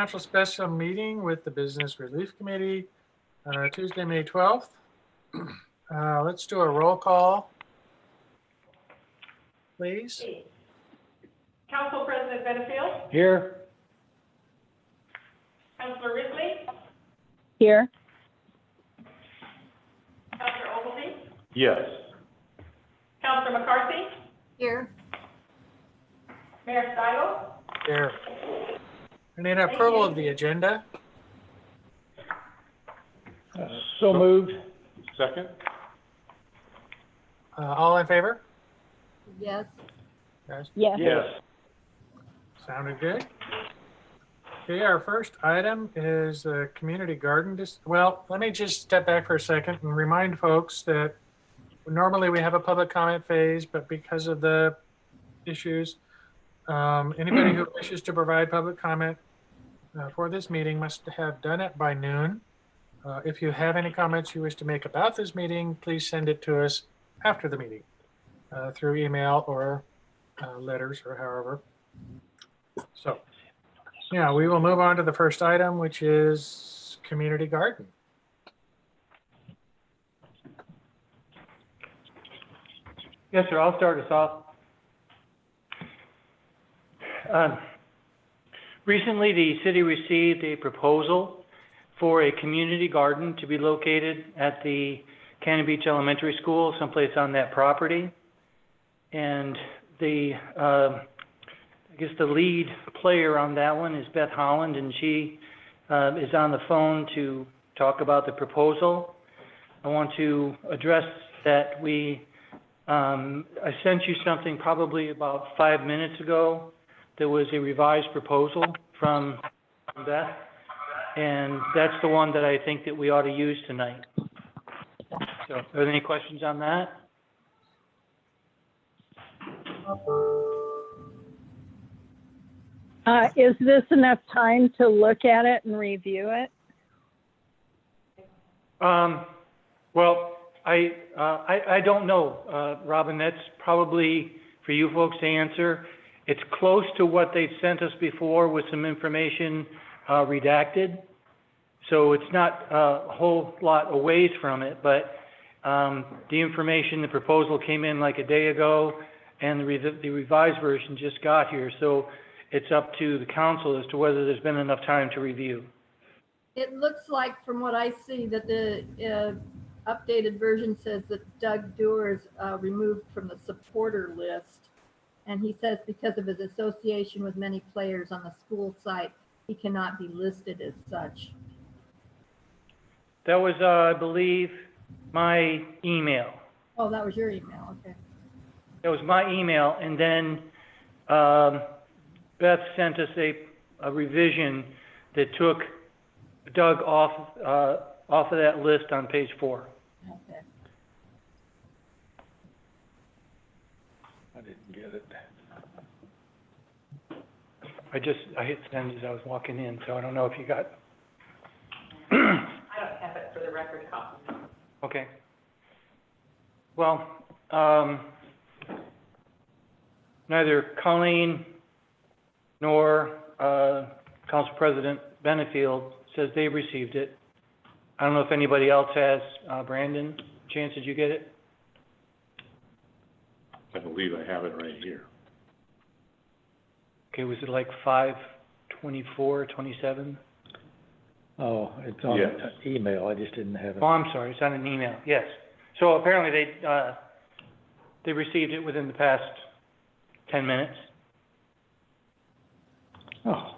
Council special meeting with the Business Relief Committee, Tuesday, May 12th. Let's do a roll call, please. Council President Benefield? Here. Councilor Risley? Here. Councilor Ogilvie? Yes. Councilor McCarthy? Here. Mayor Stidle? Here. I need approval of the agenda. So moved. Second. All in favor? Yes. Yes. Yes. Yes. Sounded good. Okay, our first item is a community garden. Well, let me just step back for a second and remind folks that normally we have a public comment phase, but because of the issues, anybody who wishes to provide public comment for this meeting must have done it by noon. If you have any comments you wish to make about this meeting, please send it to us after the meeting through email or letters or however. So, yeah, we will move on to the first item, which is community garden. Yes, sir. I'll start us off. Recently, the city received a proposal for a community garden to be located at the Cannon Beach Elementary School, someplace on that property. And I guess the lead player on that one is Beth Holland, and she is on the phone to talk about the proposal. I want to address that I sent you something probably about 5 minutes ago. There was a revised proposal from Beth, and that's the one that I think that we ought to use tonight. So, are there any questions on that? Is this enough time to look at it and review it? Well, I don't know, Robin. That's probably for you folks to answer. It's close to what they sent us before with some information redacted. So it's not a whole lot away from it, but the information, the proposal came in like a day ago, and the revised version just got here. So it's up to the council as to whether there's been enough time to review. It looks like, from what I see, that the updated version says that Doug Doer is removed from the supporter list. And he says because of his association with many players on the school site, he cannot be listed as such. That was, I believe, my email. Oh, that was your email, okay. That was my email, and then Beth sent us a revision that took Doug off of that list on page 4. Okay. I didn't get it. I hit send as I was walking in, so I don't know if you got. I don't have it for the record copy. Okay. Well, neither Colleen nor Council President Benefield says they received it. I don't know if anybody else has. Brandon, Chance, did you get it? I believe I have it right here. Okay, was it like 5/24, 27? Oh, it's on Yes. the email. I just didn't have it. Oh, I'm sorry, it's on an email, yes. So apparently they received it within the past 10 minutes. Oh.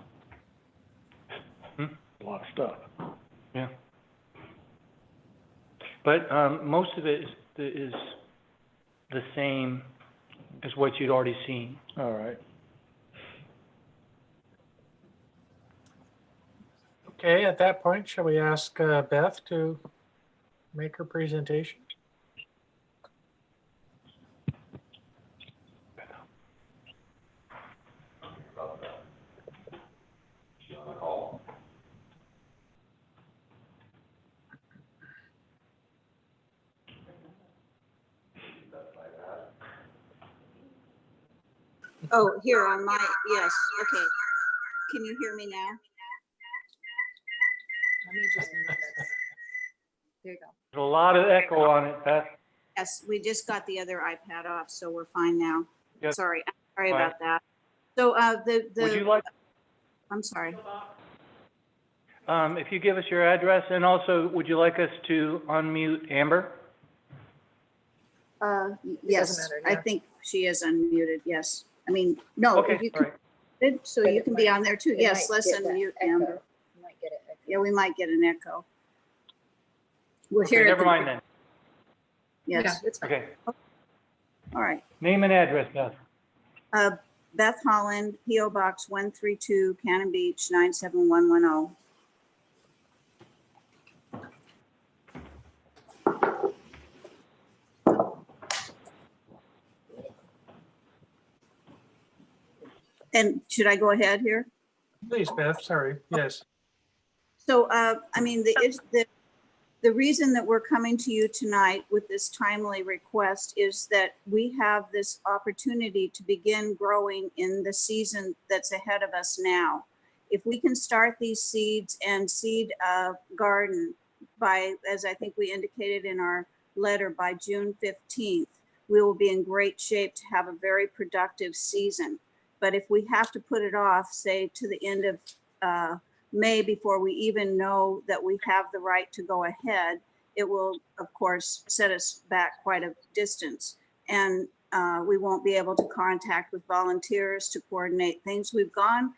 Hmm? A lot of stuff. Yeah. But most of it is the same as what you'd already seen. All right. Okay, at that point, shall we ask Beth to make her presentation? Oh, here on my, yes, okay. Can you hear me now? Let me just move this. There you go. There's a lot of echo on it, Beth. Yes, we just got the other iPad off, so we're fine now. Yep. Sorry Fine. about that. So, Would you like, I'm sorry. if you give us your address, and also, would you like us to unmute Amber? Yes, matter, I yeah. think she is unmuted, yes. I mean, no, Okay, if you all right. could, so But you it can be might- on there too. it Yes, might let's get that unmute echo. Amber. You might get it. Yeah, we might get an echo. We're Okay, here. at never the- mind then. Yeah, Yes, it's fine. Okay. all right. Name and address, Beth. Beth Holland, PO Box 132, Cannon Beach, 97110. And should I go ahead here? Please, Beth, sorry. Yes. So, I mean, the reason that we're coming to you tonight with this timely request is that we have this opportunity to begin growing in the season that's ahead of us now. If we can start these seeds and seed a garden by, as I think we indicated in our letter, by June 15th, we will be in great shape to have a very productive season. But if we have to put it off, say to the end of May before we even know that we have the right to go ahead, it will, of course, set us back quite a distance. And we won't be able to contact with volunteers to coordinate things. We've gone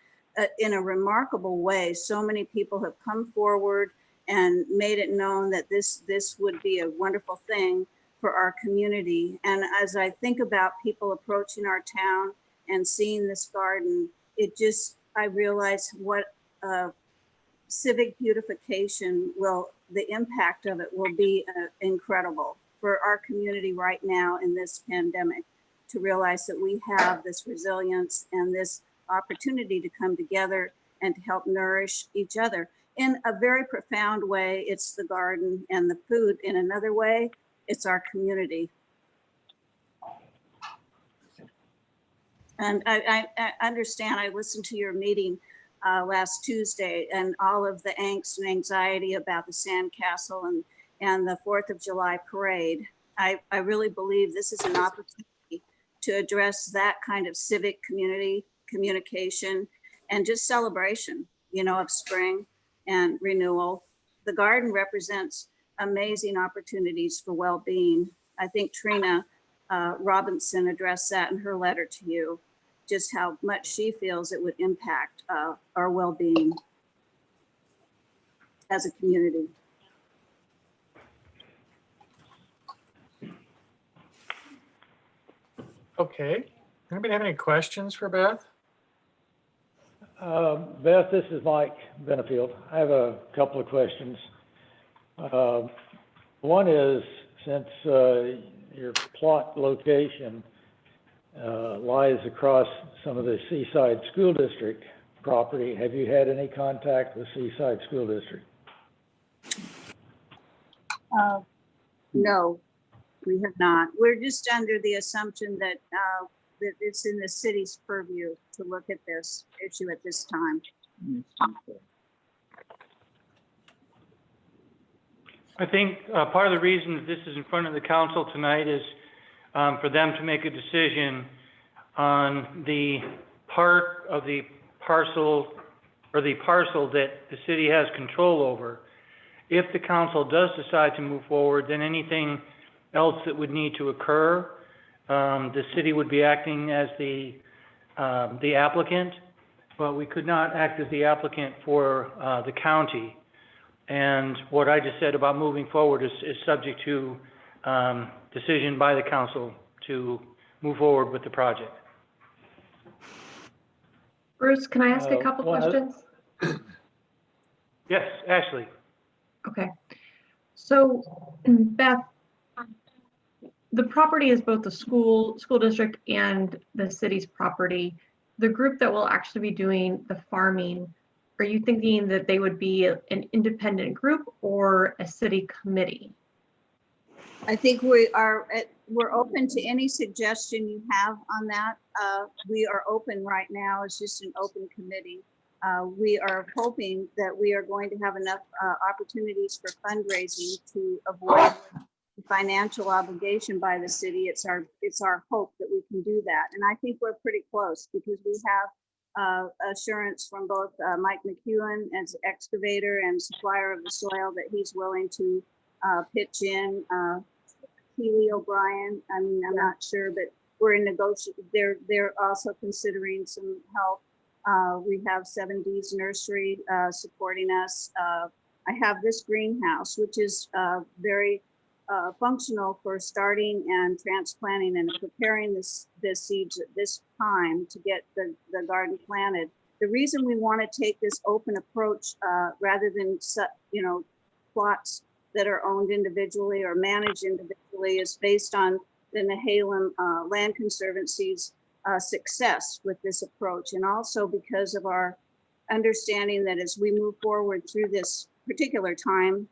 in a remarkable way. So many people have come forward and made it known that this would be a wonderful thing for our community. And as I think about people approaching our town and seeing this garden, I realize what civic beautification the impact of it will be incredible for our community right now in this pandemic, to realize that we have this resilience and this opportunity to come together and to help nourish each other. In a very profound way, it's the garden and the food. In another way, it's our community. And I understand, I listened to your meeting last Tuesday and all of the angst and anxiety about the sandcastle and the 4th of July parade. I really believe this is an opportunity to address that kind of civic communication and just celebration, of spring and renewal. The garden represents amazing opportunities for well-being. I think Trina Robinson addressed that in her letter to you, just how much she feels it would impact our well-being as a community. Okay. Anybody have any questions for Beth? Beth, this is Mike Benefield. I have a couple of questions. One is, since your plot location lies across some of the Seaside School District property, have you had any contact with Seaside School District? No, we have not. We're just under the assumption that it's in the city's purview to look at this issue at this time. I think part of the reason that this is in front of the council tonight is for them to make a decision on the part of the parcel or the parcel that the city has control over. If the council does decide to move forward, then anything else that would need to occur, the city would be acting as the applicant, but we could not act as the applicant for the county. And what I just said about moving forward is subject to decision by the council to move forward with the project. Bruce, can I ask a couple questions? Yes, Ashley. Okay. So, Beth, the property is both the school district and the city's property. The group that will actually be doing the farming, are you thinking that they would be an independent group or a city committee? I think we're open to any suggestion you have on that. We are open right now. It's just an open committee. We are hoping that we are going to have enough opportunities for fundraising to avoid financial obligation by the city. It's our hope that we can do that. And I think we're pretty close because we have assurance from both Mike McEwen as excavator and supplier of the soil that he's willing to pitch in. Keely O'Brien, I mean, I'm not sure, but we're in negotiation. They're also considering some help. We have 7D's Nursery supporting us. I have this greenhouse, which is very functional for starting and transplanting and preparing the seeds at this time to get the garden planted. The reason we want to take this open approach rather than plots that are owned individually or managed individually is based on the Nehalem Land Conservancy's success with this approach, and also because of our understanding that as we move forward through this particular time,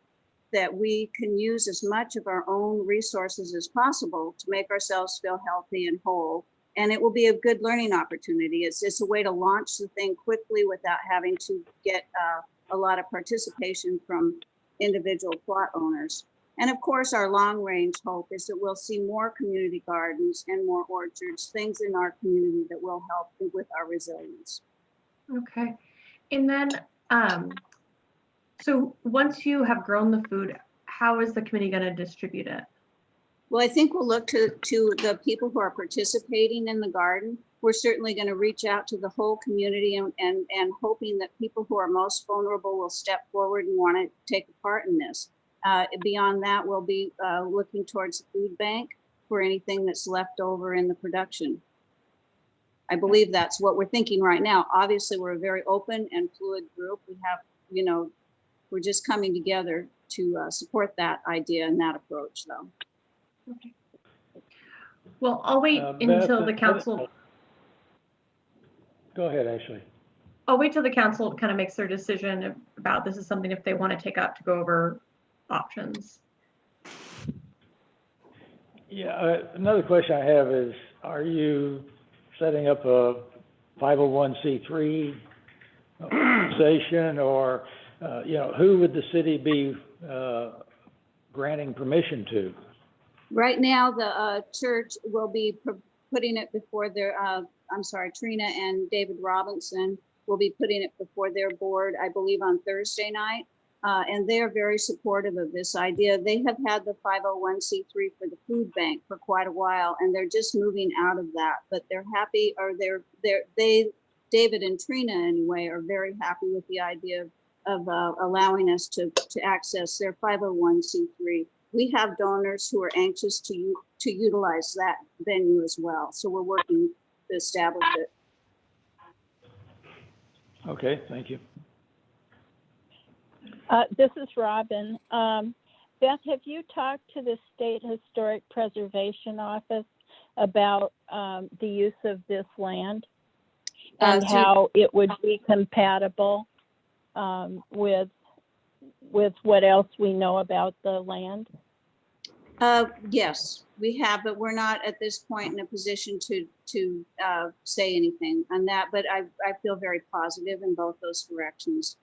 that we can use as much of our own resources as possible to make ourselves feel healthy and whole. And it will be a good learning opportunity. It's a way to launch the thing quickly without having to get a lot of participation from individual plot owners. And of course, our long range hope is that we'll see more community gardens and more orchards, things in our community that will help with our resilience. Okay. And then, so once you have grown the food, how is the committee going to distribute it? Well, I think we'll look to the people who are participating in the garden. We're certainly going to reach out to the whole community and hoping that people who are most vulnerable will step forward and want to take a part in this. Beyond that, we'll be looking towards the food bank for anything that's left over in the production. I believe that's what we're thinking right now. Obviously, we're a very open and fluid group. We have, we're just coming together to support that idea and that approach, though. Okay. Well, I'll wait until the council. Go ahead, Ashley. I'll wait till the council kind of makes their decision about this is something if they want to take up to go over options. Yeah, another question I have is, are you setting up a 501c3 organization, or who would the city be granting permission to? Right now, the church will be putting it before their, Trina and David Robinson will be putting it before their board, I believe, on Thursday night. And they are very supportive of this idea. They have had the 501c3 for the food bank for quite a while, and they're just moving out of that. But they're happy, or David and Trina anyway, are very happy with the idea of allowing us to access their 501c3. We have donors who are anxious to utilize that venue as well. So we're working to establish it. Okay, thank you. This is Robin. Beth, have you talked to the State Historic Preservation Office about the use of this land and how it would be compatible with what else we know about the land? Yes, we have, but we're not at this point in a position to say anything on that. But I feel very positive in both those directions.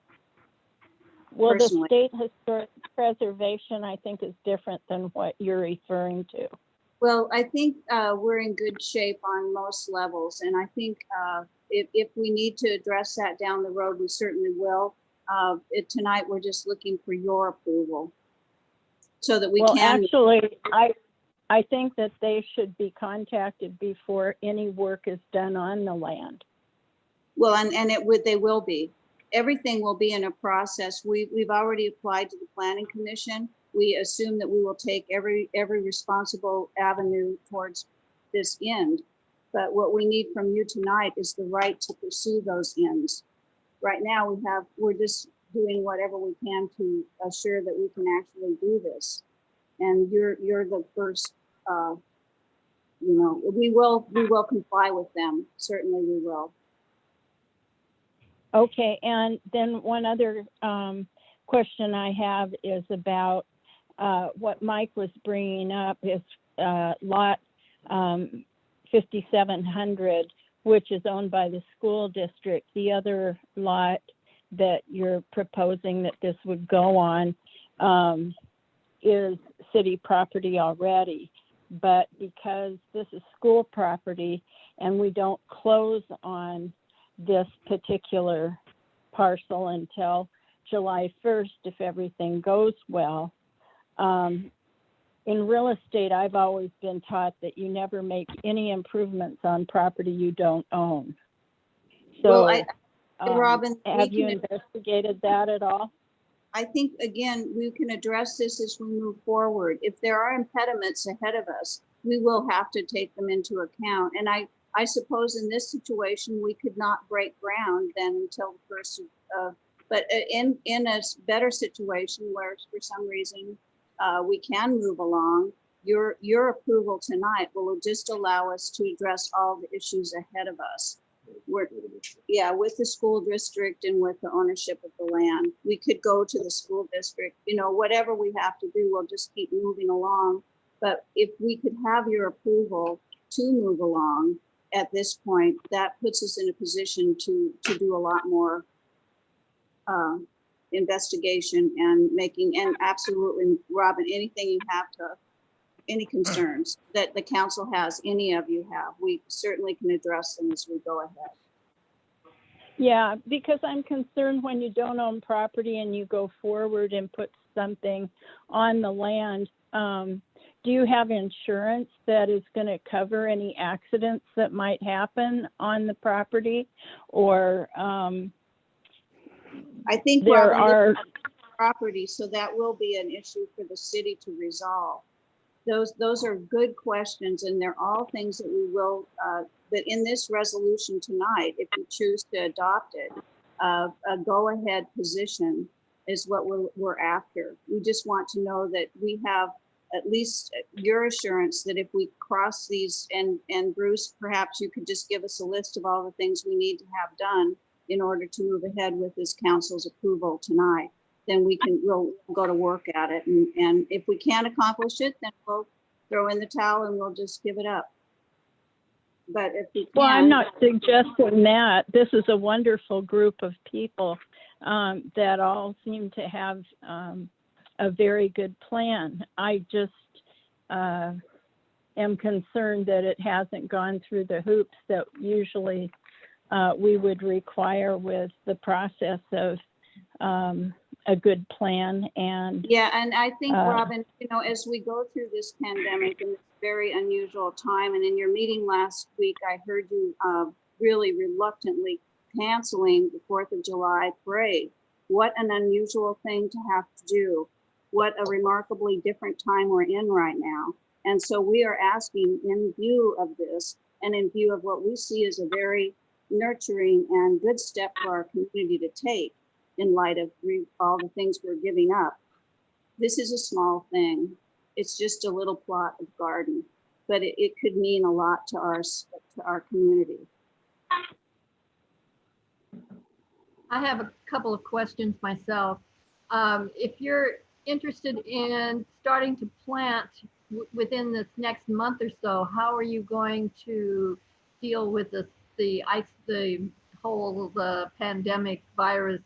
Well, personally. The State Historic Preservation, I think, is different than what you're referring to. Well, I think we're in good shape on most levels, and I think if we need to address that down the road, we certainly will. Tonight, we're just looking for your approval so that we can. Well, actually, I think that they should be contacted before any work is done on the land. Well, and they will be. Everything will be in a process. We've already applied to the Planning Commission. We assume that we will take every responsible avenue towards this end. But what we need from you tonight is the right to pursue those ends. Right now, we're just doing whatever we can to assure that we can actually do this. And you're the first. We will comply with them. Certainly, we will. Okay, and then one other question I have is about what Mike was bringing up is lot 5700, which is owned by the school district. The other lot that you're proposing that this would go on is city property already. But because this is school property and we don't close on this particular parcel until July 1st, if everything goes well, in real estate, I've always been taught that you never make any improvements on property you don't own. So, Well, Robin, have you investigated that at all? I think, again, we can address this as we move forward. If there are impediments ahead of us, we will have to take them into account. And I suppose in this situation, we could not break ground then until the first of, but in a better situation where for some reason we can move along, your approval tonight will just allow us to address all the issues ahead of us. With the school district and with the ownership of the land. We could go to the school district, whatever we have to do, we'll just keep moving along. But if we could have your approval to move along at this point, that puts us in a position to do a lot more investigation and absolutely, Robin, anything you have any concerns that the council has, any of you have, we certainly can address them as we go ahead. Yeah, because I'm concerned when you don't own property and you go forward and put something on the land, do you have insurance that is going to cover any accidents that might happen on the property? Or I think there Robin, are property, so that will be an issue for the city to resolve. Those are good questions, and they're all things that we will, that in this resolution tonight, if you choose to adopt it, a go-ahead position is what we're after. We just want to know that we have at least your assurance that if we cross these, and Bruce, perhaps you could just give us a list of all the things we need to have done in order to move ahead with this council's approval tonight. Then we'll go to work at it. And if we can't accomplish it, then we'll throw in the towel and we'll just give it up. But if we can. Well, I'm not suggesting that. This is a wonderful group of people that all seem to have a very good plan. I just am concerned that it hasn't gone through the hoops that usually we would require with the process of a good plan. And and I think, Robin, as we go through this pandemic and this very unusual time, and in your meeting last week, I heard you really reluctantly canceling the 4th of July parade. What an unusual thing to have to do. What a remarkably different time we're in right now. And so we are asking, in view of this, and in view of what we see as a very nurturing and good step for our community to take, in light of all the things we're giving up. This is a small thing. It's just a little plot of garden, but it could mean a lot to our community. I have a couple of questions myself. If you're interested in starting to plant within this next month or so, how are you going to deal with the whole pandemic virus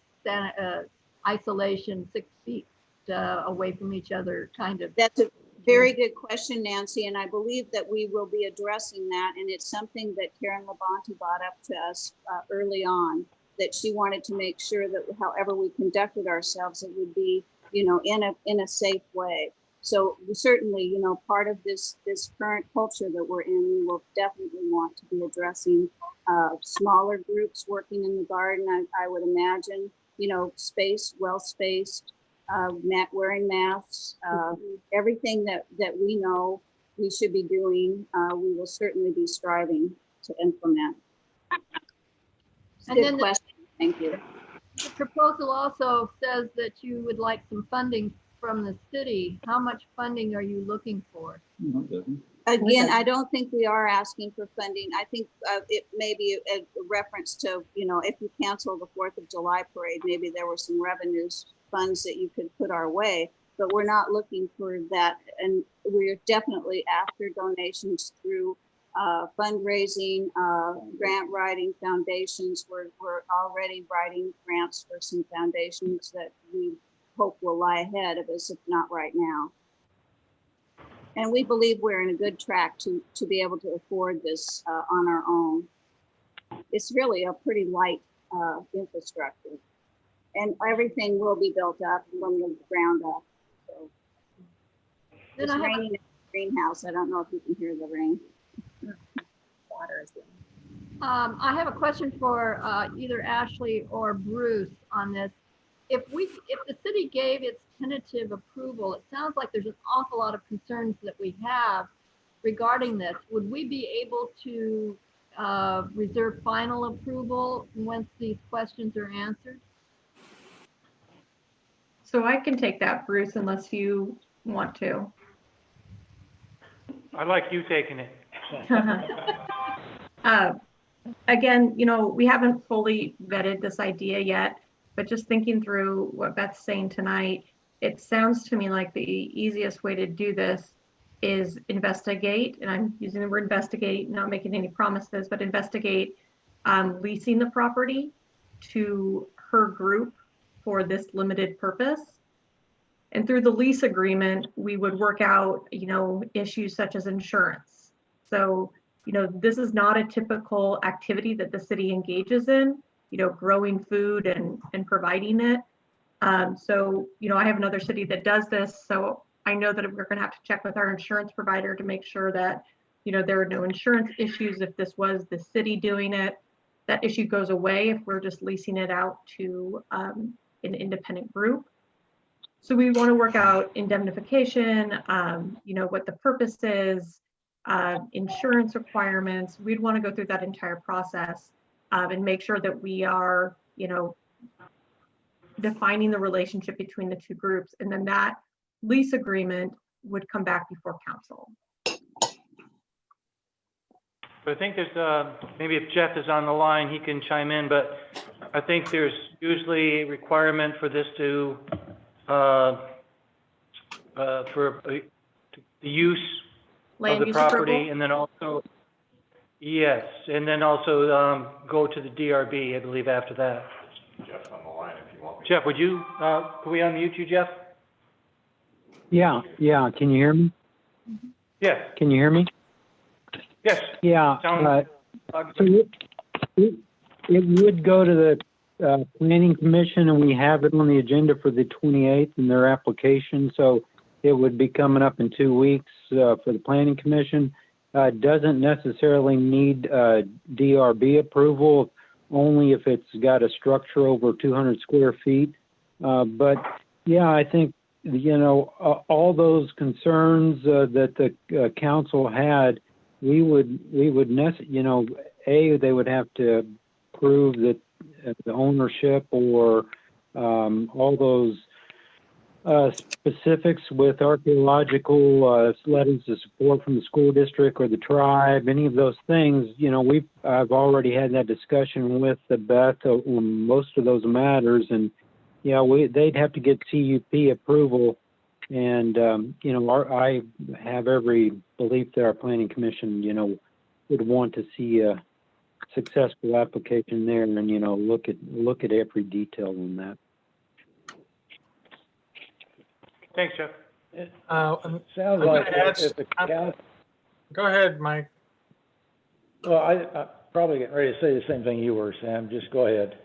isolation, 6 feet away from each other kind of? That's a very good question, Nancy, and I believe that we will be addressing that, and it's something that Karen Labonte brought up to us early on, that she wanted to make sure that however we conducted ourselves, it would be, in a safe way. So we certainly, part of this current culture that we're in, we will definitely want to be addressing smaller groups working in the garden. I would imagine, well-spaced, wearing masks, everything that we know we should be doing, we will certainly be striving to implement. And Good then question. Thank you. The proposal also says that you would like some funding from the city. How much funding are you looking for? Again, I don't think we are asking for funding. I think it may be a reference to, if you cancel the 4th of July parade, maybe there were some revenues funds that you could put our way, but we're not looking for that. And we're definitely after donations through fundraising, grant writing foundations. We're already writing grants for some foundations that we hope will lie ahead of us, if not right now. And we believe we're in a good track to be able to afford this on our own. It's really a pretty light infrastructure. And everything will be built up from the ground up. So Then it's I have a- raining in the greenhouse. I don't know if you can hear the rain. Water is in. I have a question for either Ashley or Bruce on this. If the city gave its tentative approval, it sounds like there's an awful lot of concerns that we have regarding this. Would we be able to reserve final approval once these questions are answered? So I can take that, Bruce, unless you want to. I like you taking it. Again, we haven't fully vetted this idea yet, but just thinking through what Beth's saying tonight, it sounds to me like the easiest way to do this is investigate, and I'm using the word investigate, not making any promises, but investigate leasing the property to her group for this limited purpose. And through the lease agreement, we would work out, issues such as insurance. So, this is not a typical activity that the city engages in, growing food and providing it. So, I have another city that does this. So I know that we're going to have to check with our insurance provider to make sure that, there are no insurance issues if this was the city doing it. That issue goes away if we're just leasing it out to an independent group. So we want to work out indemnification, what the purpose is, insurance requirements. We'd want to go through that entire process and make sure that we are, defining the relationship between the two groups. And then that lease agreement would come back before council. But I think there's, maybe if Jeff is on the line, he can chime in, but I think there's usually a requirement for this to, for the use of the property, approval? and then also, yes, and then also go to the DRB, I believe, after that. Jeff's on the line if you want me. Jeff, would you, can we unmute you, Jeff? Yeah, can you hear me? Yes, Can you hear me? yes. Yeah, Sound- so it would go to the Planning Commission, and we have it on the agenda for the 28th in their application, so it would be coming up in 2 weeks for the Planning Commission. Doesn't necessarily need DRB approval, only if it's got a structure over 200 square feet. But yeah, I think, all those concerns that the council had, they would have to prove that the ownership or all those specifics with archaeological letters of support from the school district or the tribe, any of those things. I've already had that discussion with Beth on most of those matters, and they'd have to get CUP approval. And I have every belief that our Planning Commission, would want to see a successful application there, and look at every detail on that. Thanks, Jeff. Sounds I'm like gonna add if the council, Go ahead, Mike. well, I'm probably getting ready to say the same thing you were, Sam. Just go ahead.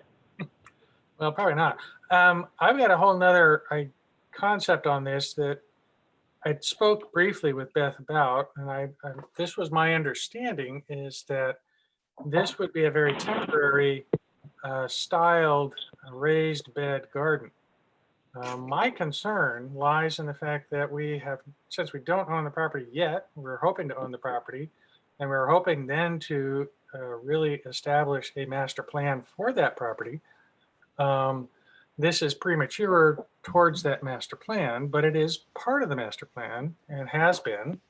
Well, probably not. I've got a whole nother concept on this that I spoke briefly with Beth about, and this was my understanding, is that this would be a very temporary styled raised bed garden. My concern lies in the fact that since we don't own the property yet, we're hoping to own the property, and we're hoping then to really establish a master plan for that property. This is premature towards that master plan, but it is part of the master plan and has been.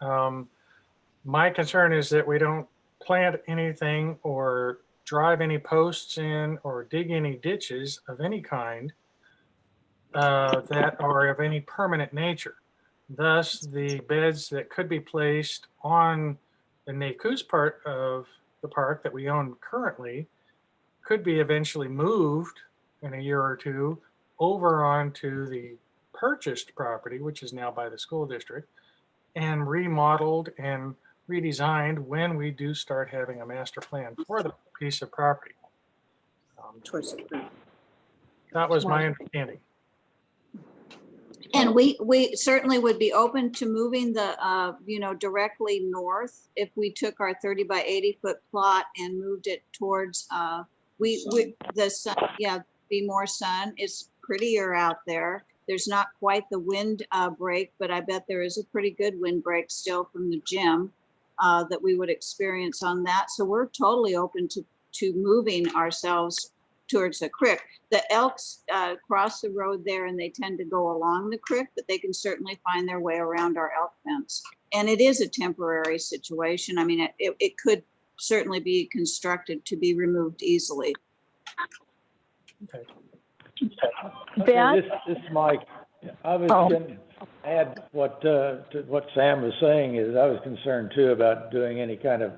My concern is that we don't plant anything or drive any posts in or dig any ditches of any kind that are of any permanent nature. Thus, the beds that could be placed on the Nakus part of the park that we own currently could be eventually moved in a year or two over onto the purchased property, which is now by the school district, and remodeled and redesigned when we do start having a master plan for the piece of property. Towards the creek. That was my understanding. And we certainly would be open to moving the, directly north if we took our 30 by 80 foot plot and moved it towards, the sun, be more sun. It's prettier out there. There's not quite the wind break, but I bet there is a pretty good wind break still from the gym that we would experience on that. So we're totally open to moving ourselves towards the creek. The elks cross the road there and they tend to go along the creek, but they can certainly find their way around our elk fence. And it is a temporary situation. I mean, it could certainly be constructed to be removed easily. Okay. Okay, this is Mike. I was going to add to what Sam was saying is I was concerned too about doing any kind of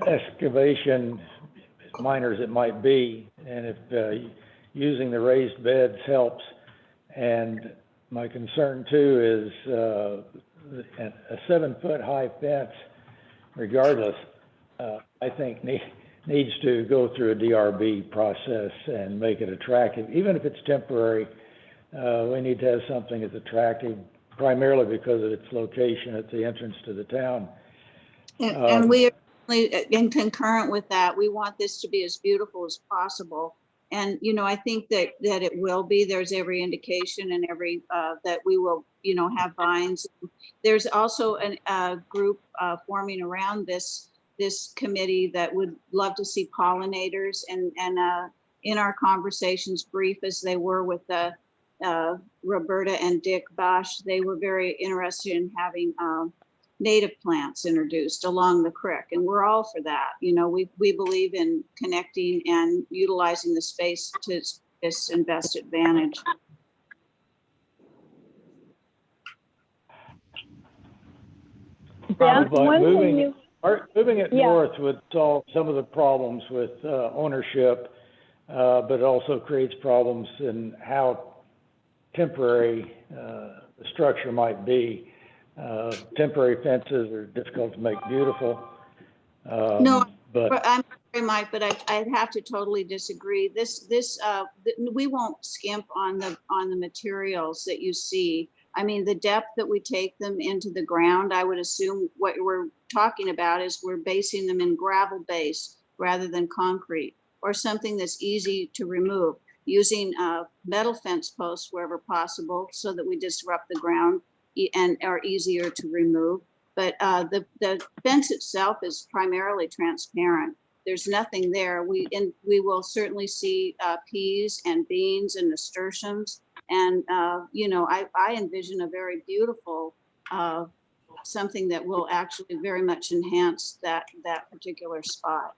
excavation, as minor as it might be, and if using the raised beds helps. And my concern too is a 7 foot high fence, regardless, I think needs to go through a DRB process and make it attractive. Even if it's temporary, we need to have something that's attractive, primarily because of its location at the entrance to the town. And we are in concurrent with that. We want this to be as beautiful as possible. And, I think that it will be. There's every indication and every that we will, have vines. There's also a group forming around this committee that would love to see pollinators, and in our conversations, brief as they were with Roberta and Dick Bosch, they were very interested in having native plants introduced along the creek, and we're all for that. We believe in connecting and utilizing the space to its best advantage. Beth, one thing Moving it north would solve some of the problems with ownership, but it also creates problems in how temporary the structure might be. Temporary fences are difficult to make beautiful. No, but I'm sorry, Mike, but I'd have to totally disagree. We won't skimp on the materials that you see. I mean, the depth that we take them into the ground, I would assume what we're talking about is we're basing them in gravel base rather than concrete, or something that's easy to remove, using metal fence posts wherever possible so that we disrupt the ground and are easier to remove. But the fence itself is primarily transparent. There's nothing there. We will certainly see peas and beans and nasturtiums. And, I envision a very beautiful, something that will actually very much enhance that particular spot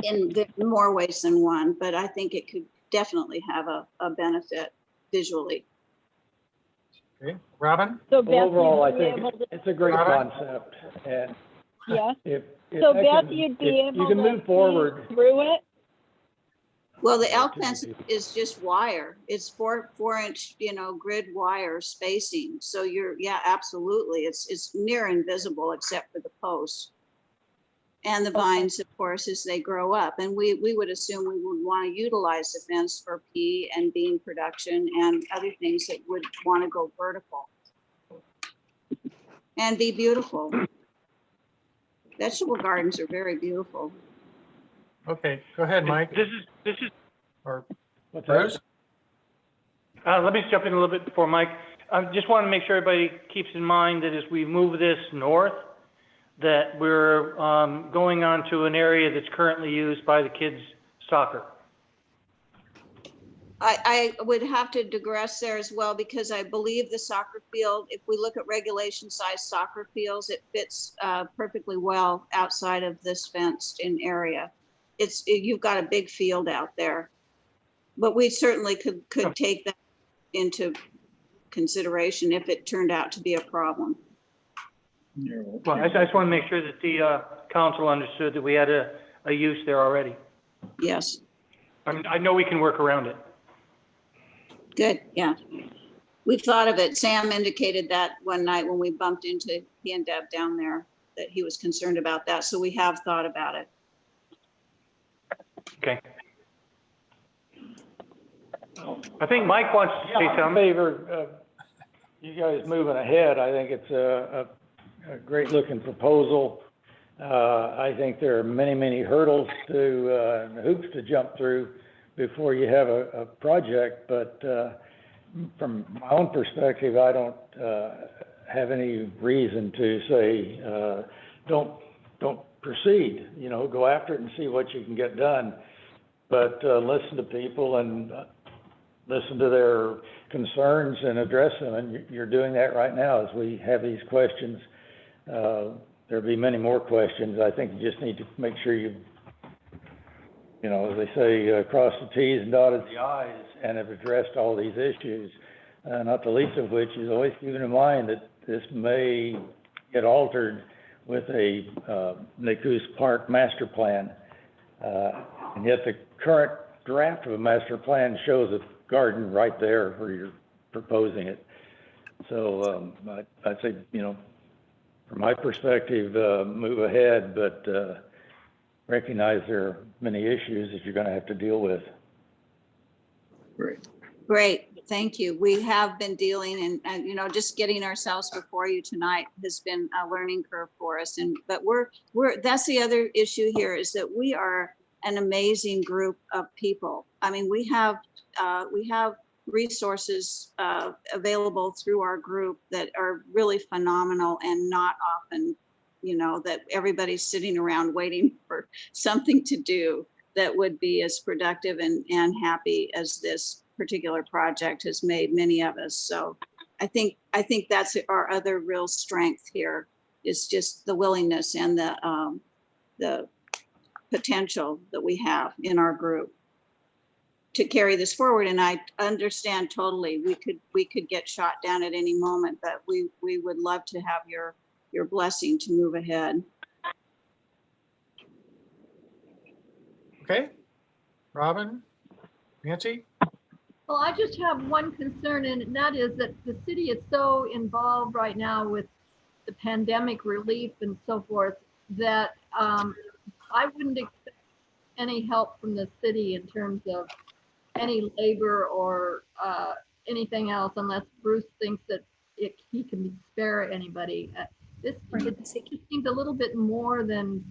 in more ways than one. But I think it could definitely have a benefit visually. Okay, Robin? So Beth, overall, I you'd be think able to- it's a great concept. And Yeah. if So that Beth, can- you'd be if able you can to move forward. see through it? Well, the elk fence is just wire. It's 4-inch, grid wire spacing. So absolutely. It's near invisible except for the posts and the vines, of course, as they grow up. And we would assume we would want to utilize the fence for pea and bean production and other things that would want to go vertical and be beautiful. Vegetable gardens are very beautiful. Okay, go ahead, Mike. This is, Or What's Bruce? that? let me jump in a little bit before Mike. I just want to make sure everybody keeps in mind that as we move this north, that we're going on to an area that's currently used by the kids' soccer. I would have to digress there as well, because I believe the soccer field, if we look at regulation size soccer fields, it fits perfectly well outside of this fenced-in area. You've got a big field out there, but we certainly could take that into consideration if it turned out to be a problem. Well, I just want to make sure that the council understood that we had a use there already. Yes, I know we can work around it. good, yeah. We've thought of it. Sam indicated that one night when we bumped into he and Deb down there, that he was concerned about that. So we have thought about it. Okay. I think Mike wants to say Yeah, I'm in something. favor of you guys moving ahead. I think it's a great looking proposal. I think there are many, many hurdles to, hoops to jump through before you have a project, but, from my own perspective, I don't, have any reason to say, don't proceed, you know, go after it and see what you can get done. But, listen to people and listen to their concerns and address them, and you're doing that right now as we have these questions. There'll be many more questions. I think you just need to make sure you know, as they say, cross the T's and dotted the I's and have addressed all these issues. Not the least of which is always keeping in mind that this may get altered with a Nicoos Park master plan. And yet the current draft of a master plan shows a garden right there where you're proposing it. So I'd say, you know, from my perspective, move ahead, but recognize there are many issues that you're going to have to deal with. Great, thank you. We have been dealing and you know, just getting ourselves before you tonight has been a learning curve for us. But that's the other issue here, is that we are an amazing group of people. I mean, we have resources available through our group that are really phenomenal, and not often, you know, that everybody's sitting around waiting for something to do that would be as productive and happy as this particular project has made many of us. So I think that's our other real strength here, is just the willingness and the potential that we have in our group to carry this forward. And I understand totally, we could get shot down at any moment, but we would love to have your blessing to move ahead. Okay, Robin, Nancy? Well, I just have one concern, and that is that the city is so involved right now with the pandemic relief and so forth, that I wouldn't expect any help from the city in terms of any labor or anything else, unless Bruce thinks that he can spare anybody. It just seems a little bit more than,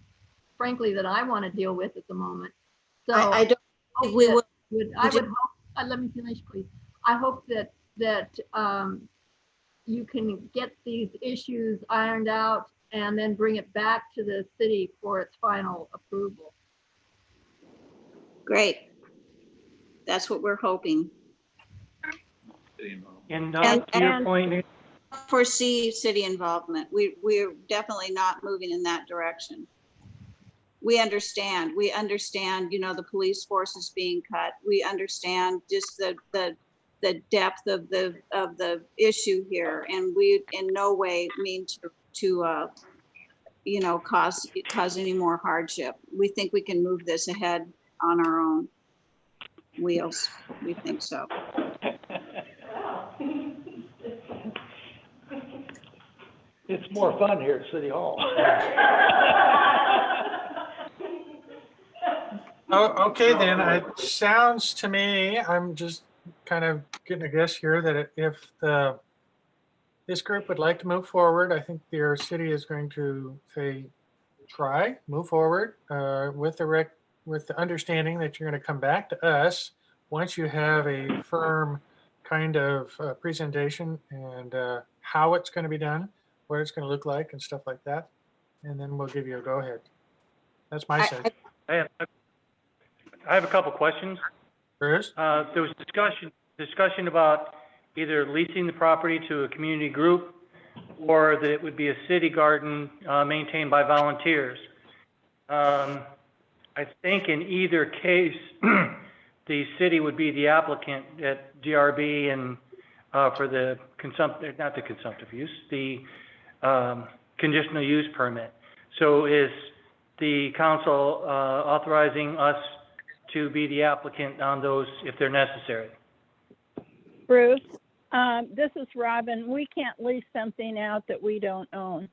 frankly, that I want to deal with at the moment. So I don't think we will. I would hope, let me finish, please. I hope that you can get these issues ironed out and then bring it back to the city for its final approval. Great. That's what we're hoping. And to your point, Foresee city involvement. We're definitely not moving in that direction. We understand, you know, the police force is being cut. We understand just the depth of the issue here, and we in no way mean to you know, cause any more hardship. We think we can move this ahead on our own wheels. We think so. It's more fun here at City Hall. Oh, okay, then it sounds to me, I'm just kind of getting a guess here, that if this group would like to move forward, I think your city is going to say, move forward with the understanding that you're going to come back to us once you have a firm kind of presentation and how it's going to be done, what it's going to look like and stuff like that. And then we'll give you a go ahead. That's my sense. I have a couple questions. Bruce? There was discussion about either leasing the property to a community group, or that it would be a city garden maintained by volunteers. I think in either case, the city would be the applicant at DRB and for the not the consumptive use, the conditional use permit. So is the council authorizing us to be the applicant on those if they're necessary? Bruce, this is Robin. We can't lease something out that we don't own.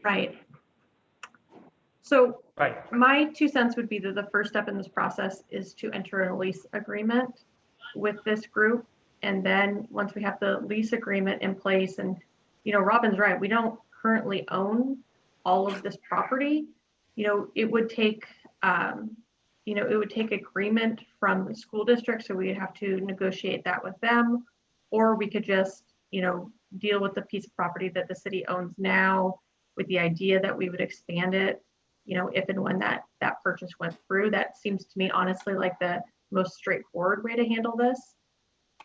Right. So Right. my 2 cents would be that the first step in this process is to enter a lease agreement with this group. And then once we have the lease agreement in place, and, you know, Robin's right, we don't currently own all of this property. You know, it would take, it would take agreement from the school district. So we'd have to negotiate that with them, or we could just, deal with the piece of property that the city owns now with the idea that we would expand it, if and when that purchase went through. That seems to me honestly like the most straightforward way to handle this.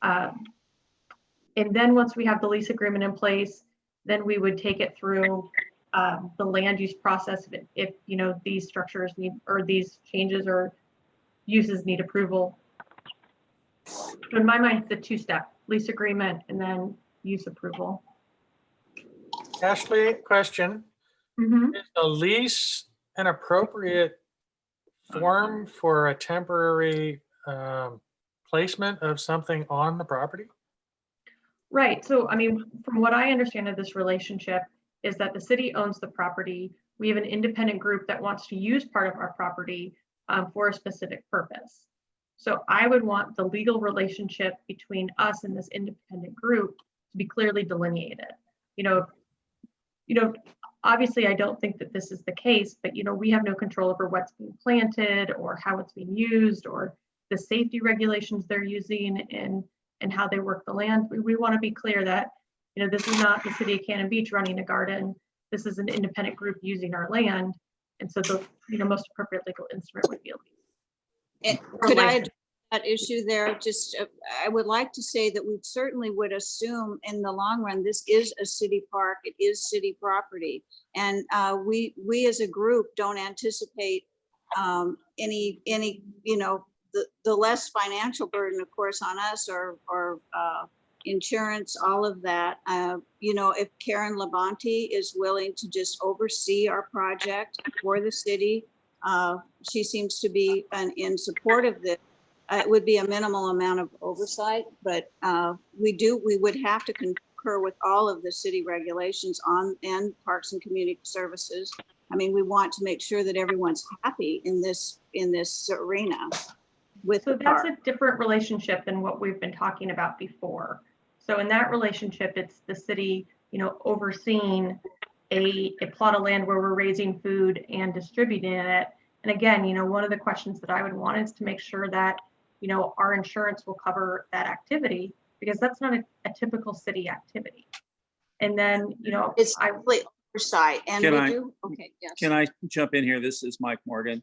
And then once we have the lease agreement in place, then we would take it through the land use process if these structures need, or these changes or uses need approval. So in my mind, it's a 2-step: lease agreement and then use approval. Ashley, question. Mm-hmm. Is a lease an appropriate form for a temporary placement of something on the property? Right. So, I mean, from what I understand of this relationship is that the city owns the property. We have an independent group that wants to use part of our property for a specific purpose. So I would want the legal relationship between us and this independent group to be clearly delineated. Obviously I don't think that this is the case, but we have no control over what's being planted or how it's being used or the safety regulations they're using and how they work the land. We want to be clear that, this is not the city of Cannon Beach running a garden. This is an independent group using our land. And so the, most appropriate legal instrument would be a lease. Could I address that issue there? Just, I would like to say that we certainly would assume in the long run, this is a city park, it is city property. And we as a group don't anticipate any, the less financial burden, of course, on us or insurance, all of that. If Karen Labonte is willing to just oversee our project for the city, she seems to be in support of this. It would be a minimal amount of oversight, but we would have to concur with all of the city regulations and Parks and Community Services. I mean, we want to make sure that everyone's happy in this arena with the park. So that's a different relationship than what we've been talking about before. So in that relationship, it's the city, overseeing a plot of land where we're raising food and distributing it. And again, one of the questions that I would want is to make sure that, our insurance will cover that activity, because that's not a typical city activity. And then, It's really oversight. And Okay, yes. Can I jump in here? This is Mike Morgan.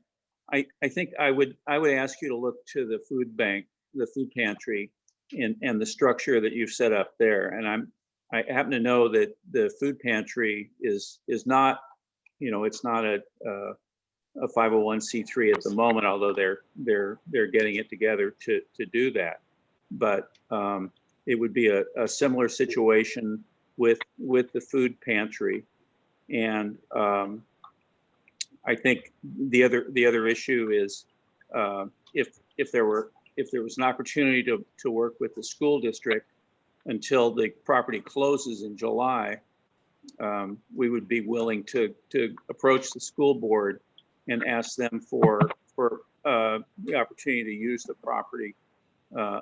I think I would ask you to look to the food bank, the food pantry, and the structure that you've set up there. And I happen to know that the food pantry is not, it's not a 501c3 at the moment, although they're getting it together to do that. But it would be a similar situation with the food pantry. And I think the other issue is if there was an opportunity to work with the school district until the property closes in July, we would be willing to approach the school board and ask them for the opportunity to use the property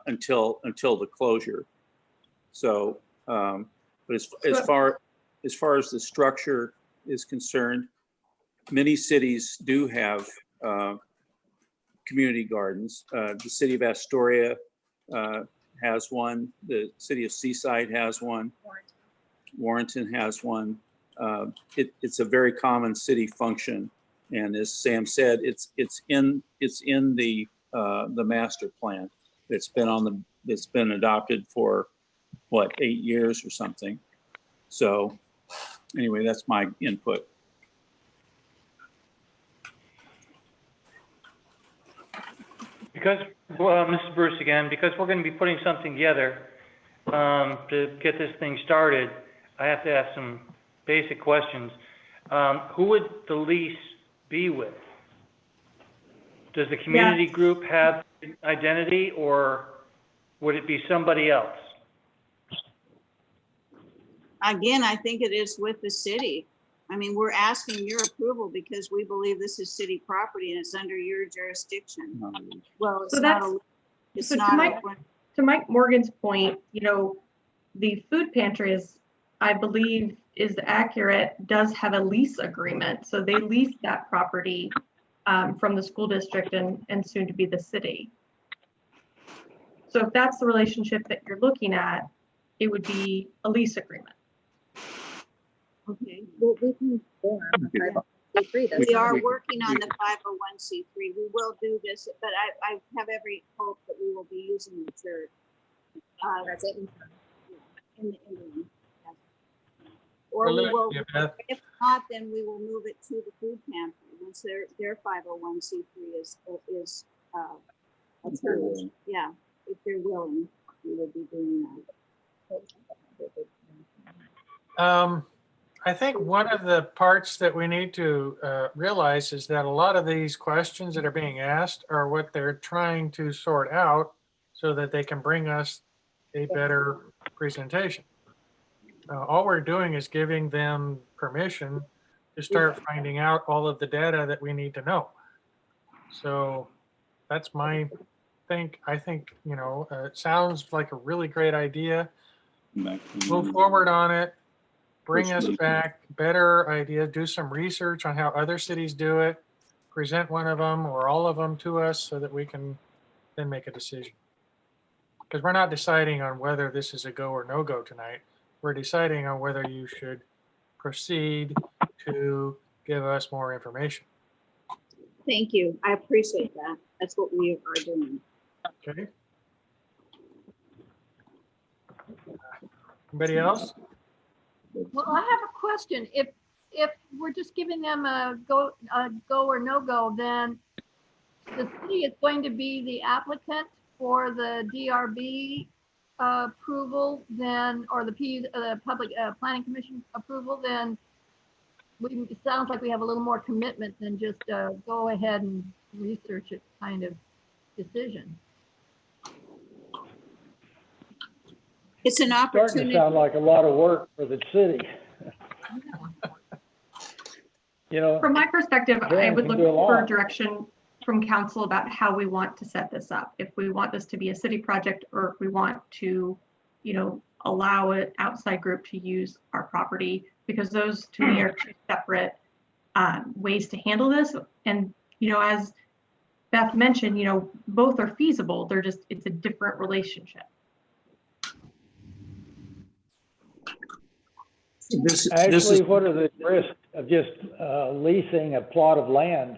until the closure. So, but as far as the structure is concerned, many cities do have community gardens. The city of Astoria has one. The city of Seaside has one. Warrenton has one. It's a very common city function, and as Sam said, it's in the master plan. It's been adopted for what, 8 years or something. So anyway, that's my input. Because, this is Bruce again, because we're going to be putting something together to get this thing started, I have to ask some basic questions. Who would the lease be with? Does the community group have an identity, or would it be somebody else? Again, I think it is with the city. I mean, we're asking your approval because we believe this is city property and it's under your jurisdiction. Well, it's So not that's- a, it's so to not my- To Mike Morgan's point, you know, the food pantry is, I believe, is accurate, does have a lease agreement. So they lease that property from the school district and soon to be the city. So if that's the relationship that you're looking at, it would be a lease agreement. Okay. Well, we can form a 501c3. We are working on the 501c3. We will do this, but I have every hope that we will be using the church. That's it. In the interim. Yes. Or we will, Yeah, Beth. if not, then we will move it to the food pantry once their 501c3 is approved. Yeah, if they're willing, we will be doing that. I think one of the parts that we need to realize is that a lot of these questions that are being asked are what they're trying to sort out so that they can bring us a better presentation. All we're doing is giving them permission to start finding out all of the data that we need to know. So that's my think. I think, you know, it sounds like a really great idea. Move forward on it. Bring us back better ideas, do some research on how other cities do it, present one of them or all of them to us so that we can then make a decision. Because we're not deciding on whether this is a go or no go tonight. We're deciding on whether you should proceed to give us more information. Thank you. I appreciate that. That's what we are doing. Okay. Anybody else? Well, I have a question. If we're just giving them a go or no go, then the city is going to be the applicant for the DRB approval, then, or the public planning commission approval, then it sounds like we have a little more commitment than just go ahead and research it kind of decision. It's an Starting to opportunity. sound like a lot of work for the city. You know, From my perspective, I Jan would can look do a for lot. direction from council about how we want to set this up. If we want this to be a city project, or if we want to, you know, allow an outside group to use our property, because those to me are two separate ways to handle this. And, you know, as Beth mentioned, you know, both are feasible. They're just, it's a different relationship. Actually, what are the risks of just leasing a plot of land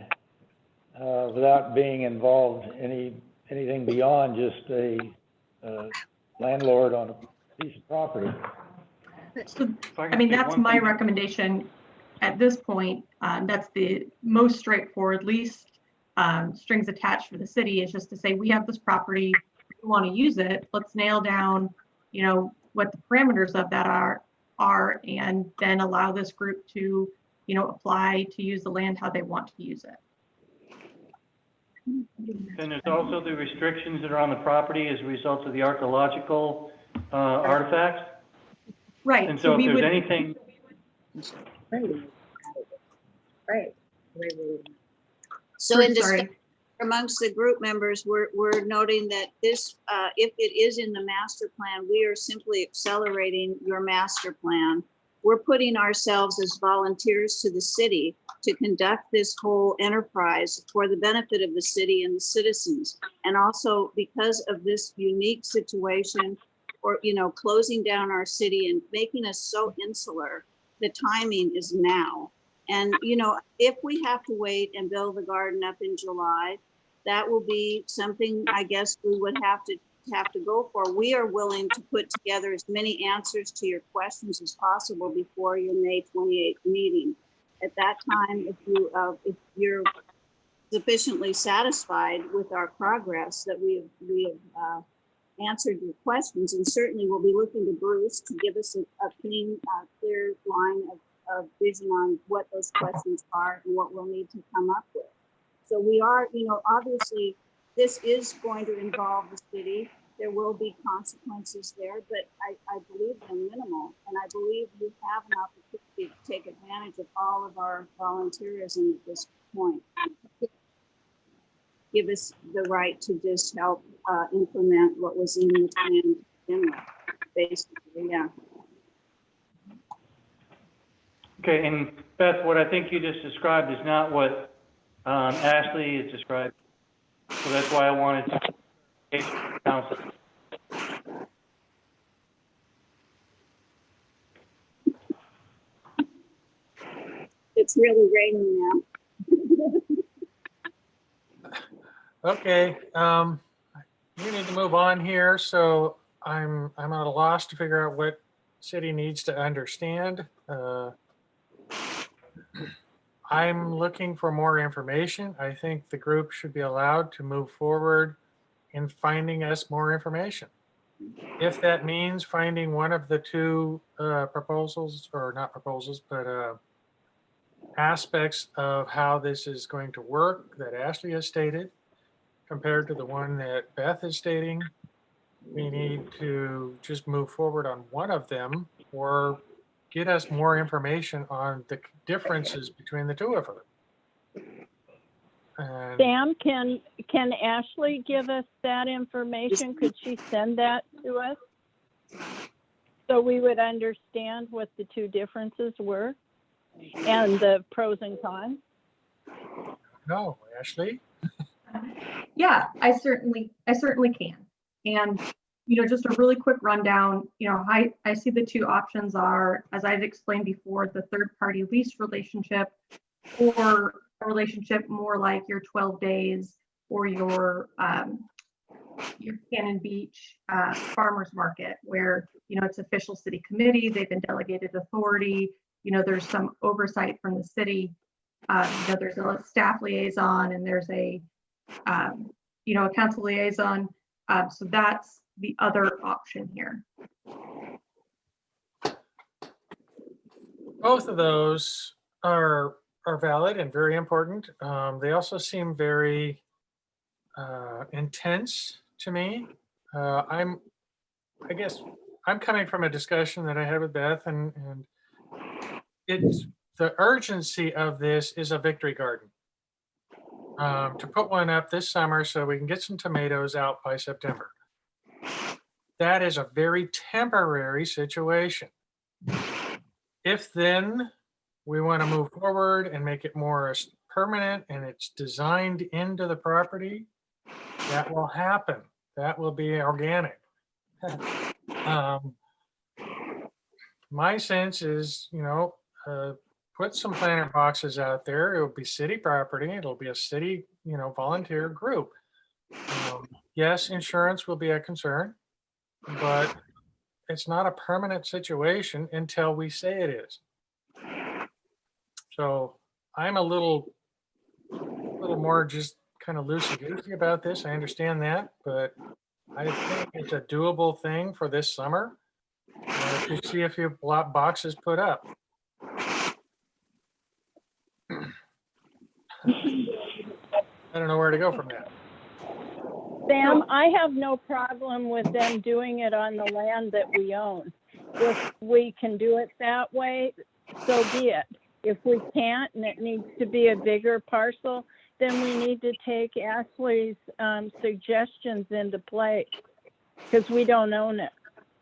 without being involved anything beyond just a landlord on a piece of property? So, I mean, that's my recommendation at this point. That's the most straightforward, least strings attached for the city, is just to say, we have this property, we want to use it. Let's nail down, you know, what the parameters of that are, and then allow this group to, you know, apply to use the land how they want to use it. And there's also the restrictions that are on the property as a result of the archaeological artifacts. Right. And so if we there's would, anything, Right. So in sorry. discussion amongst the group members, we're noting that this, if it is in the master plan, we are simply accelerating your master plan. We're putting ourselves as volunteers to the city to conduct this whole enterprise for the benefit of the city and the citizens. And also because of this unique situation, or, you know, closing down our city and making us so insular, the timing is now. And, you know, if we have to wait and build the garden up in July, that will be something I guess we would have to go for. We are willing to put together as many answers to your questions as possible before your May 28th meeting. At that time, if you're sufficiently satisfied with our progress, that we have answered your questions, and certainly we'll be looking to Bruce to give us a clean, clear line of vision on what those questions are and what we'll need to come up with. So we are, obviously, this is going to involve the city. There will be consequences there, but I believe they're minimal. And I believe you have an opportunity to take advantage of all of our volunteerism at this point. Give us the right to just help implement what was in the plan, basically, yeah. Okay, and Beth, what I think you just described is not what Ashley has described. So that's why I wanted to council. It's really raining now. Okay, we need to move on here, so I'm at a loss to figure out what city needs to understand. I'm looking for more information. I think the group should be allowed to move forward in finding us more information. If that means finding one of the two proposals, or not proposals, but aspects of how this is going to work that Ashley has stated, compared to the one that Beth is stating, we need to just move forward on one of them, or get us more information on the differences between the two of them. And Sam, can Ashley give us that information? Could she send that to us? So we would understand what the two differences were and the pros and cons? no, Ashley? Yeah, I certainly can. And, just a really quick rundown, I see the two options are, as I've explained before, the third-party lease relationship, or a relationship more like your 12 days or your Cannon Beach farmers market, where, it's official city committee, they've been delegated authority, there's some oversight from the city, there's a staff liaison and there's a council liaison. So that's the other option here. Both of those are valid and very important. They also seem very intense to me. I guess I'm coming from a discussion that I had with Beth, and it's the urgency of this is a victory garden. To put one up this summer so we can get some tomatoes out by September. That is a very temporary situation. If then we want to move forward and make it more permanent and it's designed into the property, that will happen. That will be organic. My sense is, put some planter boxes out there. It will be city property. It'll be a city, volunteer group. Yes, insurance will be a concern, but it's not a permanent situation until we say it is. So I'm a little more just kind of loosey-goosey about this. I understand that, but I think it's a doable thing for this summer to see a few boxes put up. I don't know where to go from that. Sam, I have no problem with them doing it on the land that we own. If we can do it that way, so be it. If we can't and it needs to be a bigger parcel, then we need to take Ashley's suggestions into play, because we don't own it.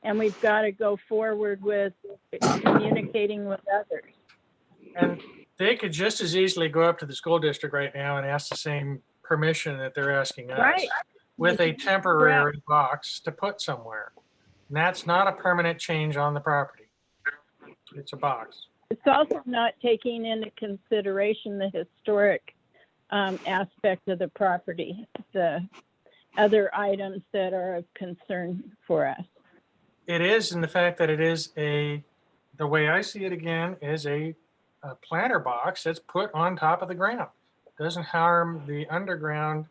And we've got to go forward with communicating with others. And they could just as easily go up to the school district right now and ask the same permission that they're asking us. Right. With a temporary box to put somewhere. And that's not a permanent change on the property. It's a box. It's also not taking into consideration the historic aspect of the property, the other items that are of concern for us. It is, in the fact that it is the way I see it again, is a planter box that's put on top of the ground. It doesn't harm the underground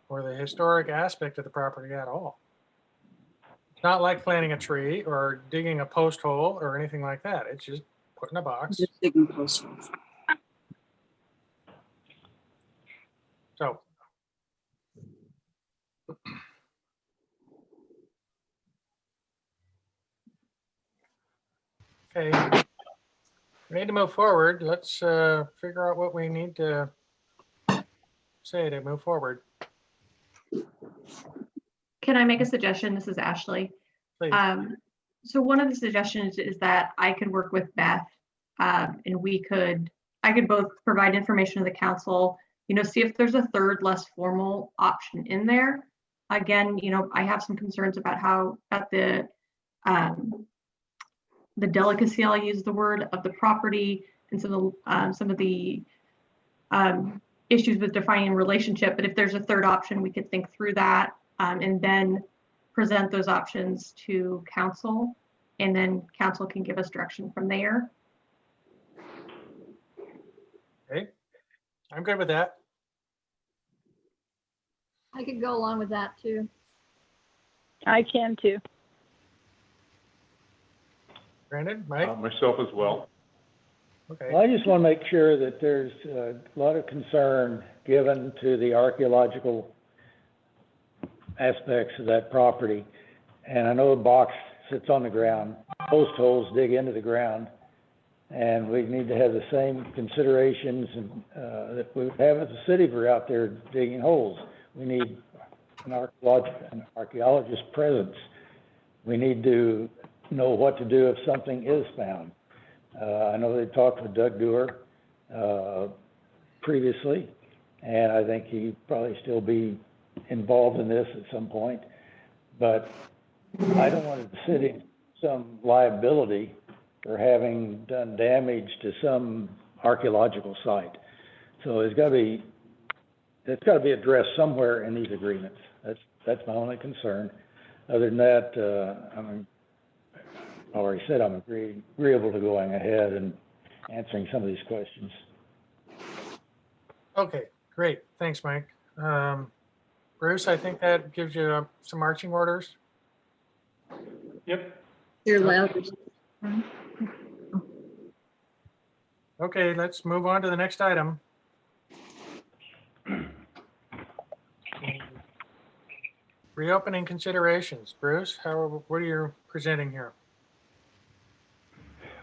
or the historic aspect of the property at all. It's not like planting a tree or digging a post hole or anything like that. It's just put in a box. Just digging closer. So. Okay. We need to move forward. Let's figure out what we need to say to move forward. Can I make a suggestion? This is Ashley. Please. So one of the suggestions is that I could work with Beth, and I could both provide information to the council, see if there's a third less formal option in there. Again, I have some concerns about the delicacy, I'll use the word, of the property and some of the issues with defining relationship. But if there's a third option, we could think through that and then present those options to council, and then council can give us direction from there. Okay, I'm good with that. I could go along with that too. I can too. Brandon, Mike? Myself as well. Okay. Well, I just want to make sure that there's a lot of concern given to the archaeological aspects of that property. And I know the box sits on the ground, post holes dig into the ground, and we need to have the same considerations that we would have if the city were out there digging holes. We need an archaeologist presence. We need to know what to do if something is found. I know they talked with Doug Dewar previously, and I think he'd probably still be involved in this at some point. But I don't want the city some liability for having done damage to some archaeological site. So it's got to be addressed somewhere in these agreements. That's my only concern. Other than that, I already said I'm agreeable to going ahead and answering some of these questions. Okay, great. Thanks, Mike. Bruce, I think that gives you some marching orders. Yep. You're loud. Okay, let's move on to the next item. Reopening considerations. Bruce, what are you presenting here?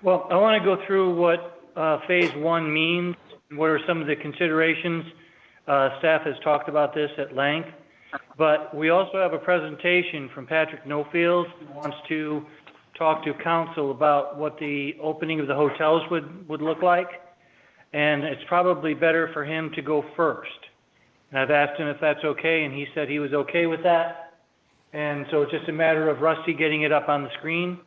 Well, I want to go through what phase one means. What are some of the considerations? Staff has talked about this at length, but we also have a presentation from Patrick Nofield, who wants to talk to council about what the opening of the hotels would look like. And it's probably better for him to go first. And I've asked him if that's okay, and he said he was okay with that. And so it's just a matter of Rusty getting it up on the screen,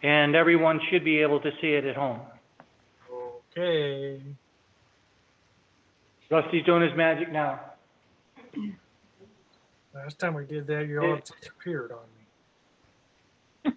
and everyone should be able to see it at home. Okay. Rusty's doing his magic now. Last time we did that, you all disappeared on me.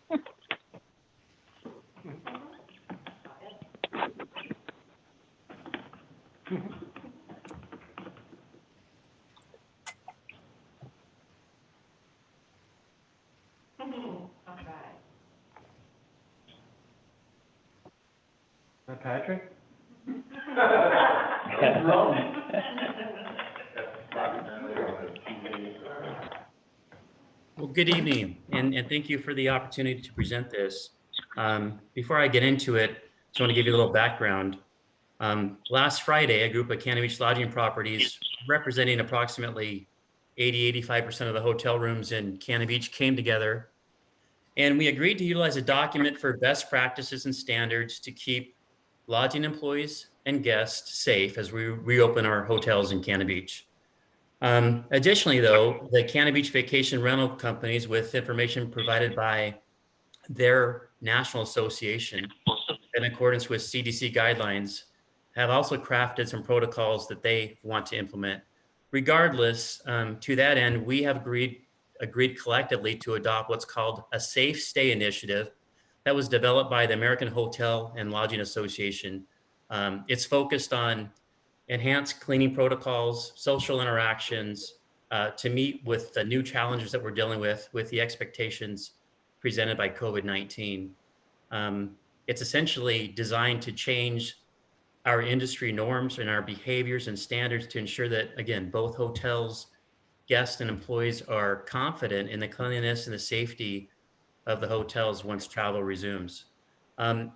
Is that Patrick? Well, good evening, and thank you for the opportunity to present this. Before I get into it, just want to give you a little background. Last Friday, a group of Cannon Beach lodging properties representing approximately 80–85% of the hotel rooms in Cannon Beach came together, and we agreed to utilize a document for best practices and standards to keep lodging employees and guests safe as we reopen our hotels in Cannon Beach. Additionally, though, the Cannon Beach vacation rental companies, with information provided by their national association in accordance with CDC guidelines, have also crafted some protocols that they want to implement. Regardless, to that end, we have agreed collectively to adopt what's called a Safe Stay Initiative that was developed by the American Hotel and Lodging Association. It's focused on enhanced cleaning protocols, social interactions, to meet with the new challenges that we're dealing with the expectations presented by COVID-19. It's essentially designed to change our industry norms and our behaviors and standards to ensure that, again, both hotels, guests and employees are confident in the cleanliness and the safety of the hotels once travel resumes.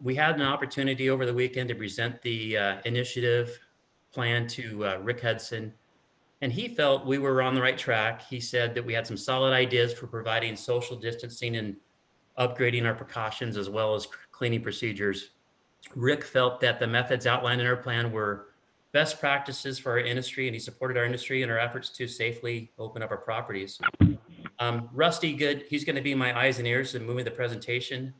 We had an opportunity over the weekend to present the initiative plan to Rick Hudson, and he felt we were on the right track. He said that we had some solid ideas for providing social distancing and upgrading our precautions as well as cleaning procedures. Rick felt that the methods outlined in our plan were best practices for our industry, and he supported our industry in our efforts to safely open up our properties. Rusty Good, he's going to be my eyes and ears in moving the presentation.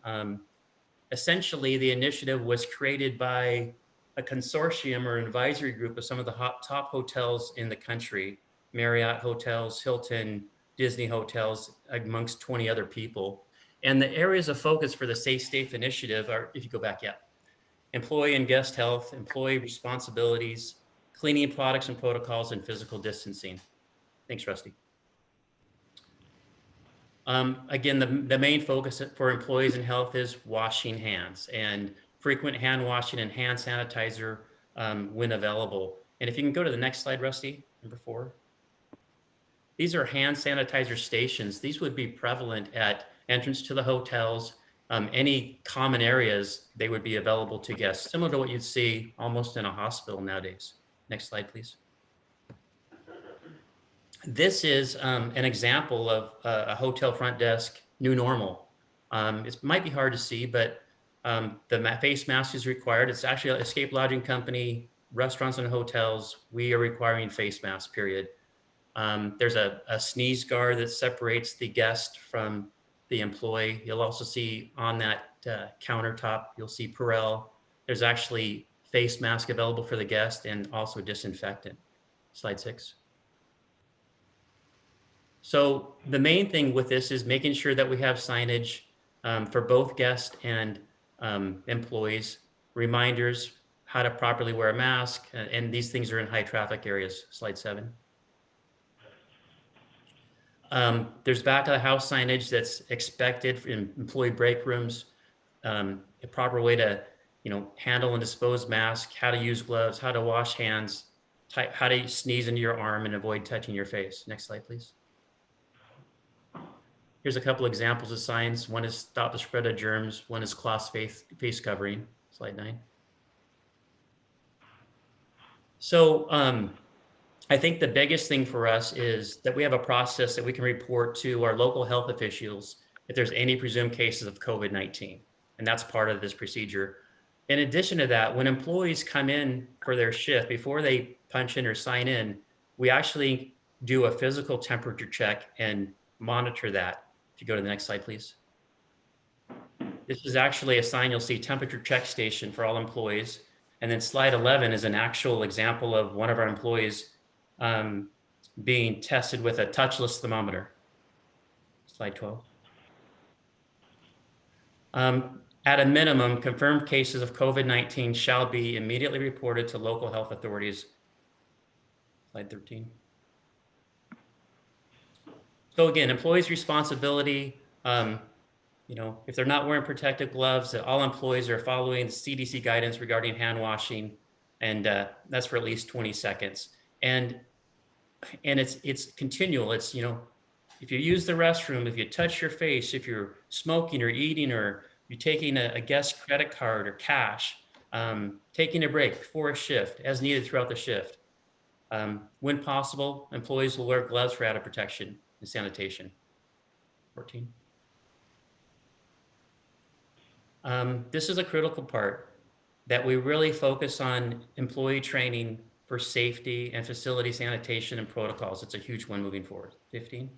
Essentially, the initiative was created by a consortium or an advisory group of some of the top hotels in the country, Marriott hotels, Hilton, Disney hotels, amongst 20 other people. And the areas of focus for the Safe initiative are, if you go back, employee and guest health, employee responsibilities, cleaning products and protocols, and physical distancing. Thanks, Rusty. Again, the main focus for employees and health is washing hands and frequent hand washing and hand sanitizer when available. And if you can go to the next slide, Rusty, number 4. These are hand sanitizer stations. These would be prevalent at entrance to the hotels. Any common areas, they would be available to guests, similar to what you'd see almost in a hospital nowadays. Next slide, please. This is an example of a hotel front desk new normal. It might be hard to see, but the face mask is required. It's actually an escape lodging company, restaurants and hotels. We are requiring face masks, period. There's a sneeze guard that separates the guest from the employee. You'll also see on that countertop, you'll see Purell. There's actually face mask available for the guest and also disinfectant. Slide 6. So the main thing with this is making sure that we have signage for both guests and employees, reminders how to properly wear a mask, and these things are in high traffic areas. Slide 7. There's back of the house signage that's expected in employee break rooms, a proper way to, handle and dispose masks, how to use gloves, how to wash hands, how to sneeze into your arm and avoid touching your face. Next slide, please. Here's a couple examples of signs. One is stop the spread of germs. One is cloth face covering. Slide 9. So I think the biggest thing for us is that we have a process that we can report to our local health officials if there's any presumed cases of COVID-19. And that's part of this procedure. In addition to that, when employees come in for their shift, before they punch in or sign in, we actually do a physical temperature check and monitor that. If you go to the next slide, please. This is actually a sign you'll see, temperature check station for all employees. And then slide 11 is an actual example of one of our employees being tested with a touchless thermometer. Slide 12. At a minimum, confirmed cases of COVID-19 shall be immediately reported to local health authorities. Slide 13. So again, employees' responsibility, if they're not wearing protective gloves, that all employees are following the CDC guidance regarding hand washing, and that's for at least 20 seconds. And it's continual. It's, if you use the restroom, if you touch your face, if you're smoking or eating, or you're taking a guest credit card or cash, taking a break before a shift as needed throughout the shift. When possible, employees will wear gloves for added protection and sanitation. 14. This is a critical part that we really focus on employee training for safety and facility sanitation and protocols. It's a huge one moving forward. 15.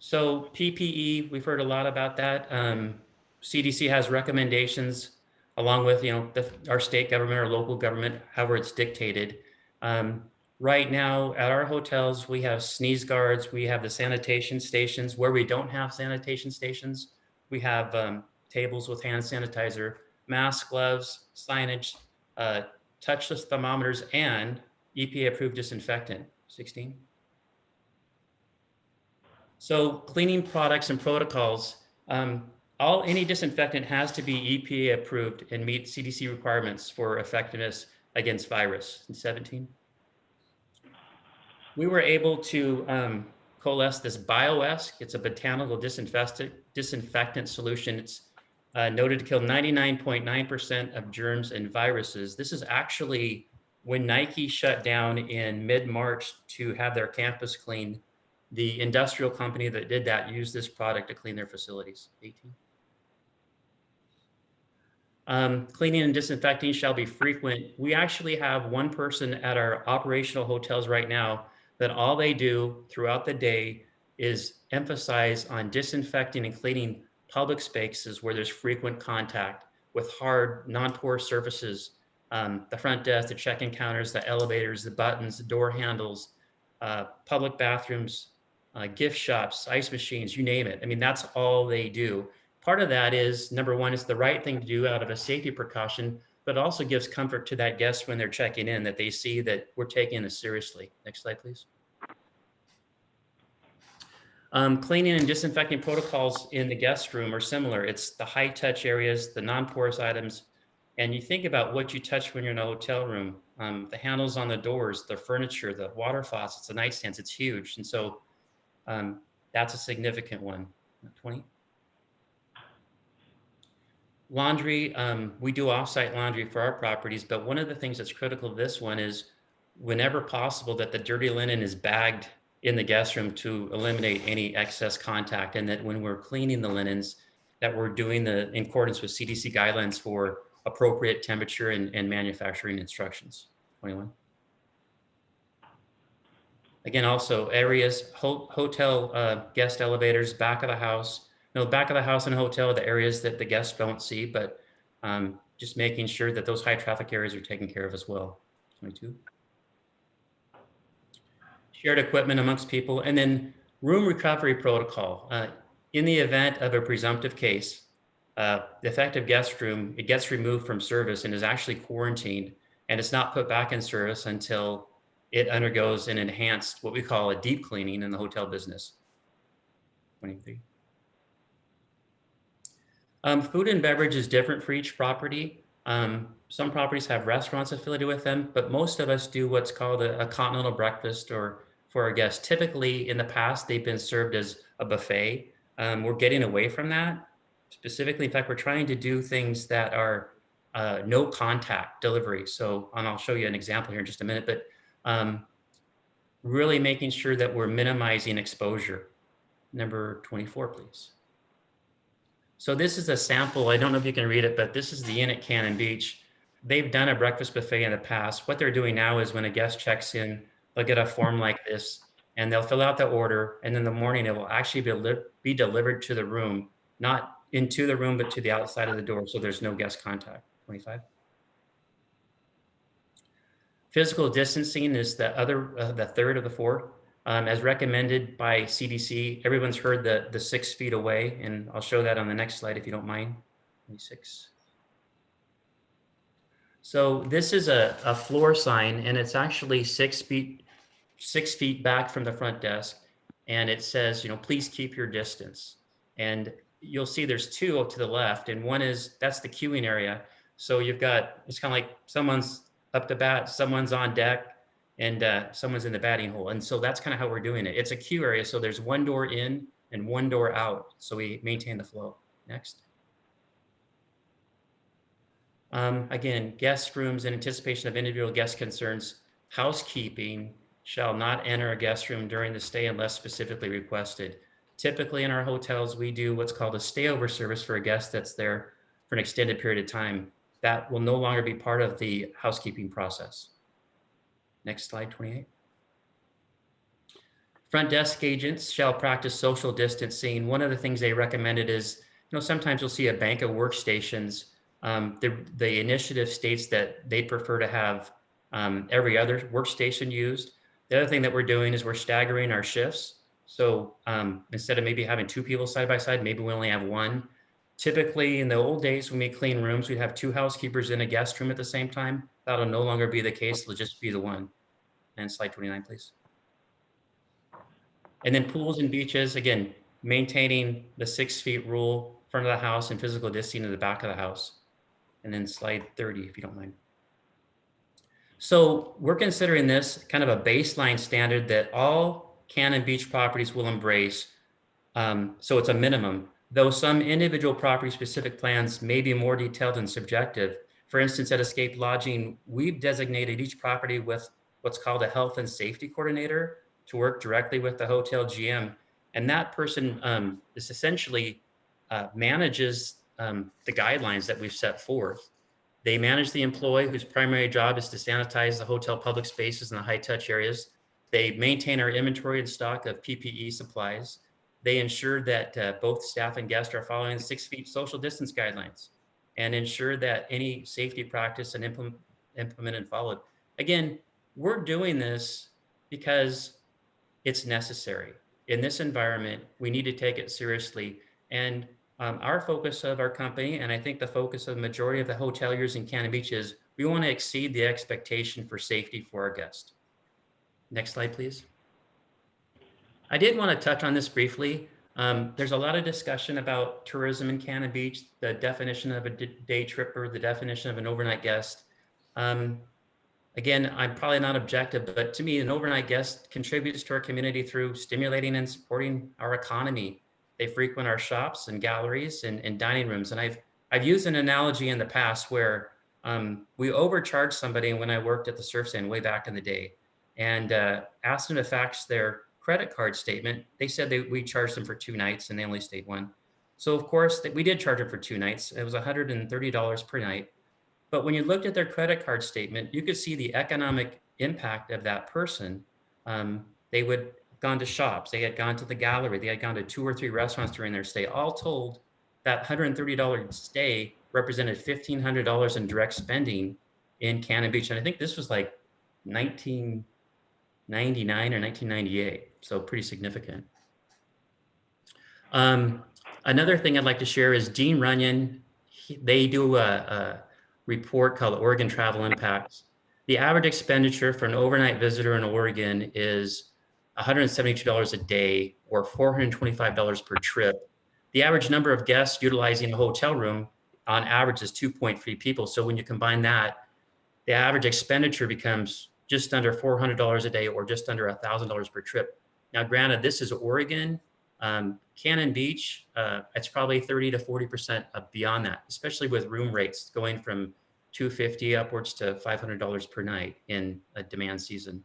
So PPE, we've heard a lot about that. CDC has recommendations along with, our state government or local government, however it's dictated. Right now at our hotels, we have sneeze guards. We have the sanitation stations. Where we don't have sanitation stations, we have tables with hand sanitizer, masks, gloves, signage, touchless thermometers, and EPA-approved disinfectant. 16. So cleaning products and protocols, Any disinfectant has to be EPA approved and meet CDC requirements for effectiveness against virus. In 17, we were able to coalesce this BioEsk. It's a botanical disinfectant solution. It's noted to kill 99.9% of germs and viruses. This is actually when Nike shut down in mid-March to have their campus cleaned. The industrial company that did that used this product to clean their facilities. 18. Cleaning and disinfecting shall be frequent. We actually have one person at our operational hotels right now that all they do throughout the day is emphasize on disinfecting and cleaning public spaces where there's frequent contact with hard, non-porous surfaces, the front desk, the check-in counters, the elevators, the buttons, the door handles, public bathrooms, gift shops, ice machines, you name it. I mean, that's all they do. Part of that is, number one, it's the right thing to do out of a safety precaution, but it also gives comfort to that guest when they're checking in, that they see that we're taking this seriously. Next slide, please. Cleaning and disinfecting protocols in the guest room are similar. It's the high touch areas, the non-porous items, and you think about what you touch when you're in a hotel room, the handles on the doors, the furniture, the water faucets, the nightstands, it's huge. And so that's a significant one. 20. Laundry, we do offsite laundry for our properties, but one of the things that's critical to this one is whenever possible that the dirty linen is bagged in the guest room to eliminate any excess contact, and that when we're cleaning the linens, that we're doing in accordance with CDC guidelines for appropriate temperature and manufacturing instructions. 21. Again, also areas, hotel guest elevators, back of the house. The back of the house in a hotel are the areas that the guests don't see, but just making sure that those high traffic areas are taken care of as well. 22. Shared equipment amongst people, and then room recovery protocol. In the event of a presumptive case, the effective guest room, it gets removed from service and is actually quarantined, and it's not put back in service until it undergoes an enhanced, what we call a deep cleaning in the hotel business. 23. Food and beverage is different for each property. Some properties have restaurants affiliated with them, but most of us do what's called a continental breakfast or for our guests. Typically in the past, they've been served as a buffet. We're getting away from that. Specifically, in fact, we're trying to do things that are no contact delivery. So, and I'll show you an example here in just a minute, but really making sure that we're minimizing exposure. Number 24, please. So this is a sample. I don't know if you can read it, but this is the Inn at Cannon Beach. They've done a breakfast buffet in the past. What they're doing now is when a guest checks in, they'll get a form like this and they'll fill out the order. And in the morning, it will actually be delivered to the room, not into the room, but to the outside of the door. So there's no guest contact. 25. Physical distancing is the third of the four. As recommended by CDC, everyone's heard the 6 feet away, and I'll show that on the next slide if you don't mind. 26. So this is a floor sign, and it's actually 6 feet back from the front desk, and it says, please keep your distance. And you'll see there's two to the left, and one that's the queuing area. So you've got, it's kind of like someone's up to bat, someone's on deck, and someone's in the batting hole. And so that's kind of how we're doing it. It's a queue area, so there's one door in and one door out. So we maintain the flow. Next. Again, guest rooms in anticipation of individual guest concerns. Housekeeping shall not enter a guest room during the stay unless specifically requested. Typically in our hotels, we do what's called a stayover service for a guest that's there for an extended period of time. That will no longer be part of the housekeeping process. Next slide, 28. Front desk agents shall practice social distancing. One of the things they recommended is, sometimes you'll see a bank of workstations. The initiative states that they prefer to have every other workstation used. The other thing that we're doing is we're staggering our shifts. So instead of maybe having 2 people side by side, maybe we only have 1. Typically, in the old days, when we clean rooms, we'd have 2 housekeepers in a guest room at the same time. That'll no longer be the case. It'll just be the one. And slide 29, please. And then pools and beaches, again, maintaining the 6 feet rule. front of the house and physical distancing in the back of the house. And then slide 30, if you don't mind. So we're considering this kind of a baseline standard that all Cannon Beach properties will embrace. So it's a minimum, though some individual property specific plans may be more detailed and subjective. For instance, at Escape Lodging, we've designated each property with what's called a health and safety coordinator to work directly with the hotel GM. And that person is essentially manages the guidelines that we've set forth. They manage the employee whose primary job is to sanitize the hotel public spaces and the high touch areas. They maintain our inventory and stock of PPE supplies. They ensure that both staff and guests are following the 6 feet social distance guidelines and ensure that any safety practice and implemented and followed. Again, we're doing this because it's necessary. In this environment, we need to take it seriously. And our focus of our company, and I think the focus of the majority of the hoteliers in Cannon Beach, is we want to exceed the expectation for safety for our guests. Next slide, please. I did want to touch on this briefly. There's a lot of discussion about tourism in Cannon Beach, the definition of a day tripper, the definition of an overnight guest. Again, I'm probably not objective, but to me, an overnight guest contributes to our community through stimulating and supporting our economy. They frequent our shops and galleries and dining rooms. And I've used an analogy in the past where we overcharged somebody when I worked at the surf stand way back in the day and asked them to fax their credit card statement. They said we charged them for 2 nights and they only stayed 1. So of course we did charge them for 2 nights. It was $130 per night. But when you looked at their credit card statement, you could see the economic impact of that person. They would have gone to shops, they had gone to the gallery, they had gone to 2 or 3 restaurants during their stay. All told, that $130 stay represented $1,500 in direct spending in Cannon Beach. And I think this was like 1999 or 1998, so pretty significant. Another thing I'd like to share is Dean Runyon. They do a report called Oregon Travel Impacts. The average expenditure for an overnight visitor in Oregon is $172 a day or $425 per trip. The average number of guests utilizing a hotel room on average is 2.3 people. So when you combine that, the average expenditure becomes just under $400 a day or just under $1,000 per trip. Now, granted, this is Oregon. Cannon Beach, it's probably 30 to 40% beyond that, especially with room rates going from $250 upwards to $500 per night in a demand season.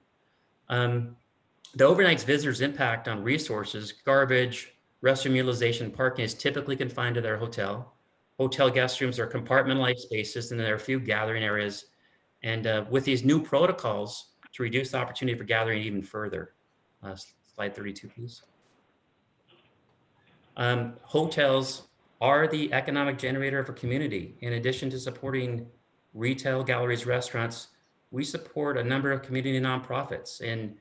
The overnight's visitors' impact on resources, garbage, restroom utilization, parking is typically confined to their hotel. Hotel guest rooms are compartmentalized spaces, and there are a few gathering areas. And with these new protocols to reduce the opportunity for gathering even further. Slide 32, please. Hotels are the economic generator of a community. In addition to supporting retail, galleries, restaurants, we support a number of community nonprofits. And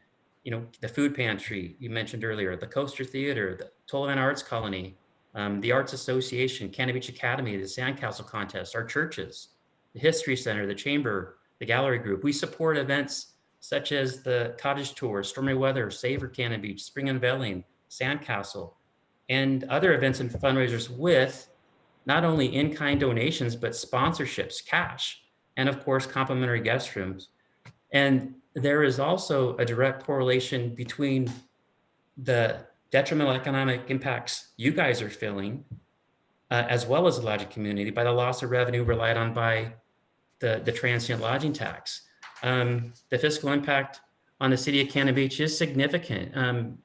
the food pantry you mentioned earlier, the Coaster Theater, the Tollivan Arts Colony, the Arts Association, Cannon Beach Academy, the Sandcastle Contest, our churches, the History Center, the Chamber, the Gallery Group. We support events such as the Cottage Tour, Stormy Weather, Savor Cannon Beach, Spring Unveiling, Sandcastle, and other events and fundraisers with not only in-kind donations, but sponsorships, cash, and of course, complimentary guest rooms. And there is also a direct correlation between the detrimental economic impacts you guys are feeling, as well as the lodging community, by the loss of revenue relied on by the transient lodging tax. The fiscal impact on the city of Cannon Beach is significant.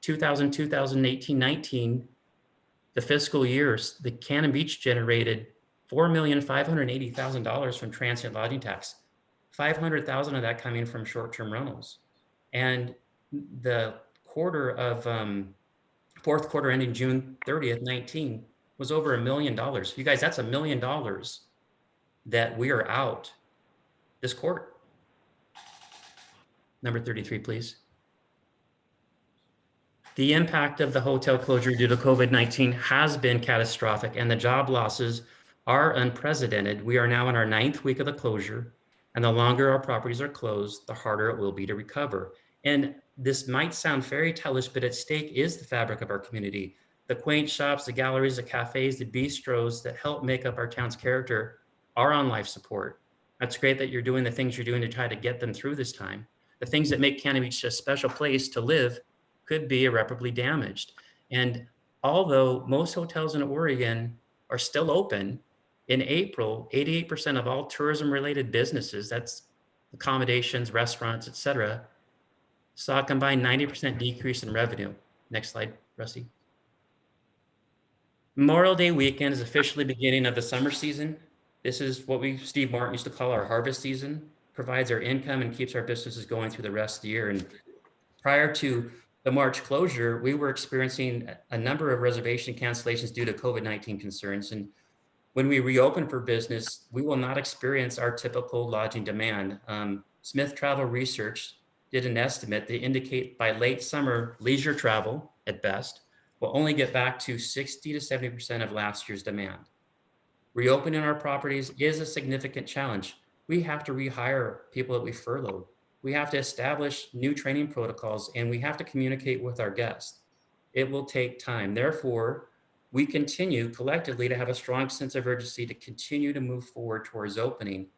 2018, 19, the fiscal years, the Cannon Beach generated $4,580,000 from transient lodging tax, 500,000 of that coming from short-term rentals. And the fourth quarter ending June 30th, 19 was over $1 million. You guys, that's $1 million that we are out this quarter. Number 33, please. The impact of the hotel closure due to COVID-19 has been catastrophic, and the job losses are unprecedented. We are now in our 9th week of the closure, and the longer our properties are closed, the harder it will be to recover. And this might sound fairy tale-ish, but at stake is the fabric of our community. The quaint shops, the galleries, the cafes, the bistros that help make up our town's character are on life support. That's great that you're doing the things you're doing to try to get them through this time. The things that make Cannon Beach a special place to live could be irreparably damaged. And although most hotels in Oregon are still open, in April, 88% of all tourism-related businesses, that's accommodations, restaurants, et cetera, saw a combined 90% decrease in revenue. Next slide, Rusty. Memorial Day weekend is officially beginning of the summer season. This is what Steve Martin used to call our harvest season, provides our income and keeps our businesses going through the rest of the year. And prior to the March closure, we were experiencing a number of reservation cancellations due to COVID-19 concerns. And when we reopen for business, we will not experience our typical lodging demand. Smith Travel Research did an estimate. They indicate by late summer, leisure travel at best will only get back to 60 to 70% of last year's demand. Reopening our properties is a significant challenge. We have to rehire people that we furloughed. We have to establish new training protocols, and we have to communicate with our guests. It will take time. Therefore, we continue collectively to have a strong sense of urgency to continue to move forward towards opening.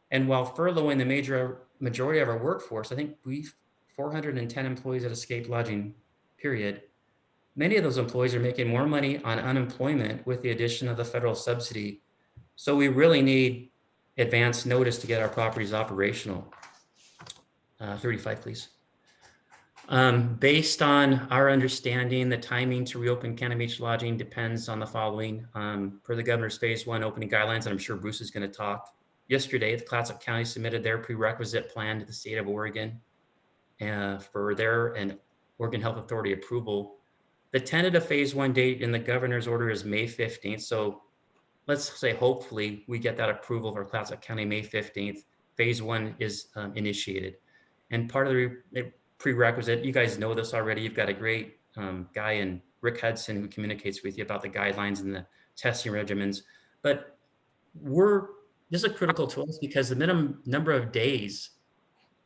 And while furloughing the majority of our workforce, I think we've 410 employees at Escape Lodging, period. Many of those employees are making more money on unemployment with the addition of the federal subsidy. So we really need advance notice to get our properties operational. 35, please. Based on our understanding, the timing to reopen Cannon Beach Lodging depends on the following. Per the governor's phase 1 opening guidelines, and I'm sure Bruce is going to talk. Yesterday, the Clatsop County submitted their prerequisite plan to the state of Oregon for their and Oregon Health Authority approval. The tentative phase 1 date in the governor's order is May 15th. So let's say hopefully we get that approval for Clatsop County May 15th. Phase 1 is initiated. And part of the prerequisite, you guys know this already, you've got a great guy in Rick Hudson who communicates with you about the guidelines and the testing regimens. But this is critical to us because the minimum number of days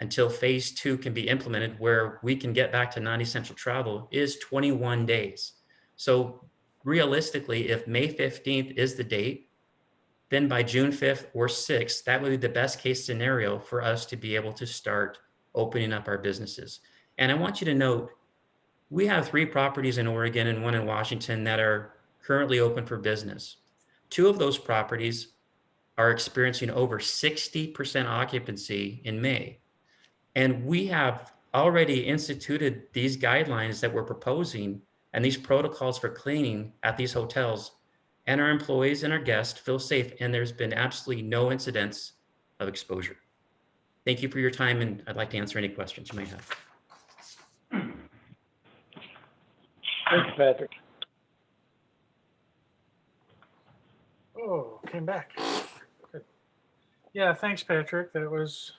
until phase 2 can be implemented where we can get back to non-essential travel is 21 days. So realistically, if May 15th is the date, then by June 5th or 6th, that would be the best case scenario for us to be able to start opening up our businesses. And I want you to note, we have 3 properties in Oregon and 1 in Washington that are currently open for business. 2 of those properties are experiencing over 60% occupancy in May. And we have already instituted these guidelines that we're proposing and these protocols for cleaning at these hotels, and our employees and our guests feel safe, and there's been absolutely no incidents of exposure. Thank you for your time, and I'd like to answer any questions you might have. Thanks, Patrick. Oh, came back. Good. Yeah, thanks, Patrick. That was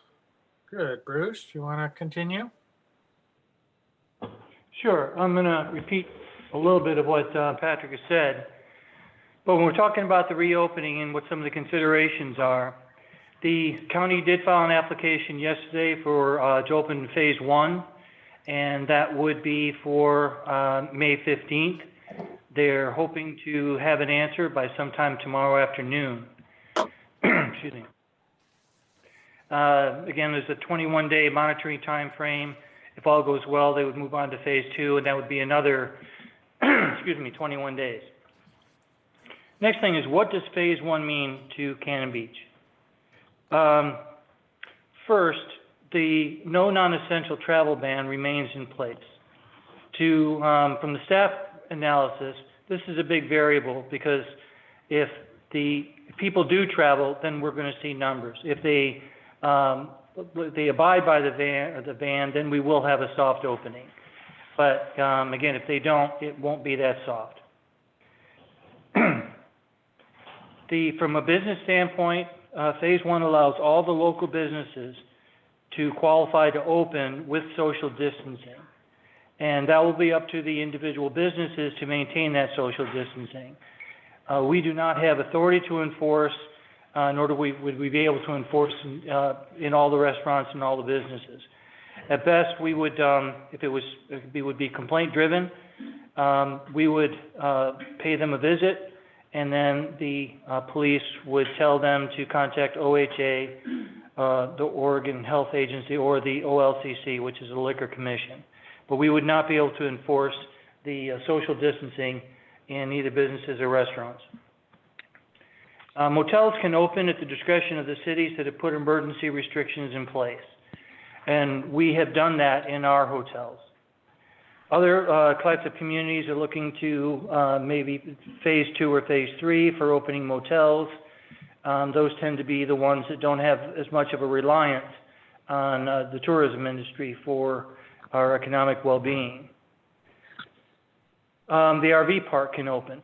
good. Bruce, do you want to continue? Sure. I'm going to repeat a little bit of what Patrick has said. But when we're talking about the reopening and what some of the considerations are, the county did file an application yesterday for to open phase 1, and that would be for May 15th. They're hoping to have an answer by sometime tomorrow afternoon. Excuse me. Again, there's a 21-day monitoring time frame. If all goes well, they would move on to phase 2, and that would be another, 21 days. Next thing is, what does phase 1 mean to Cannon Beach? First, the no non-essential travel ban remains in place. From the staff analysis, this is a big variable because if people do travel, then we're going to see numbers. If they abide by the ban, then we will have a soft opening. But again, if they don't, it won't be that soft. From a business standpoint, phase 1 allows all the local businesses to qualify to open with social distancing. And that will be up to the individual businesses to maintain that social distancing. We do not have authority to enforce, nor would we be able to enforce in all the restaurants and all the businesses. At best, we would, it would be complaint driven, we would pay them a visit, and then the police would tell them to contact OHA, the Oregon Health Agency, or the OLCC, which is the Liquor Commission. But we would not be able to enforce the social distancing in either businesses or restaurants. Motels can open at the discretion of the cities that have put emergency restrictions in place. And we have done that in our hotels. Other types of communities are looking to maybe phase 2 or phase 3 for opening motels. Those tend to be the ones that don't have as much of a reliance on the tourism industry for our economic well-being. The RV park can open.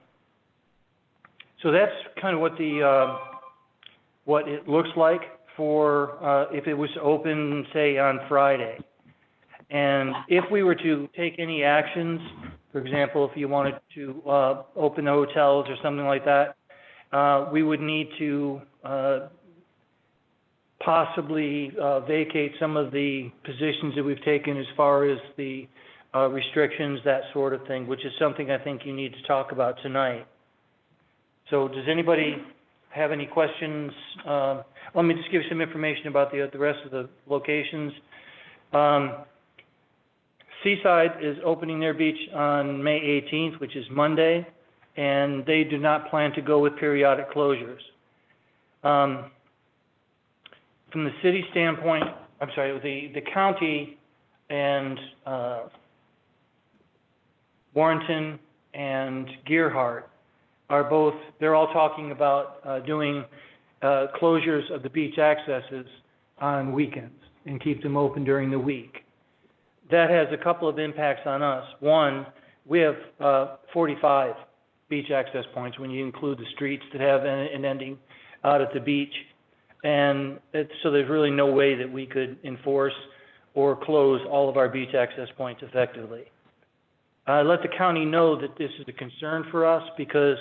So that's kind of what it looks like for if it was open, say, on Friday. And if we were to take any actions, for example, if you wanted to open the hotels or something like that, we would need to possibly vacate some of the positions that we've taken as far as the restrictions, that sort of thing, which is something I think you need to talk about tonight. So does anybody have any questions? Let me just give you some information about the rest of the locations. Seaside is opening their beach on May 18th, which is Monday, and they do not plan to go with periodic closures. From the city standpoint, I'm sorry, the county and Warrenton and Gearhart are both, they're all talking about doing closures of the beach accesses on weekends and keep them open during the week. That has a couple of impacts on us. One, we have 45 beach access points when you include the streets that have an ending out at the beach. And so there's really no way that we could enforce or close all of our beach access points effectively. Let the county know that this is a concern for us, because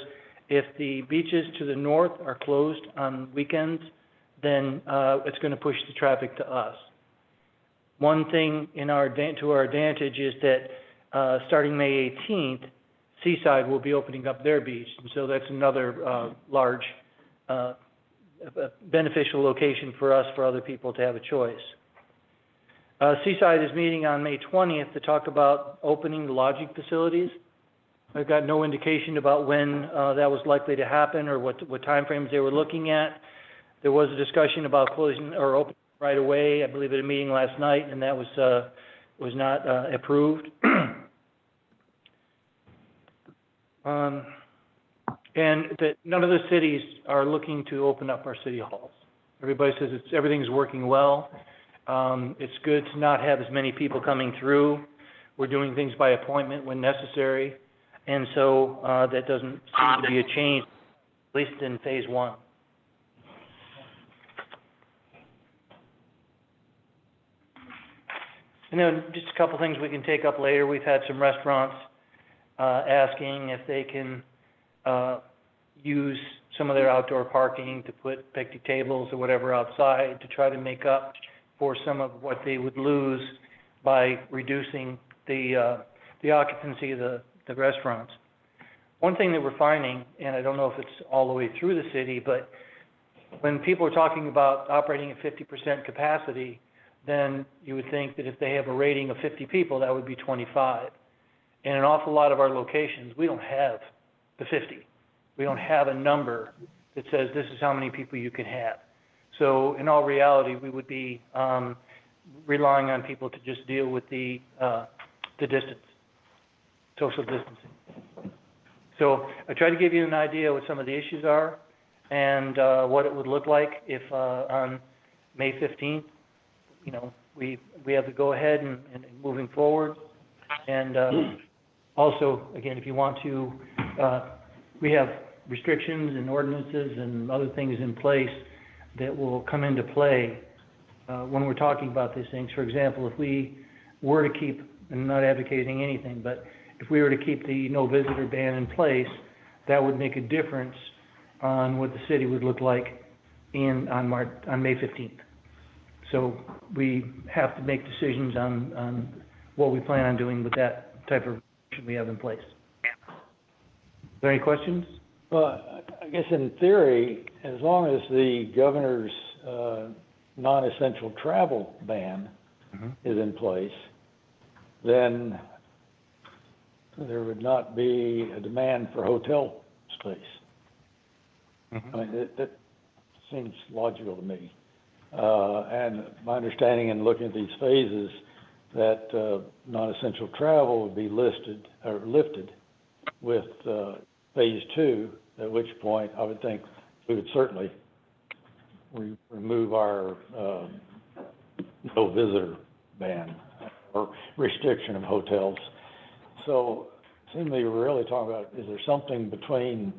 if the beaches to the north are closed on weekends, then it's going to push the traffic to us. One thing to our advantage is that starting May 18th, Seaside will be opening up their beach, and so that's another large beneficial location for us, for other people to have a choice. Seaside is meeting on May 20th to talk about opening the lodging facilities. I've got no indication about when that was likely to happen or what timeframes they were looking at. There was a discussion about closing or opening right away, I believe, at a meeting last night, and that was not approved. And that none of the cities are looking to open up our city halls. Everybody says everything's working well. It's good to not have as many people coming through. We're doing things by appointment when necessary, and so that doesn't seem to be a change, at least in phase 1. And then just a couple things we can take up later. We've had some restaurants asking if they can use some of their outdoor parking to put picnic tables or whatever outside to try to make up for some of what they would lose by reducing the occupancy of the restaurants. One thing that we're finding, and I don't know if it's all the way through the city, but when people are talking about operating at 50% capacity, then you would think that if they have a rating of 50 people, that would be 25. In an awful lot of our locations, we don't have the 50. We don't have a number that says this is how many people you can have. So in all reality, we would be relying on people to just deal with the distance, social distancing. So I tried to give you an idea what some of the issues are and what it would look like if on May 15th, you know, we have to go ahead and moving forward. And also, again, if you want to, we have restrictions and ordinances and other things in place that will come into play when we're talking about these things. For example, if we were to keep, and I'm not advocating anything, but if we were to keep the no visitor ban in place, that would make a difference on what the city would look like on May 15th. So we have to make decisions on what we plan on doing with that type of restriction we have in place. there any questions? Well, I guess in theory, as long as the governor's non-essential travel ban is in place, then there would not be a demand for hotel space. I mean, that seems logical to me. And my understanding in looking at these phases, that non-essential travel would be listed or lifted with phase 2, at which point I would think we would certainly remove our no visitor ban or restriction of hotels. So seemingly we're really talking about, is there something between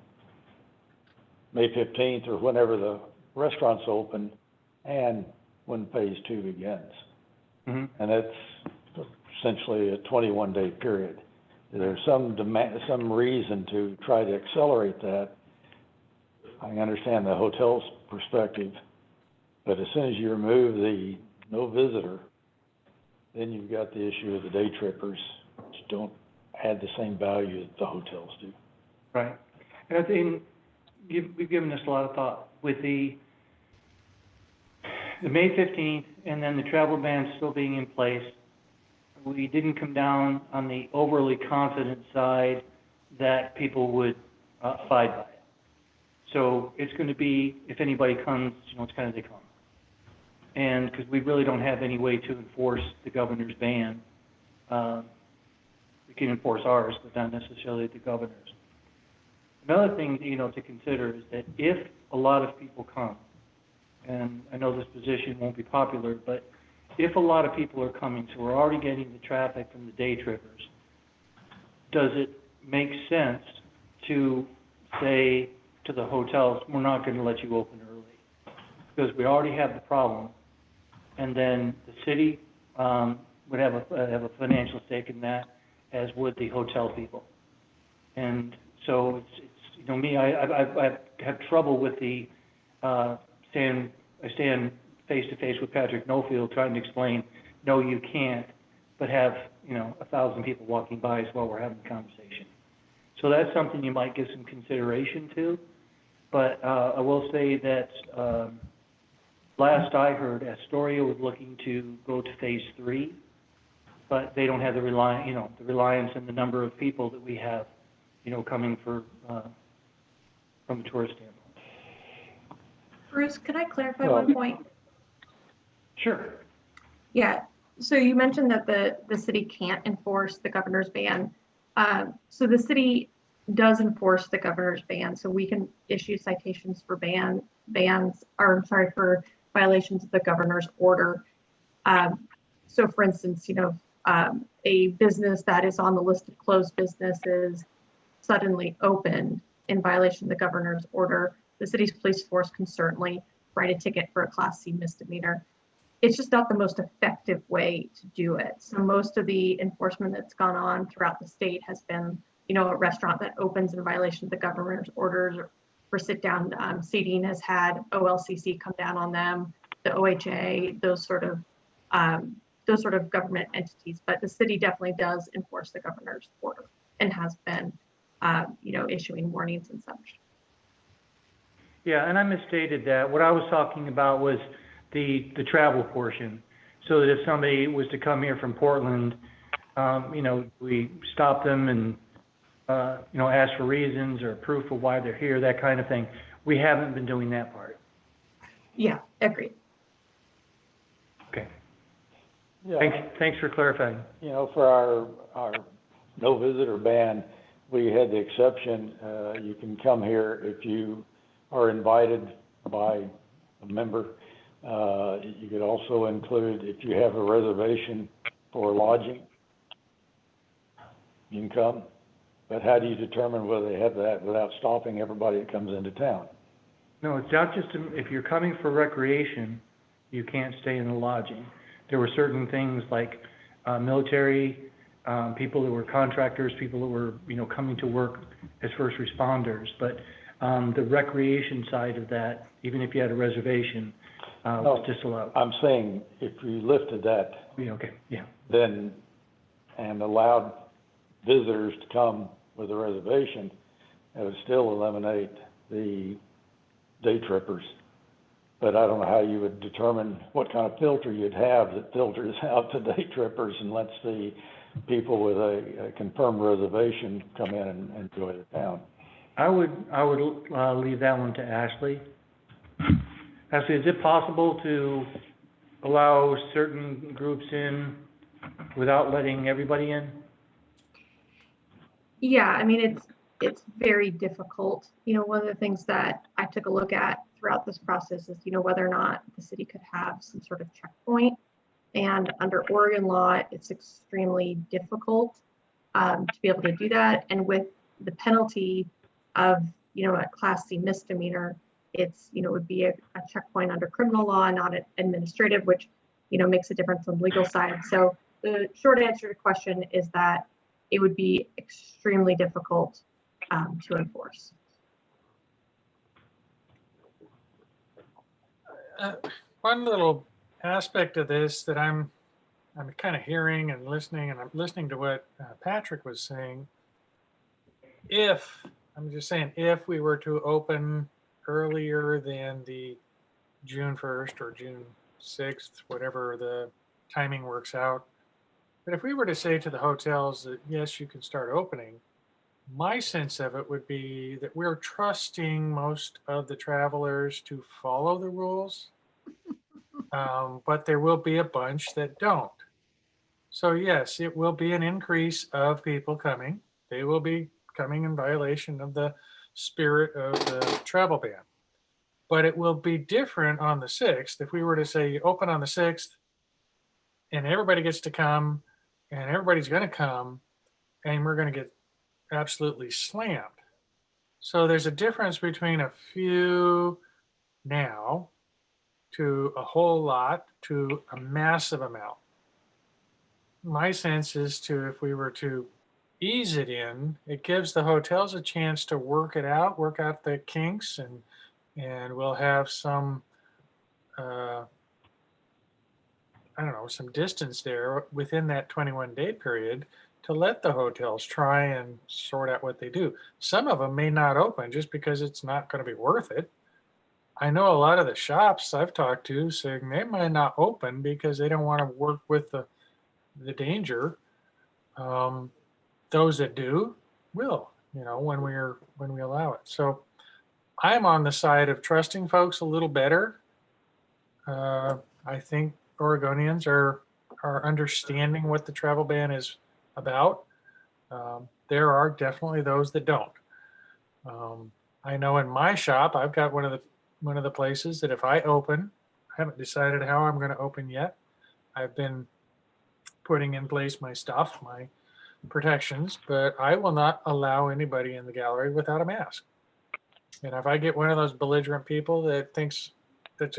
May 15th or whenever the restaurants open and when phase 2 begins? And that's essentially a 21-day period. Is there some reason to try to accelerate that? I understand the hotel's perspective, but as soon as you remove the no visitor, then you've got the issue of the day trippers, which don't add the same value that the hotels do. Right. And I think we've given this a lot of thought with the May 15th and then the travel ban still being in place. We didn't come down on the overly confident side that people would abide by it. So it's going to be, if anybody comes, it's kind of they come. And because we really don't have any way to enforce the governor's ban. We can enforce ours, but not necessarily the governor's. Another thing, to consider is that if a lot of people come, and I know this position won't be popular, but if a lot of people are coming, so we're already getting the traffic from the day trippers, does it make sense to say to the hotels, we're not going to let you open early? Because we already have the problem, and then the city would have a financial stake in that, as would the hotel people. And so it's me, I have trouble with the I stand face to face with Patrick Nofield trying to explain, no, you can't, but have 1,000 people walking by us while we're having a conversation. So that's something you might give some consideration to. But I will say that last I heard, Astoria was looking to go to phase 3, but they don't have the reliance and the number of people that we have, coming from a tourist standpoint. Bruce, could I clarify one point? Sure. Yeah, so you mentioned that the city can't enforce the governor's ban. So the city does enforce the governor's ban, so we can issue citations for for violations of the governor's order. So for instance, a business that is on the list of closed businesses suddenly opened in violation of the governor's order, the city's police force can certainly write a ticket for a Class C misdemeanor. It's just not the most effective way to do it. So most of the enforcement that's gone on throughout the state has been, a restaurant that opens in violation of the governor's orders for sit-down seating has had OLCC come down on them, the OHA, those sort of government entities. But the city definitely does enforce the governor's order and has been, issuing warnings and such. Yeah, and I misstated that. What I was talking about was the travel portion. So that if somebody was to come here from Portland, we stop them and, ask for reasons or proof of why they're here, that kind of thing. We haven't been doing that part. Yeah, agreed. Okay. Yeah. Thanks for clarifying. For our no visitor ban, we had the exception, you can come here if you are invited by a member. You could also include if you have a reservation for lodging, you can come. But how do you determine whether they have that without stopping everybody that comes into town? No, it's not just, if you're coming for recreation, you can't stay in the lodging. There were certain things like military, people who were contractors, people who were, coming to work as first responders. But the recreation side of that, even if you had a reservation, was disallowed. I'm saying if you lifted that, Okay, yeah. then, and allowed visitors to come with a reservation, it would still eliminate the day trippers. But I don't know how you would determine what kind of filter you'd have that filters out the day trippers and lets the people with a confirmed reservation come in and enjoy the town. I would leave that one to Ashley. Ashley, is it possible to allow certain groups in without letting everybody in? Yeah, I mean, it's very difficult. You know, one of the things that I took a look at throughout this process is, you know, whether or not the city could have some sort of checkpoint. And under Oregon law, it's extremely difficult to be able to do that. And with the penalty of, you know, a Class C misdemeanor, it's, you know, would be a checkpoint under criminal law, not administrative, which, you know, makes a difference on the legal side. So the short answer to the question is that it would be extremely difficult to enforce. One little aspect of this that I'm kind of hearing and listening, and I'm listening to what Patrick was saying. I'm just saying, if we were to open earlier than the June 1st or June 6th, whatever the timing works out, but if we were to say to the hotels that, yes, you can start opening, my sense of it would be that we're trusting most of the travelers to follow the rules, but there will be a bunch that don't. So yes, it will be an increase of people coming. They will be coming in violation of the spirit of the travel ban. But it will be different on the 6th. If we were to say open on the 6th and everybody gets to come and everybody's going to come and we're going to get absolutely slammed. So there's a difference between a few now to a whole lot to a massive amount. My sense is if we were to ease it in, it gives the hotels a chance to work out the kinks, and we'll have some, some distance there within that 21-day period to let the hotels try and sort out what they do. Some of them may not open just because it's not going to be worth it. I know a lot of the shops I've talked to saying they might not open because they don't want to work with the danger. Those that do will, when we allow it. So I'm on the side of trusting folks a little better. I think Oregonians are understanding what the travel ban is about. There are definitely those that don't. I know in my shop, I've got one of the places that if I open, I haven't decided how I'm going to open yet. I've been putting in place my stuff, my protections, but I will not allow anybody in the gallery without a mask. And if I get one of those belligerent people that thinks that's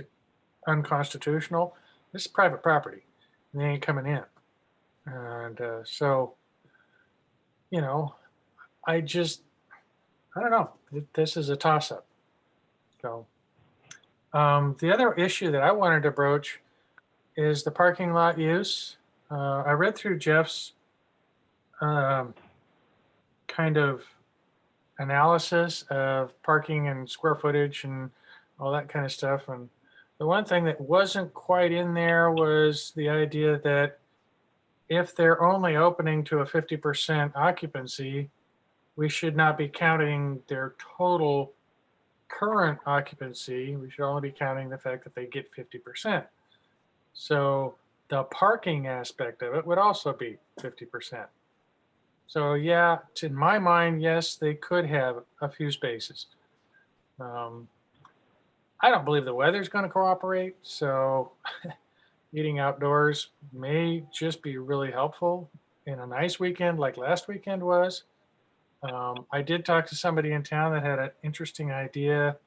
unconstitutional, this is private property. And they ain't coming in. And so, I don't know. This is a toss-up. So the other issue that I wanted to broach is the parking lot use. I read through Jeff's kind of analysis of parking and square footage and all that kind of stuff. And the one thing that wasn't quite in there was the idea that if they're only opening to a 50% occupancy, we should not be counting their total current occupancy. We should only be counting the fact that they get 50%. So the parking aspect of it would also be 50%. So yeah, in my mind, yes, they could have a few spaces. I don't believe the weather's going to cooperate, so eating outdoors may just be really helpful in a nice weekend like last weekend was. I did talk to somebody in town that had an interesting idea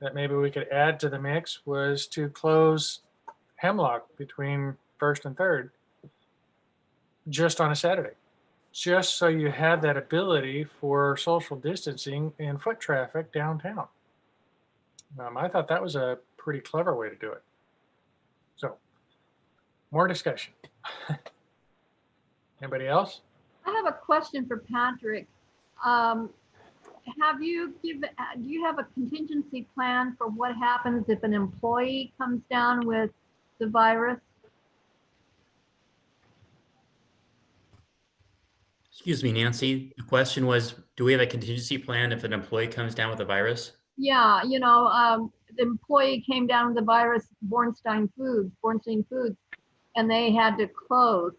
that maybe we could add to the mix, was to close Hemlock between 1st and 3rd just on a Saturday, just so you had that ability for social distancing and foot traffic downtown. I thought that was a pretty clever way to do it. So, more discussion. Anybody else? I have a question for Patrick. have you do you have a contingency plan for what happens if an employee comes down with the virus? Excuse me, Nancy. The question was, do we have a contingency plan if an employee comes down with a virus? Yeah, the employee came down with the virus, Bornstein Foods, and they had to close.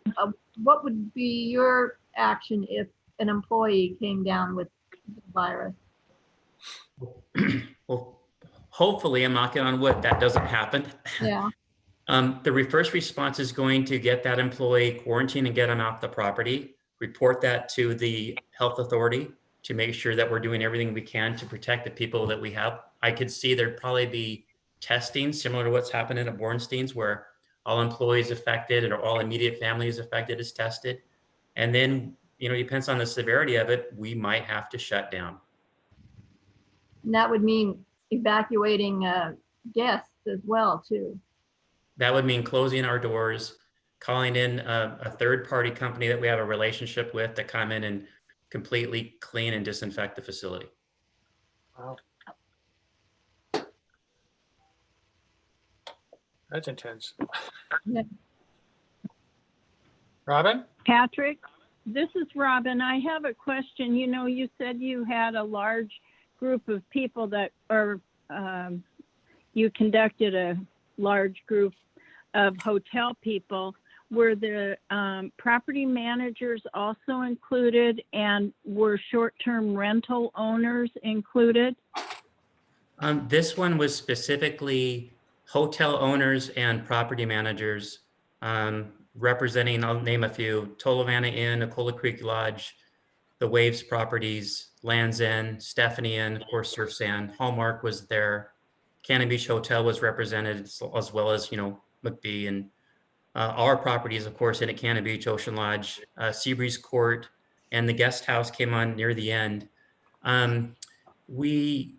What would be your action if an employee came down with the virus? Well, hopefully, I'm knocking on wood, that doesn't happen. Yeah. The first response is going to get that employee quarantined and get them off the property, report that to the health authority to make sure that we're doing everything we can to protect the people that we have. I could see there'd probably be testing similar to what's happening at Bornstein's, where all employees affected or all immediate families affected is tested. And then, depends on the severity of it, we might have to shut down. And that would mean evacuating guests as well, too. That would mean closing our doors, calling in a third-party company that we have a relationship with to come in and completely clean and disinfect the facility. Wow. That's intense. Yeah. Robin? Patrick, this is Robin. I have a question. You said you had a large group of people that, or you conducted a large group of hotel people. Were the property managers also included, and were short-term rental owners included? This one was specifically hotel owners and property managers representing, I'll name a few, Tolovana Inn, Nicola Creek Lodge, the Waves Properties, Land's End, Stephanie Inn, of course, Surf Sand. Hallmark was there. Cannon Beach Hotel was represented, as well as, McBee, and our properties, of course, in at Cannon Beach, Ocean Lodge, Seabreeze Court, and the guest house came on near the end. We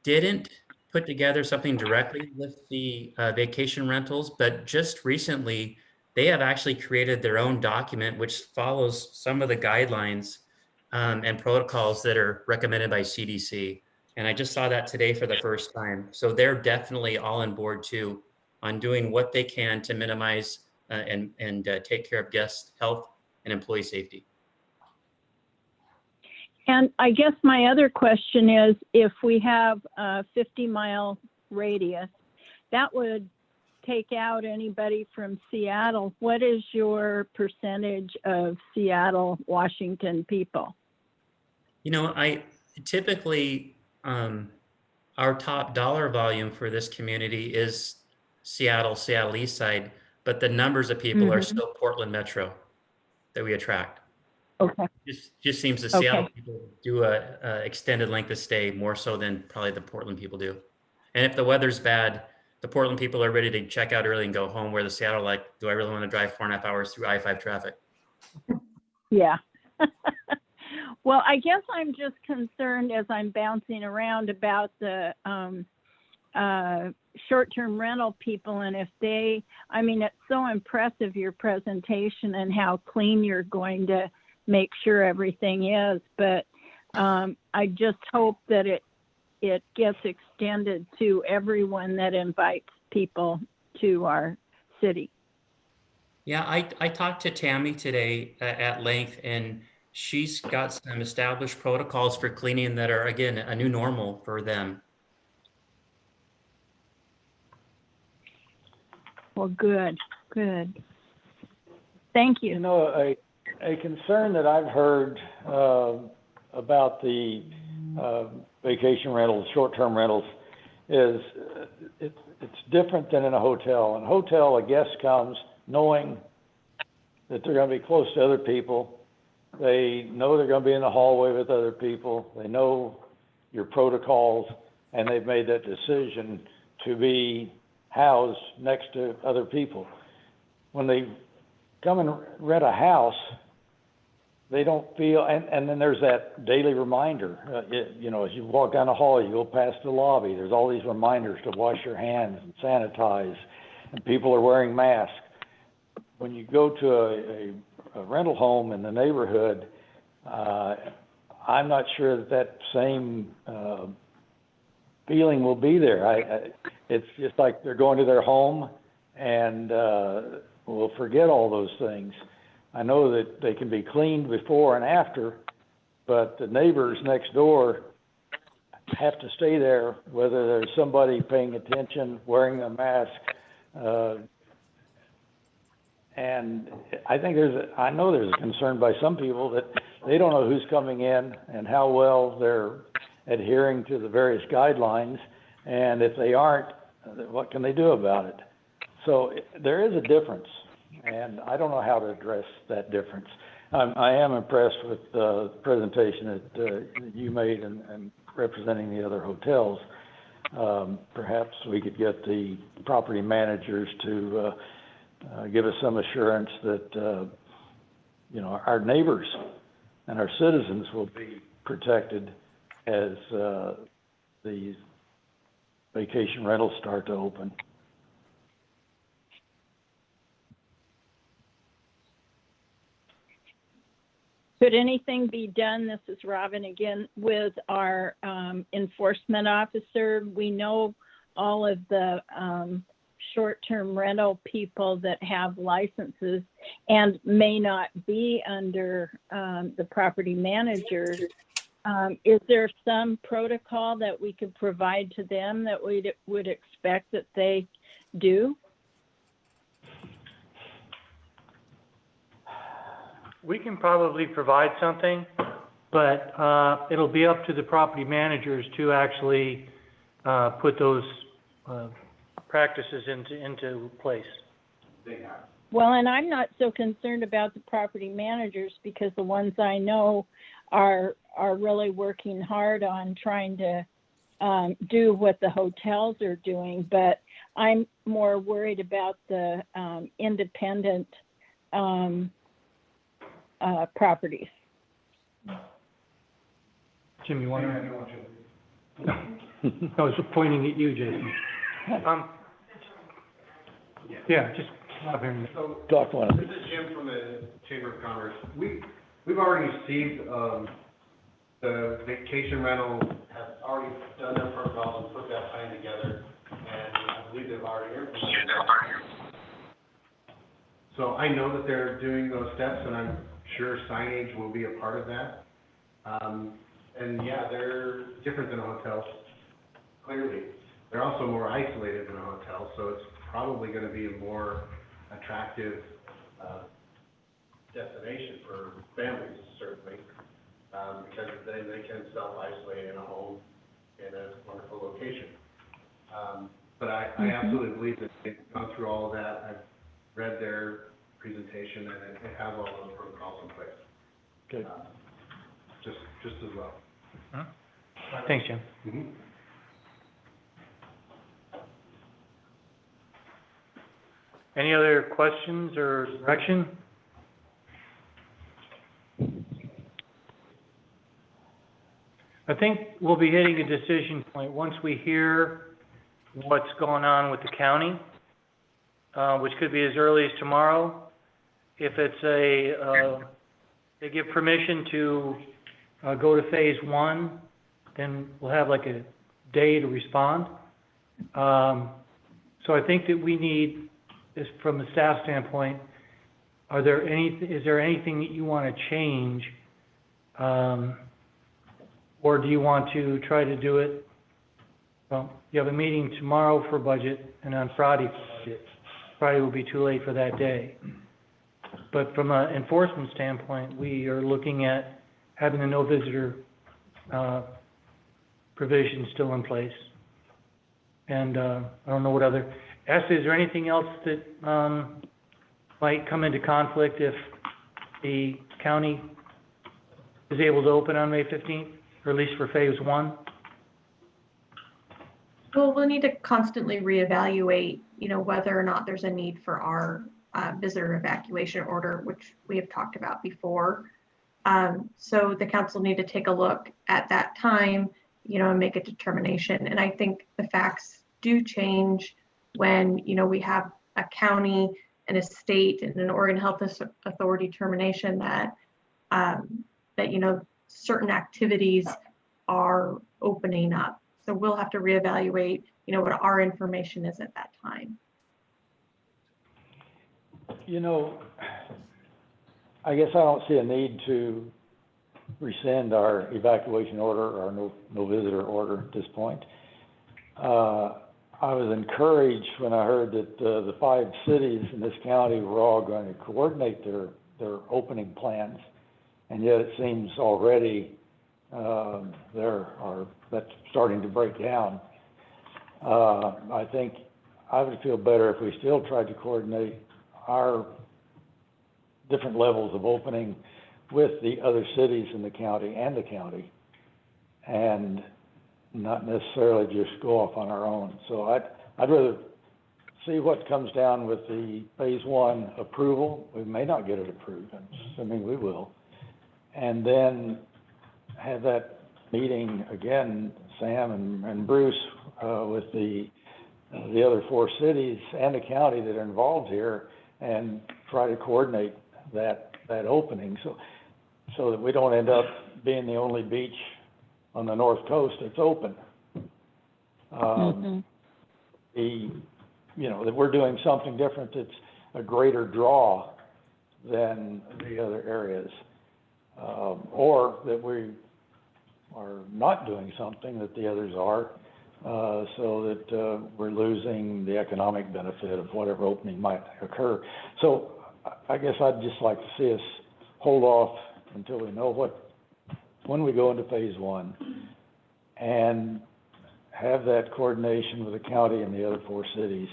didn't put together something directly with the vacation rentals, but just recently, they have actually created their own document which follows some of the guidelines and protocols that are recommended by CDC. And I just saw that today for the first time. So they're definitely all on board too on doing what they can to minimize and take care of guest health and employee safety. And I guess my other question is, if we have a 50-mile radius, that would take out anybody from Seattle. What is your percentage of Seattle, Washington people? I typically, our top dollar volume for this community is Seattle East Side, but the numbers of people are still Portland Metro that we attract. Okay. Just seems the Seattle people do a extended length of stay more so than probably the Portland people do. And if the weather's bad, the Portland people are ready to check out early and go home, where the Seattle, do I really want to drive 4.5 hours through I-5 traffic? Yeah. Well, I guess I'm just concerned as I'm bouncing around about the short-term rental people, and if it's so impressive, your presentation and how clean you're going to make sure everything is, but I just hope that it gets extended to everyone that invites people to our city. Yeah, I talked to Tammy today at length, and she's got some established protocols for cleaning that are, again, a new normal for them. Well, good. Thank you. A concern that I've heard about the vacation rentals, short-term rentals, is it's different than in a hotel. In a hotel, a guest comes knowing that they're going to be close to other people. They know they're going to be in the hallway with other people. They know your protocols, and they've made that decision to be housed next to other people. When they come and rent a house, they don't feel, and then there's that daily reminder. As you walk down the hall, you go past the lobby, there's all these reminders to wash your hands and sanitize, and people are wearing masks. When you go to a rental home in the neighborhood, I'm not sure that that same feeling will be there. It's just like they're going to their home and will forget all those things. I know that they can be cleaned before and after, but the neighbors next door have to stay there, whether there's somebody paying attention, wearing a mask. And I think I know there's a concern by some people that they don't know who's coming in and how well they're adhering to the various guidelines. And if they aren't, what can they do about it? So there is a difference, and I don't know how to address that difference. I am impressed with the presentation that you made and representing the other hotels. Perhaps we could get the property managers to give us some assurance that, you know, our neighbors and our citizens will be protected as these vacation rentals start to open. Could anything be done, this is Robin again, with our enforcement officer? We know all of the short-term rental people that have licenses and may not be under the property managers. Is there some protocol that we could provide to them that we would expect that they do? We can probably provide something, but it'll be up to the property managers to actually put those practices into place. Well, and I'm not so concerned about the property managers because the ones I know are really working hard on trying to do what the hotels are doing, but I'm more worried about the independent properties. Jim, you want to? I was pointing at you, Jason. Yeah, just stop here. Talk to one. This is Jim from the Chamber of Commerce. We've already received, the vacation rental has already done their protocols and put that plan together, and I believe they've already implemented that. So I know that they're doing those steps, and I'm sure signage will be a part of that. And yeah, they're different than a hotel, clearly. They're also more isolated than a hotel, so it's probably gonna be a more attractive, destination for families, certainly, because they can self-isolate in a home in a wonderful location. But I absolutely believe that they've gone through all of that. I've read their presentation, and it has all those protocols in place. Okay. Just as well. Huh? Thanks, Jim. Mm-hmm. Any other questions or direction? I think we'll be hitting a decision point once we hear what's going on with the county, which could be as early as tomorrow. If it's they give permission to go to phase 1, then we'll have like a day to respond. So I think that we need, from the staff standpoint, is there anything that you want to change? Or do you want to try to do it? Well, you have a meeting tomorrow for budget and on Friday for budget. Friday will be too late for that day. But from an enforcement standpoint, we are looking at having the no visitor provision still in place. And I don't know what other, Ashley, is there anything else that might come into conflict if the county is able to open on May 15th, or at least for phase 1? Well, we'll need to constantly reevaluate, whether or not there's a need for our visitor evacuation order, which we have talked about before. So the council need to take a look at that time, and make a determination. And I think the facts do change when, we have a county and a state and an Oregon Health Authority determination that, certain activities are opening up. So we'll have to reevaluate, what our information is at that time. I guess I don't see a need to rescind our evacuation order or no visitor order at this point. I was encouraged when I heard that the 5 cities in this county were all going to coordinate their opening plans, and yet it seems already that's starting to break down. I think I would feel better if we still tried to coordinate our different levels of opening with the other cities in the county and not necessarily just go off on our own. So I'd rather see what comes down with the phase 1 approval. We may not get it approved, I'm assuming we will. And then have that meeting again, Sam and Bruce, with the other 4 cities and the county that are involved here, and try to coordinate that opening so that we don't end up being the only beach on the North Coast that's open. That we're doing something different that's a greater draw than the other areas, or that we are not doing something that the others are, so that we're losing the economic benefit of whatever opening might occur. So I guess I'd just like to see us hold off until we know when we go into phase 1, and have that coordination with the county and the other 4 cities.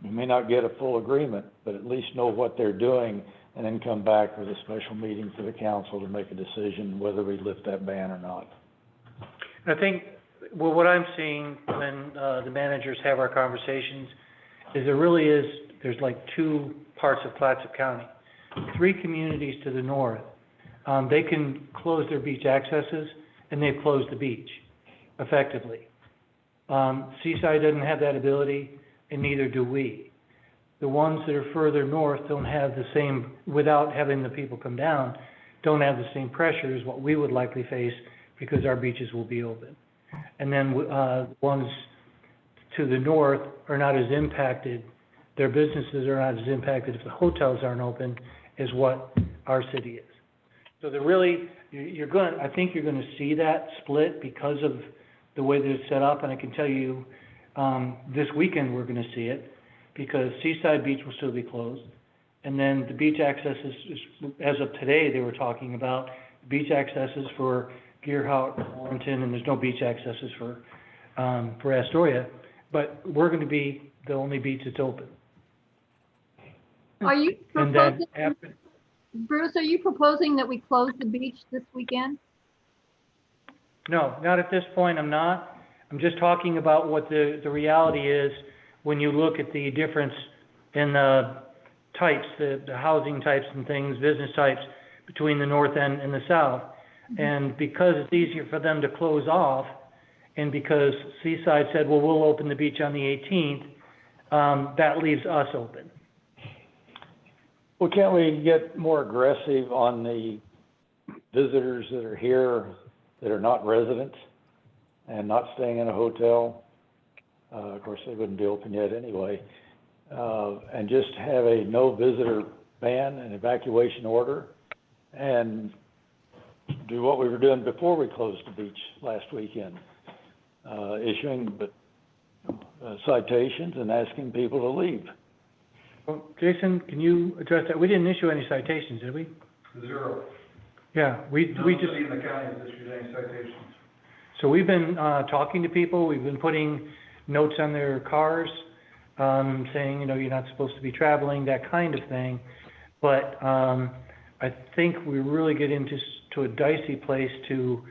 We may not get a full agreement, but at least know what they're doing, and then come back with a special meeting for the council to make a decision whether we lift that ban or not. I think, well, what I'm seeing when the managers have our conversations is there's like 2 parts of Clatsop County. 3 communities to the north, they can close their beach accesses, and they've closed the beach effectively. Seaside doesn't have that ability, and neither do we. The ones that are further north don't have the same, without having the people come down, don't have the same pressure as what we would likely face, because our beaches will be open. And then ones to the north are not as impacted, their businesses are not as impacted if the hotels aren't open as what our city is. So I think you're gonna see that split because of the way that it's set up, and I can tell you, this weekend we're gonna see it, because Seaside Beach will still be closed. And then the beach accesses, as of today, they were talking about beach accesses for Gearhart, Warrenton, and there's no beach accesses for Astoria, but we're gonna be the only beach that's open. Are you And then proposing, Bruce, are you proposing that we close the beach this weekend? No, not at this point, I'm not. I'm just talking about what the reality is when you look at the difference in the types, the housing types and things, business types between the north end and the south. And because it's easier for them to close off, and because Seaside said, well, we'll open the beach on the 18th, that leaves us open. Well, can't we get more aggressive on the visitors that are here that are not residents and not staying in a hotel? Of course, they wouldn't be open yet anyway. And just have a no visitor ban and evacuation order, and do what we were doing before we closed the beach last weekend, issuing citations and asking people to leave. Well, Jason, can you address that? We didn't issue any citations, did we? 0. Yeah, we just. Nobody in the county has issued any citations. So we've been talking to people, we've been putting notes on their cars, saying, you're not supposed to be traveling, that kind of thing. But I think we really get into a dicey place to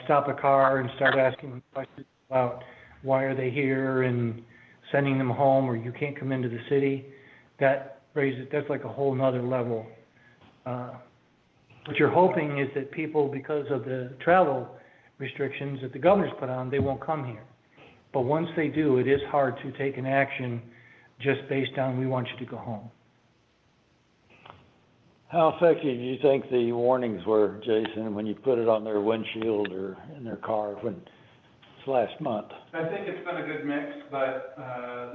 stop a car and start asking questions about why are they here and sending them home, or you can't come into the city. That's like a whole nother level. What you're hoping is that people, because of the travel restrictions that the governor's put on, they won't come here. But once they do, it is hard to take an action just based on, we want you to go home. How effective do you think the warnings were, Jason, when you put it on their windshield or in their car when it's last month? I think it's been a good mix, but,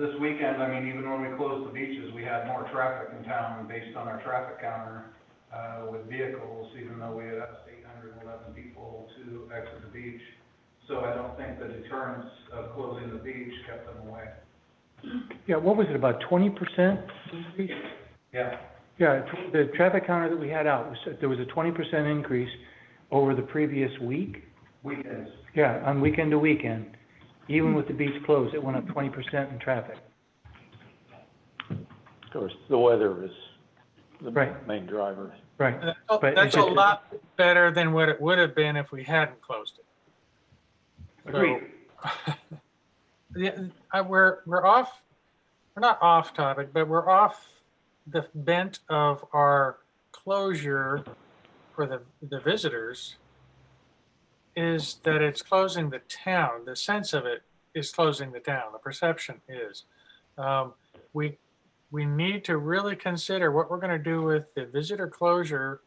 this weekend, I mean, even when we closed the beaches, we had more traffic in town based on our traffic counter, with vehicles, even though we had asked 811 people to exit the beach. So I don't think the deterrence of closing the beach kept them away. Yeah, what was it, about 20% increase? Yeah. Yeah, the traffic counter that we had out, there was a 20% increase over the previous week. Weekends. Yeah, on weekend to weekend. Even with the beach closed, it went up 20% in traffic. Of course, the weather is the Right. main driver. Right. But That's it's a lot better than what it would have been if we hadn't closed it. Agreed. Yeah, we're off, we're not off topic, but we're off the bent of our closure for the visitors is that it's closing the town. The sense of it is closing the town. The perception is. We need to really consider what we're going to do with the visitor closure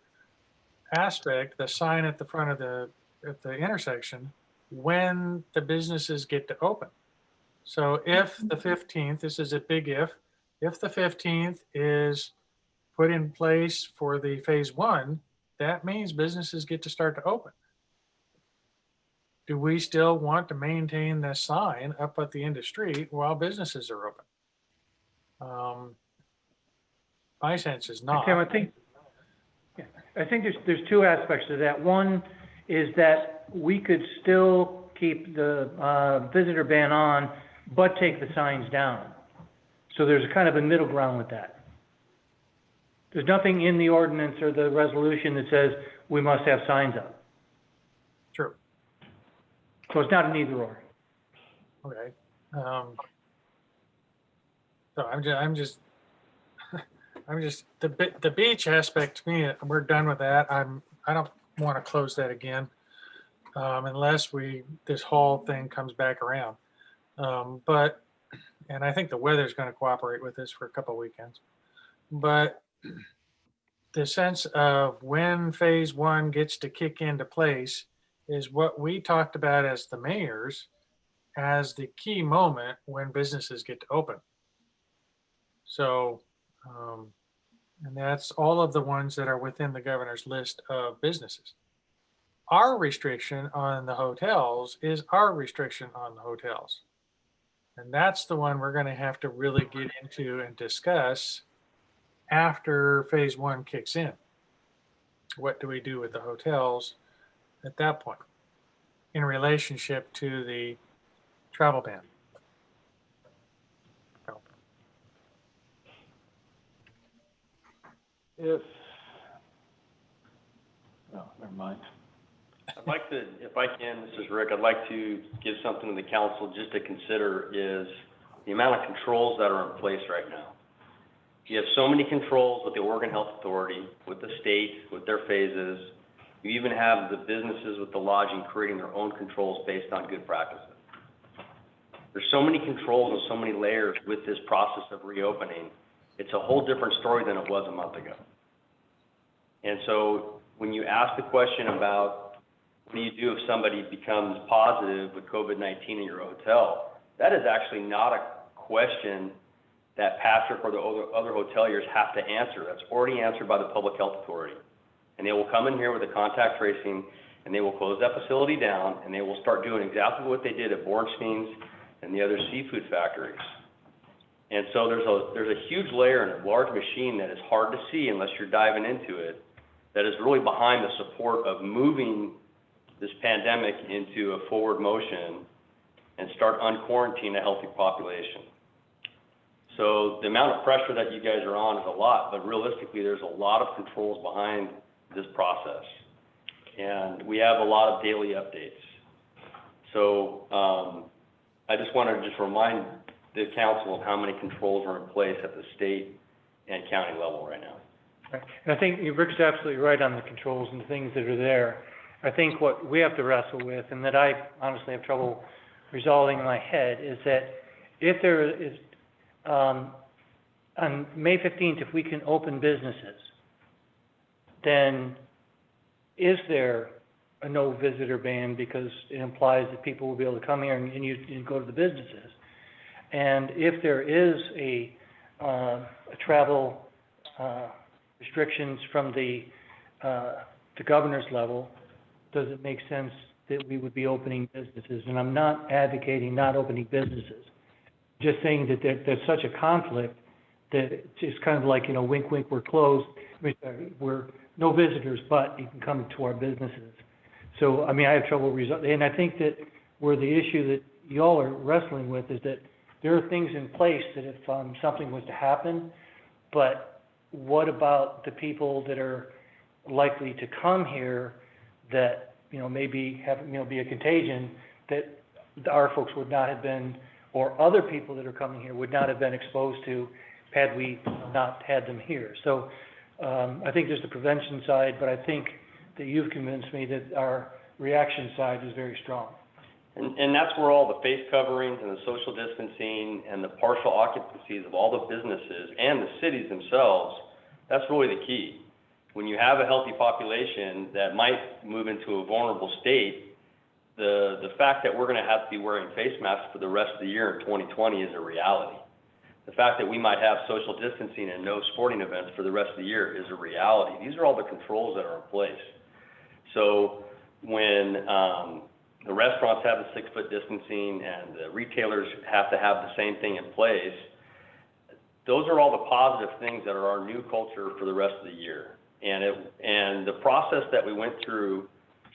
aspect, the sign at the front of at the intersection, when the businesses get to open. So if the 15th, this is a big if the 15th is put in place for the phase one, that means businesses get to start to open. Do we still want to maintain the sign up at the end of the street while businesses are open? My sense is not. Tim, I think there's two aspects to that. One is that we could still keep the visitor ban on, but take the signs down. So there's kind of a middle ground with that. There's nothing in the ordinance or the resolution that says we must have signs up. True. So it's not an either or. Okay. So I'm just the beach aspect to me, we're done with that. I don't want to close that again, unless this whole thing comes back around. And I think the weather's going to cooperate with this for a couple of weekends. But the sense of when phase one gets to kick into place is what we talked about as the mayors as the key moment when businesses get to open. So, and that's all of the ones that are within the governor's list of businesses. Our restriction on the hotels is our restriction on the hotels. And that's the one we're going to have to really get into and discuss after phase one kicks in. What do we do with the hotels at that point in relationship to the travel ban? Never mind. I'd like to, if I can, this is Rick, I'd like to give something to the council just to consider is the amount of controls that are in place right now. You have so many controls with the Oregon Health Authority, with the state, with their phases. You even have the businesses with the lodging creating their own controls based on good practices. There's so many controls and so many layers with this process of reopening. It's a whole different story than it was a month ago. And so when you ask the question about what do you do if somebody becomes positive with COVID-19 in your hotel, that is actually not a question that Patrick or the other hoteliers have to answer. That's already answered by the Public Health Authority. And they will come in here with the contact tracing, and they will close that facility down, and they will start doing exactly what they did at Bornstein's and the other seafood factories. And so there's a huge layer and a large machine that is hard to see unless you're diving into it, that is really behind the support of moving this pandemic into a forward motion and start unquarantining a healthy population. So the amount of pressure that you guys are on is a lot, but realistically, there's a lot of controls behind this process. And we have a lot of daily updates. So I just wanted to just remind the council of how many controls are in place at the state and county level right now. Right. And I think Rick's absolutely right on the controls and the things that are there. I think what we have to wrestle with, and that I honestly have trouble resolving in my head, is that if there is, on May 15th, if we can open businesses, then is there a no visitor ban? Because it implies that people will be able to come here and go to the businesses. And if there is a travel restrictions from the governor's level, does it make sense that we would be opening businesses? And I'm not advocating not opening businesses, just saying that there's such a conflict that it's kind of like, wink, wink, we're closed. We're no visitors, but you can come to our businesses. So, I have trouble and I think that where the issue that y'all are wrestling with is that there are things in place that if something was to happen, but what about the people that are likely to come here that, maybe have, be a contagion that our folks would not have been, or other people that are coming here would not have been exposed to had we not had them here. So I think there's the prevention side, but I think that you've convinced me that our reaction side is very strong. And that's where all the face coverings and the social distancing and the partial occupancies of all the businesses and the cities themselves, that's really the key. When you have a healthy population that might move into a vulnerable state, the fact that we're going to have to be wearing face masks for the rest of the year in 2020 is a reality. The fact that we might have social distancing and no sporting events for the rest of the year is a reality. These are all the controls that are in place. So when the restaurants have the 6-foot distancing and the retailers have to have the same thing in place, those are all the positive things that are our new culture for the rest of the year. And the process that we went through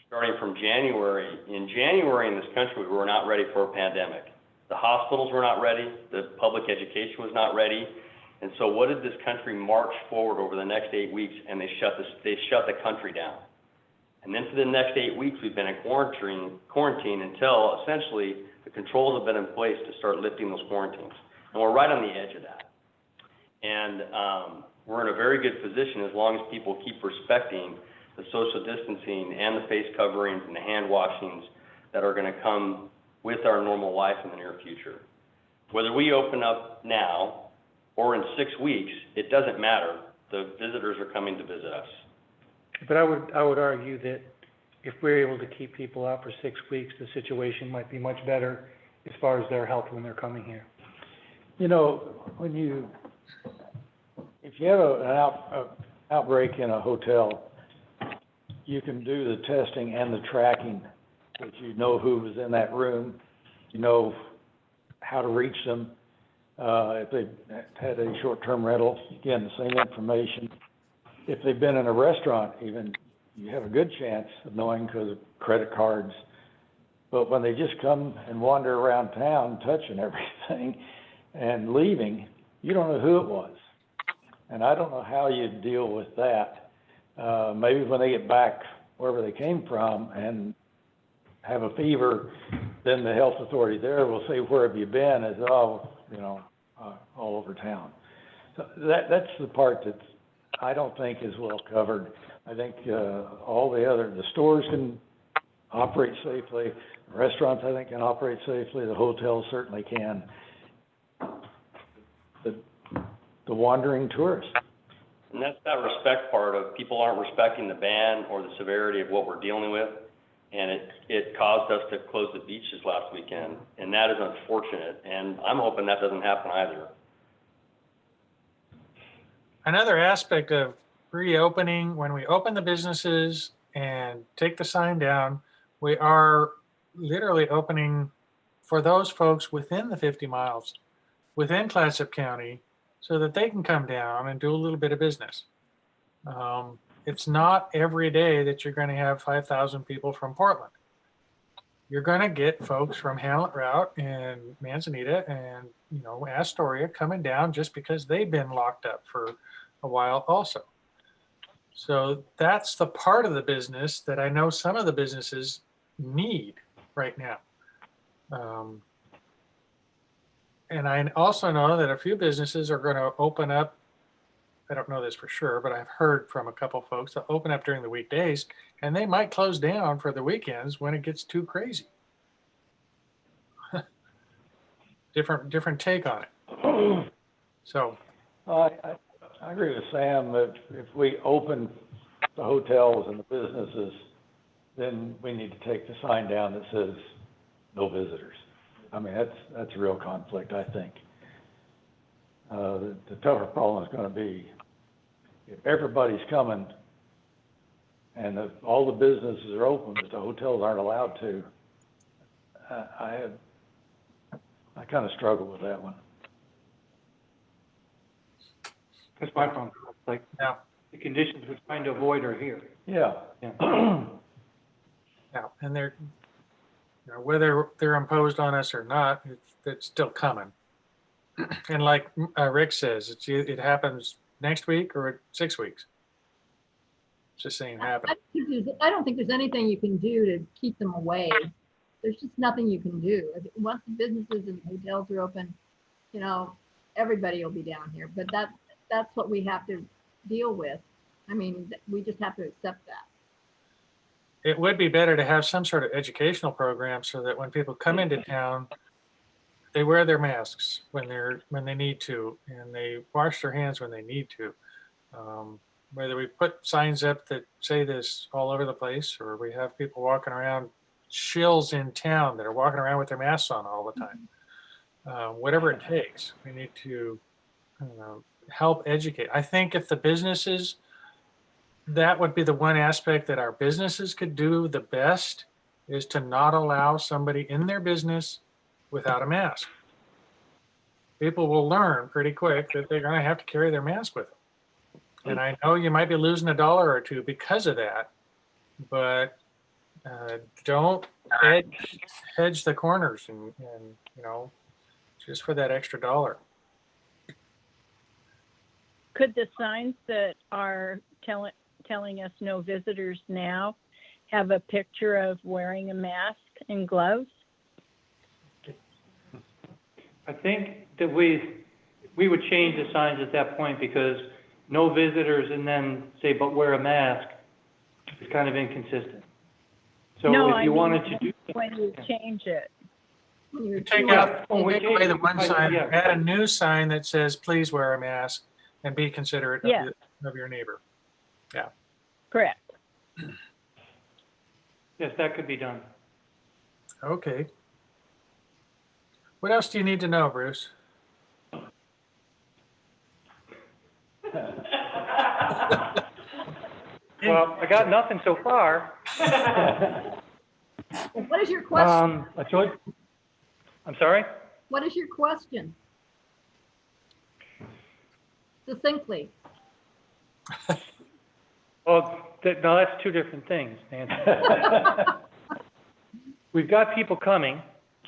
starting from January, in this country, we were not ready for a pandemic. The hospitals were not ready, the public education was not ready. And so what did this country march forward over the next 8 weeks? And they shut the country down. And then for the next 8 weeks, we've been in quarantine until essentially the controls have been in place to start lifting those quarantines. And we're right on the edge of that. And we're in a very good position as long as people keep respecting the social distancing and the face coverings and the hand washings that are going to come with our normal life in the near future. Whether we open up now or in 6 weeks, it doesn't matter. The visitors are coming to visit us. But I would argue that if we're able to keep people out for 6 weeks, the situation might be much better as far as their health when they're coming here. If you have an outbreak in a hotel, you can do the testing and the tracking, which you know who was in that room, you know how to reach them. If they've had a short-term rental, again, the same information. If they've been in a restaurant even, you have a good chance of knowing because of credit cards. But when they just come and wander around town, touching everything and leaving, you don't know who it was. And I don't know how you deal with that. Maybe when they get back wherever they came from and have a fever, then the health authority there will say, where have you been? As all over town. So that's the part that I don't think is well covered. I think all the stores can operate safely. Restaurants, I think, can operate safely. The hotels certainly can. The wandering tourist. And that's that respect part of people aren't respecting the ban or the severity of what we're dealing with. And it caused us to close the beaches last weekend. And that is unfortunate. And I'm hoping that doesn't happen either. Another aspect of reopening, when we open the businesses and take the sign down, we are literally opening for those folks within the 50 miles, within Clatsop County, so that they can come down and do a little bit of business. It's not every day that you're going to have 5,000 people from Portland. You're going to get folks from Hamlet Route and Manzanita and, Astoria coming down just because they've been locked up for a while also. So that's the part of the business that I know some of the businesses need right now. And I also know that a few businesses are going to open up. I don't know this for sure, but I've heard from a couple folks that open up during the weekdays, and they might close down for the weekends when it gets too crazy. Different take on it. So I agree with Sam that if we open the hotels and the businesses, then we need to take the sign down that says no visitors. I mean, that's a real conflict, I think. The tougher problem is gonna be if everybody's coming and all the businesses are open, but the hotels aren't allowed to. I kind of struggle with that one. That's my problem. Like, Yeah. the conditions we're trying to avoid are here. Yeah. Yeah. Yeah, and they're, whether they're imposed on us or not, it's still coming. And like Rick says, it happens next week or 6 weeks. It's just saying happen. I don't think there's anything you can do to keep them away. There's just nothing you can do. Once the businesses and hotels are open, everybody will be down here. But that's what we have to deal with. I mean, we just have to accept that. It would be better to have some sort of educational program so that when people come into town, they wear their masks when they need to, and they wash their hands when they need to. Whether we put signs up that say this all over the place, or we have people walking around, shills in town that are walking around with their masks on all the time. Whatever it takes, we need to help educate. I think if the businesses, that would be the one aspect that our businesses could do the best, is to not allow somebody in their business without a mask. People will learn pretty quick that they're going to have to carry their mask with them. And I know you might be losing $1 or $2 because of that, but don't hedge the corners and just for that extra $1. Could the signs that are telling us no visitors now have a picture of wearing a mask and gloves? I think that we would change the signs at that point, because no visitors and then say, but wear a mask, is kind of inconsistent. So if you wanted to do. When you change it. Take away the one sign, add a new sign that says, please wear a mask and be considerate of your neighbor. Yeah. Correct. Yes, that could be done. Okay. What else do you need to know, Bruce? Well, I got nothing so far. What is your question? I'm sorry? What is your question? Succinctly. Well, no, that's two different things, Nancy. We've got people coming,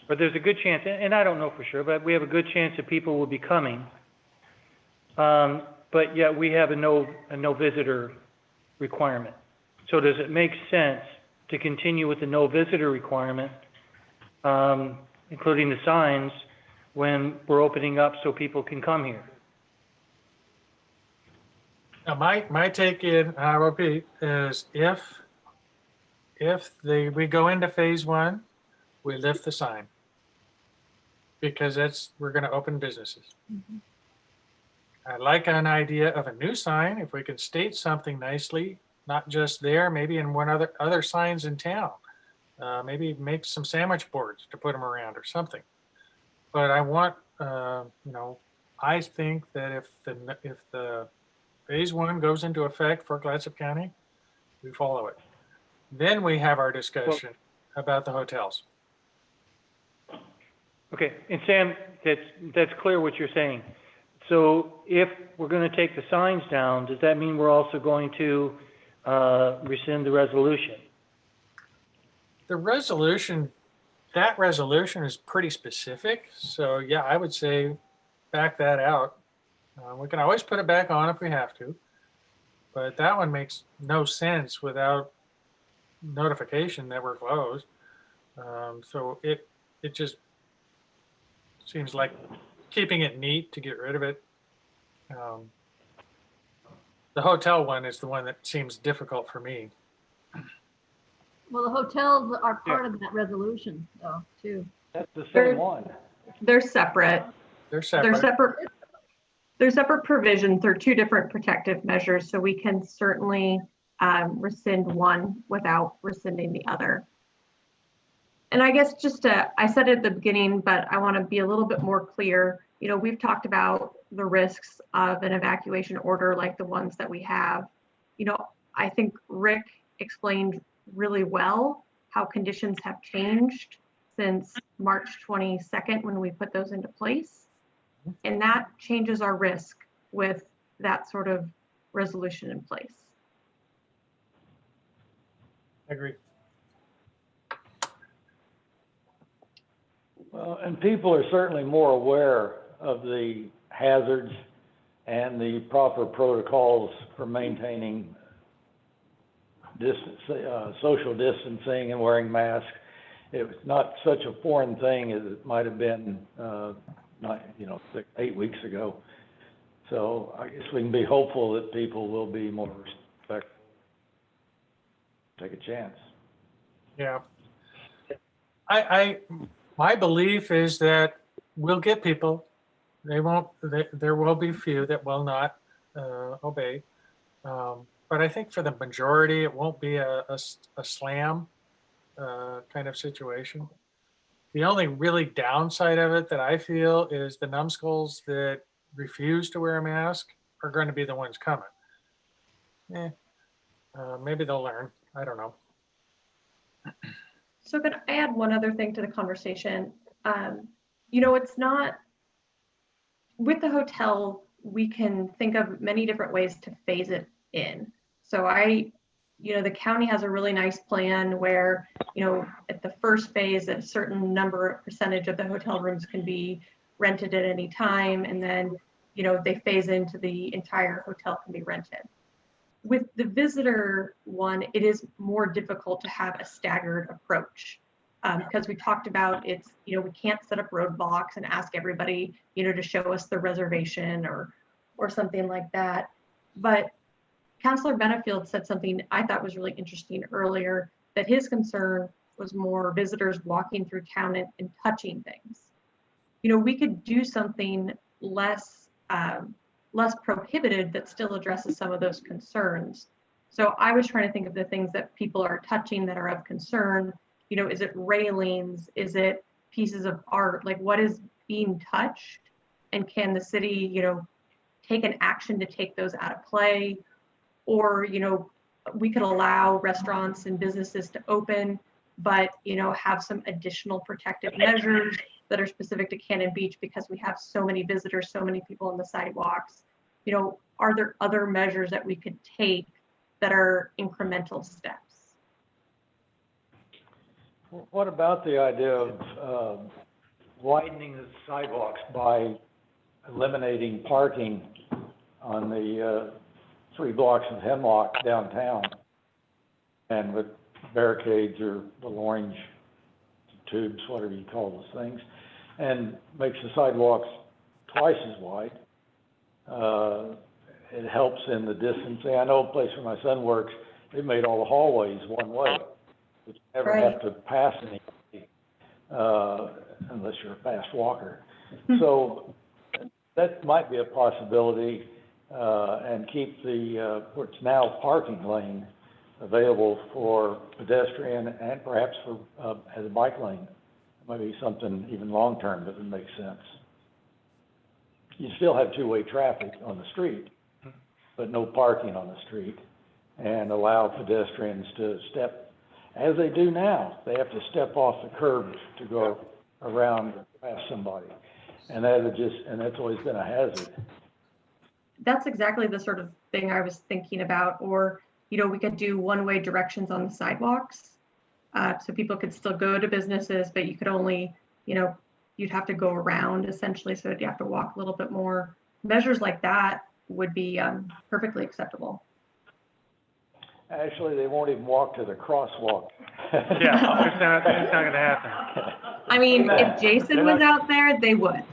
but there's a good chance, and I don't know for sure, but we have a good chance that people will be coming. But yet we have a no visitor requirement. So does it make sense to continue with the no visitor requirement, including the signs, when we're opening up so people can come here? Now, my take in ROP is if we go into phase 1, we lift the sign, because we're going to open businesses. Mm-hmm. I like an idea of a new sign, if we can state something nicely, not just there, maybe in one other signs in town. Maybe make some sandwich boards to put them around or something. But I want, I think that if the phase 1 goes into effect for Clatsop County, we follow it. Then we have our discussion about the hotels. Okay, and Sam, that's clear what you're saying. So if we're going to take the signs down, does that mean we're also going to rescind the resolution? The resolution, that resolution is pretty specific. So yeah, I would say back that out. We can always put it back on if we have to, but that one makes no sense without notification that we're closed. So it just seems like keeping it neat to get rid of it. The hotel one is the one that seems difficult for me. Well, the hotels are part of that resolution, though, too. That's the same one. They're separate. They're separate. They're separate provisions. They're two different protective measures, so we can certainly rescind one without rescinding the other. And I guess I said it at the beginning, but I want to be a little bit more clear. You know, we've talked about the risks of an evacuation order like the ones that we have. You know, I think Rick explained really well how conditions have changed since March 22nd when we put those into place. And that changes our risk with that sort of resolution in place. I agree. Well, and people are certainly more aware of the hazards and the proper protocols for maintaining distance, social distancing and wearing masks. It's not such a foreign thing as it might have been, 8 weeks ago. So I guess we can be hopeful that people will be more respectful. Take a chance. Yeah. My belief is that we'll get people. There will be few that will not obey. But I think for the majority, it won't be a slam kind of situation. The only really downside of it that I feel is the numbskulls that refuse to wear a mask are going to be the ones coming. Maybe they'll learn. I don't know. So could I add one other thing to the conversation? It's not, with the hotel, we can think of many different ways to phase it in. So the county has a really nice plan where, at the first phase, a certain percentage of the hotel rooms can be rented at any time. And then, they phase into the entire hotel can be rented. With the visitor one, it is more difficult to have a staggered approach because we talked about we can't set up roadblocks and ask everybody, to show us the reservation or something like that. But Councilor Benefield said something I thought was really interesting earlier, that his concern was more visitors walking through town and touching things. We could do something less prohibited that still addresses some of those concerns. So I was trying to think of the things that people are touching that are of concern. Is it railings? Is it pieces of art? Like, what is being touched? And can the city, take an action to take those out of play? Or, we could allow restaurants and businesses to open, but, have some additional protective measures that are specific to Cannon Beach because we have so many visitors, so many people on the sidewalks. Are there other measures that we could take that are incremental steps? What about the idea of widening the sidewalks by eliminating parking on the 3 blocks of Hemlock downtown, and with barricades or the orange tubes, whatever you call those things, and makes the sidewalks twice as wide? It helps in the distancing. I know a place where my son works, they made all the hallways one way, but you never have to pass anybody unless you're a fast walker. So that might be a possibility, and keep the what's now parking lane available for pedestrian and perhaps for as a bike lane. It might be something even long-term that would make sense. You still have two-way traffic on the street, but no parking on the street, and allow pedestrians to step, as they do now. They have to step off the curb to go around past somebody, and that's always been a hazard. That's exactly the sort of thing I was thinking about. Or, we could do one-way directions on the sidewalks, so people could still go to businesses, but you could only, you'd have to go around essentially, so you have to walk a little bit more. Measures like that would be perfectly acceptable. Actually, they won't even walk to the crosswalk. Yeah, it's not going to happen. I mean, if Jason was out there, they would.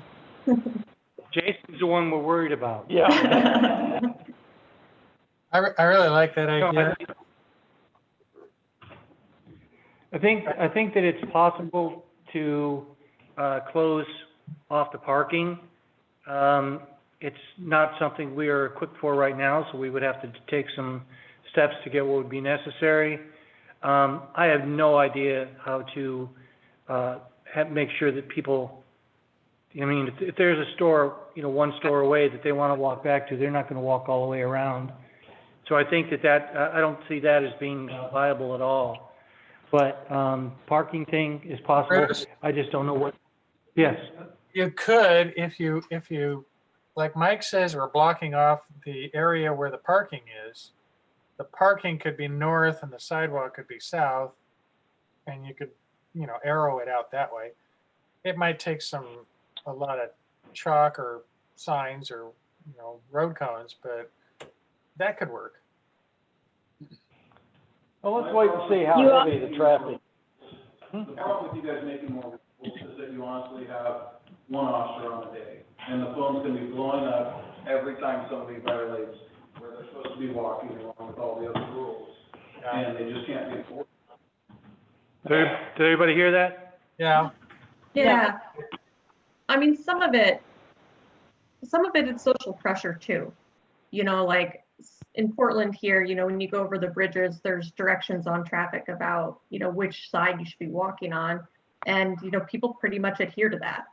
Jason's the one we're worried about. Yeah. I really like that idea. I think that it's possible to close off the parking. It's not something we are equipped for right now, so we would have to take some steps to get what would be necessary. I have no idea how to, make sure that people, I mean, if there's a store, you know, one store away that they want to walk back to, they're not going to walk all the way around. So I think I don't see that as being viable at all. But, parking thing is possible. Bruce? I just don't know what, yes. You could, if you, like Mike says, we're blocking off the area where the parking is. The parking could be north and the sidewalk could be south, and you could, you know, arrow it out that way. It might take a lot of chalk or signs or, you know, road cones, but that could work. Well, let's wait and see how heavy the traffic. The problem with you guys making more rules is that you honestly have one officer on the day, and the phone's gonna be blowing up every time somebody violates where they're supposed to be walking along with all the other rules, and they just can't be enforced. Did everybody hear that? Yeah. Yeah. I mean, some of it is social pressure too. You know, like in Portland here, you know, when you go over the bridges, there's directions on traffic about, you know, which side you should be walking on. And, you know, people pretty much adhere to that.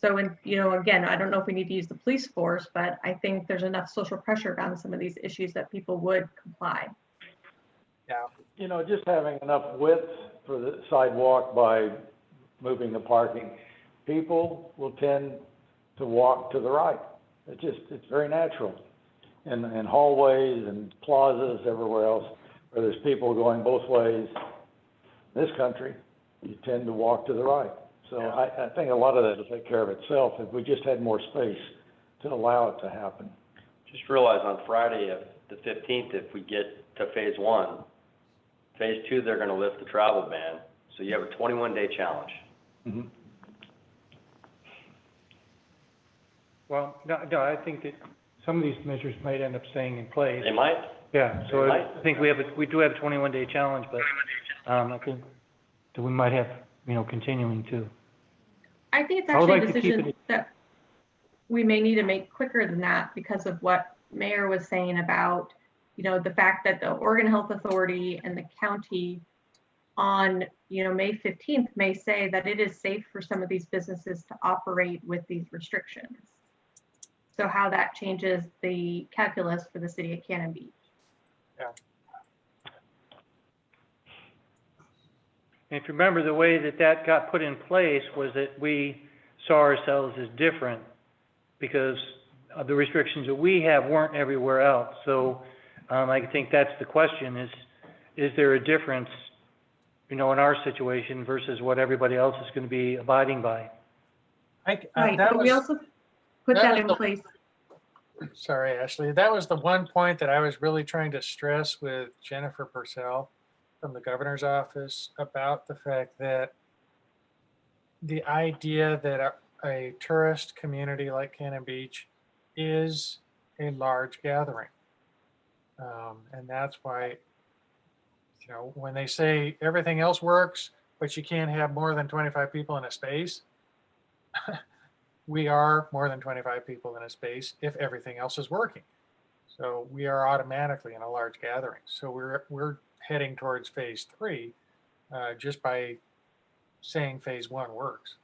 So, and, you know, again, I don't know if we need to use the police force, but I think there's enough social pressure around some of these issues that people would comply. Yeah. You know, just having enough width for the sidewalk by moving the parking, people will tend to walk to the right. It's very natural. In hallways and plazas, everywhere else, where there's people going both ways, in this country, you tend to walk to the right. So Yeah. I think a lot of that will take care of itself if we just had more space to allow it to happen. Just realize on Friday, the 15th, if we get to phase 1, phase 2, they're gonna lift the travel ban, so you have a 21-day challenge. Mhm. Well, no, I think that some of these measures might end up staying in place. They might, Yeah, so They I might. think we do have a 21-day challenge, but, I think that we might have, you know, continuing too. I think it's I would actually a like to keep decision that we may need to make quicker than that because of what Mayor was saying about, you know, the fact that the Oregon Health Authority and the county on, you know, May 15th may say that it is safe for some of these businesses to operate with these restrictions. So how that changes the calculus for the city of Cannon Beach. Yeah. And if you remember, the way that got put in place was that we saw ourselves as different because of the restrictions that we have weren't everywhere else. So I think that's the question is there a difference, you know, in our situation versus what everybody else is going to be abiding by? Right, but we also put that in place. Sorry, Ashley. That was the one point that I was really trying to stress with Jennifer Purcell from the governor's office about the fact that the idea that a tourist community like Cannon Beach is a large gathering. And that's why, you know, when they say everything else works, but you can't have more than 25 people in a space, we are more than 25 people in a space if everything else is working. So we are automatically in a large gathering. So we're heading towards phase 3 just by saying phase 1 works.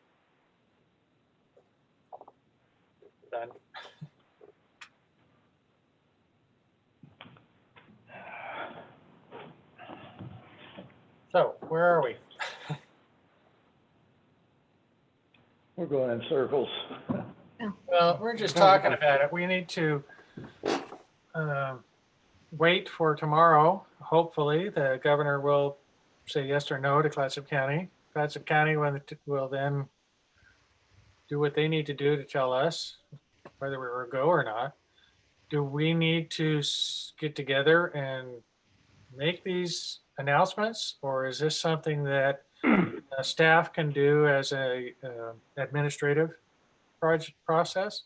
Done. So where are we? We're going in circles. Well, we're just talking about it. We need to wait for tomorrow. Hopefully, the governor will say yes or no to Clatsop County. Clatsop County will then do what they need to do to tell us whether we will go or not. Do we need to get together and make these announcements, or is this something that staff can do as a administrative process?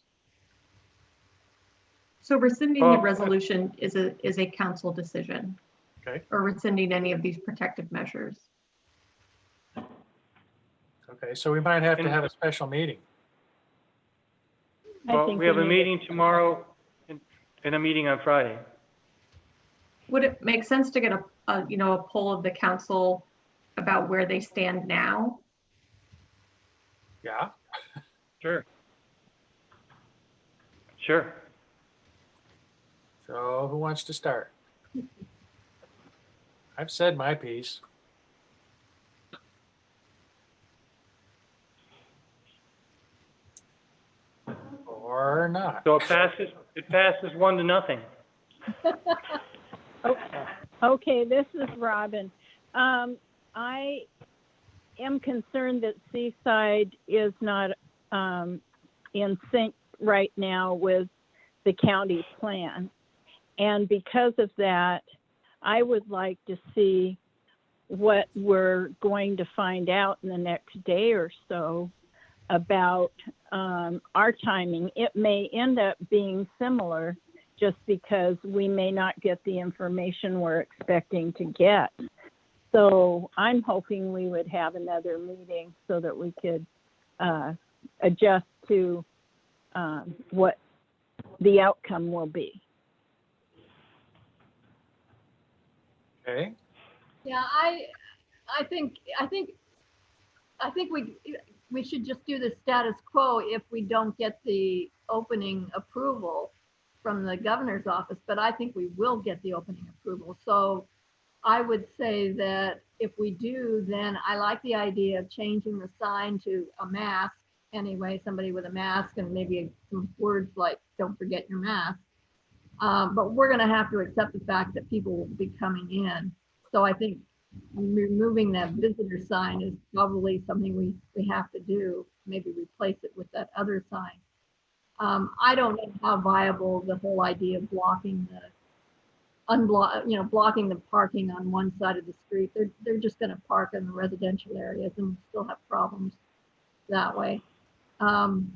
So rescinding the resolution is a council decision. Okay. Or rescinding any of these protective measures. Okay, so we might have to have a special meeting. Well, we have a meeting tomorrow and a meeting on Friday. would it make sense to get a poll of the council about where they stand now? Yeah, Sure. Sure. so who wants to start? I've said my piece. Or not. So it passes 1-0. Okay, this is Robin. I am concerned that Seaside is not in sync right now with the county plan. And because of that, I would like to see what we're going to find out in the next day or so about our timing. It may end up being similar just because we may not get the information we're expecting to get. So I'm hoping we would have another meeting so that we could adjust to what the outcome will be. Okay, Yeah, I think we should just do the status quo if we don't get the opening approval from the governor's office, but I think we will get the opening approval. So I would say that if we do, then I like the idea of changing the sign to a mask. Anyway, somebody with a mask and maybe some words like, don't forget your mask. But we're gonna have to accept the fact that people will be coming in. So I think removing that visitor sign is probably something we have to do, maybe replace it with that other sign. I don't know how viable the whole idea of blocking blocking the parking on one side of the street. They're just gonna park in the residential areas and still have problems that way. And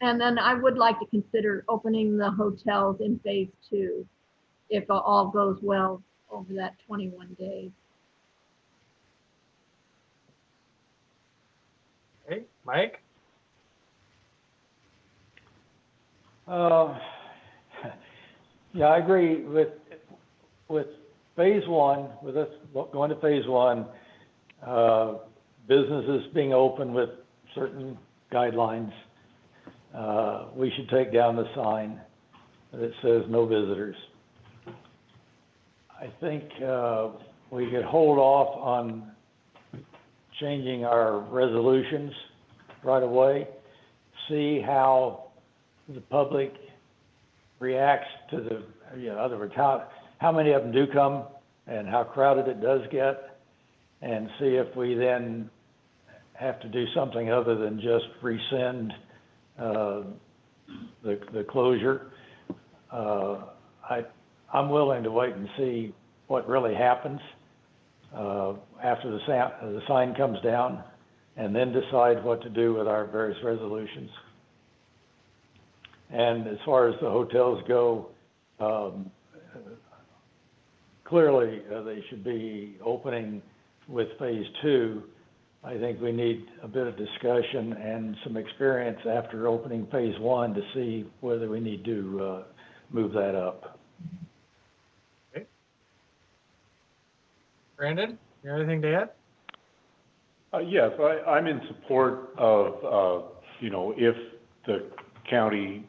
then I would like to consider opening the hotels in phase 2 if all goes well over that 21 days. okay, Mike? Yeah, I agree with phase 1, with us going to phase 1, businesses being open with certain guidelines. We should take down the sign that says no visitors. I think we could hold off on changing our resolutions right away, see how the public reacts to the, in other words, how many of them do come and how crowded it does get, and see if we then have to do something other than just rescind the closure. I'm willing to wait and see what really happens after the sign comes down, and then decide what to do with our various resolutions. And as far as the hotels go, clearly they should be opening with phase 2. I think we need a bit of discussion and some experience after opening phase 1 to see whether we need to move that up. Okay. Brandon, you have anything to add? Yes, I'm in support of, if the county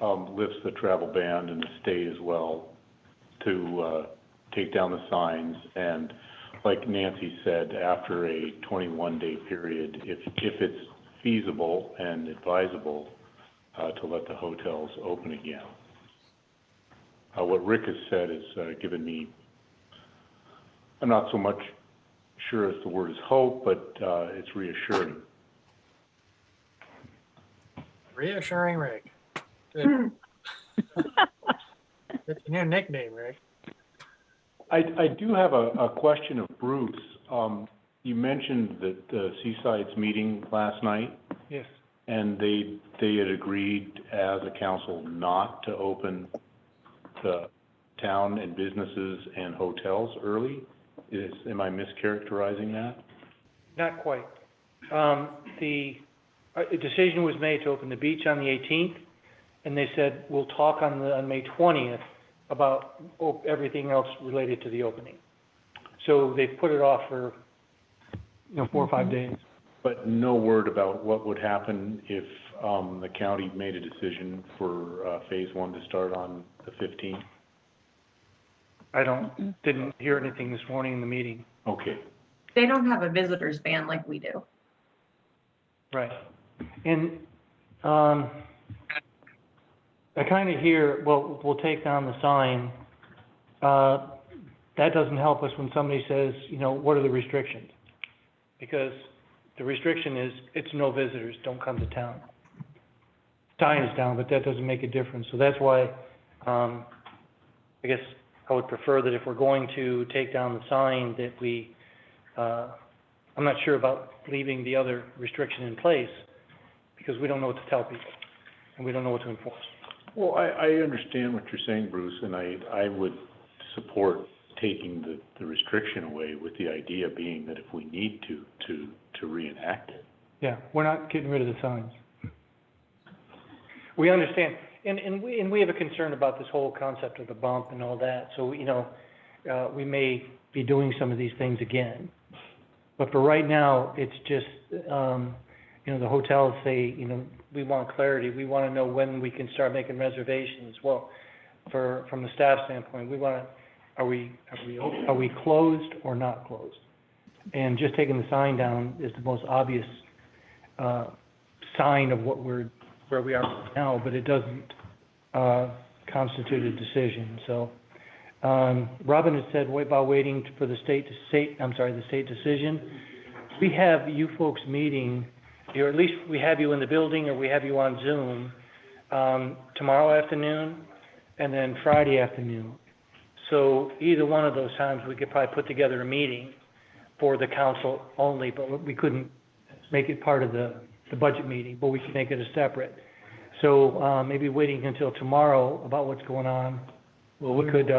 lifts the travel ban and the state as well, to take down the signs, and like Nancy said, after a 21-day period, if it's feasible and advisable, to let the hotels open again. What Rick has said has given me, I'm not so much sure if the word is hope, but it's reassuring. Reassuring Rick. Good. It's a new nickname, Rick. I do have a question of Bruce. You mentioned that Seaside's meeting last night. Yes. And they had agreed as a council not to open the town and businesses and hotels early. Am I mischaracterizing that? Not quite. The decision was made to open the beach on the 18th, and they said, we'll talk on May 20th about everything else related to the opening. So they put it off for, 4 or 5 days. But no word about what would happen if, the county made a decision for, phase one to start on the 15th? I didn't hear anything this morning in the meeting. Okay. They don't have a visitor's ban like we do. Right. And, I kind of hear, well, we'll take down the sign. That doesn't help us when somebody says, what are the restrictions? Because the restriction is, it's no visitors, don't come to town. Sign is down, but that doesn't make a difference. So that's why, I guess I would prefer that if we're going to take down the sign, that we, I'm not sure about leaving the other restriction in place, because we don't know what to tell people, and we don't know what to enforce. Well, I understand what you're saying, Bruce, and I would support taking the restriction away, with the idea being that if we need to reenact it. Yeah, we're not getting rid of the signs. We understand, and we have a concern about this whole concept of the bump and all that, so, we may be doing some of these things again. But for right now, it's just, the hotels say, we want clarity, we want to know when we can start making reservations. Well, from the staff standpoint, we want to, are we closed or not closed? And just taking the sign down is the most obvious sign of where we are right now, but it doesn't constitute a decision. So Robin had said about waiting for the state decision. We have you folks meeting, or at least we have you in the building, or we have you on Zoom tomorrow afternoon and then Friday afternoon. So either one of those times, we could probably put together a meeting for the council only, but we couldn't make it part of the budget meeting, but we could make it a separate. So maybe waiting until tomorrow about what's going on. Well, we could.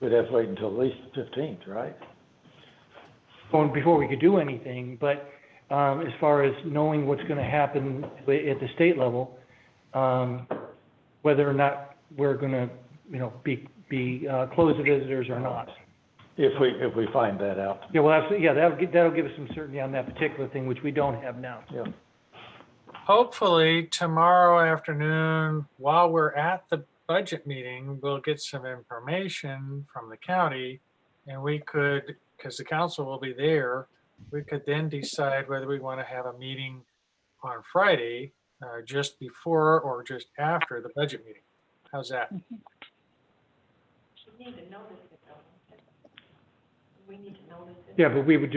We'd have to wait until at least the 15th, right? Before we could do anything, but as far as knowing what's going to happen at the state level, whether or not we're going to, be closed to visitors or not. If we find that out. Yeah, well, that'll give us some certainty on that particular thing, which we don't have now. Yeah. Hopefully tomorrow afternoon, while we're at the budget meeting, we'll get some information from the county, and we could, because the council will be there, we could then decide whether we want to have a meeting on Friday, just before or just after the budget meeting. How's that? We need to notice it, though. We need to notice it. Yeah, but we would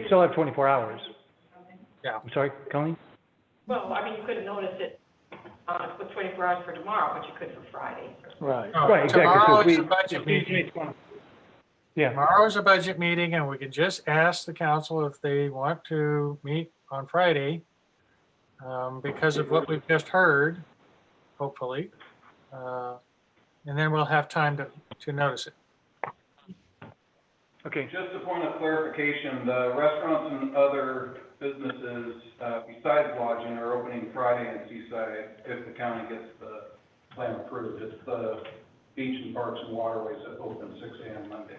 still have 24 hours. Yeah. I'm sorry, Colleen? Well, you couldn't notice it, with 24 hours for tomorrow, but you could for Friday. Right. Right, exactly. Tomorrow So is a budget meeting. Yeah. Tomorrow is a budget meeting, and we can just ask the council if they want to meet on Friday, because of what we've just heard, hopefully. And then we'll have time to notice it. Okay. Just a point of clarification, the restaurants and other businesses, besides lodging, are opening Friday in Seaside if the county gets the plan approved. It's the beach and parks and waterways that open 6 a.m. Monday.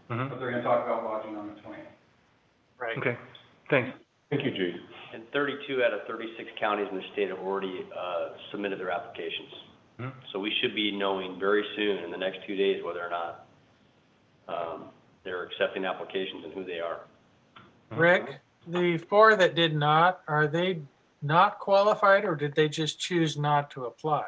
Mhm. But they're gonna talk about lodging on the 20th. Right. Okay, thanks. Thank you, Jason. And 32 out of 36 counties in the state have already submitted their applications. Mhm. So we should be knowing very soon, in the next 2 days, whether or not they're accepting applications and who they are. Rick, the 4 that did not, are they not qualified, or did they just choose not to apply?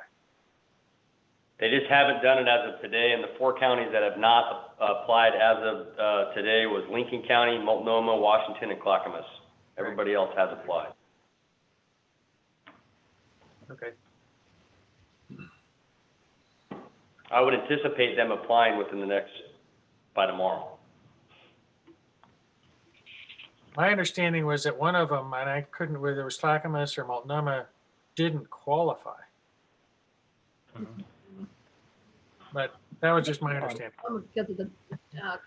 They just haven't done it as of today, and the 4 counties that have not applied as of today was Lincoln County, Multnomah, Washington, and Clackamas. Everybody else has applied. Okay. I would anticipate them applying by tomorrow. My understanding was that one of them, and I couldn't, whether it was Clackamas or Multnomah, didn't qualify. But that was just my understanding. Because of the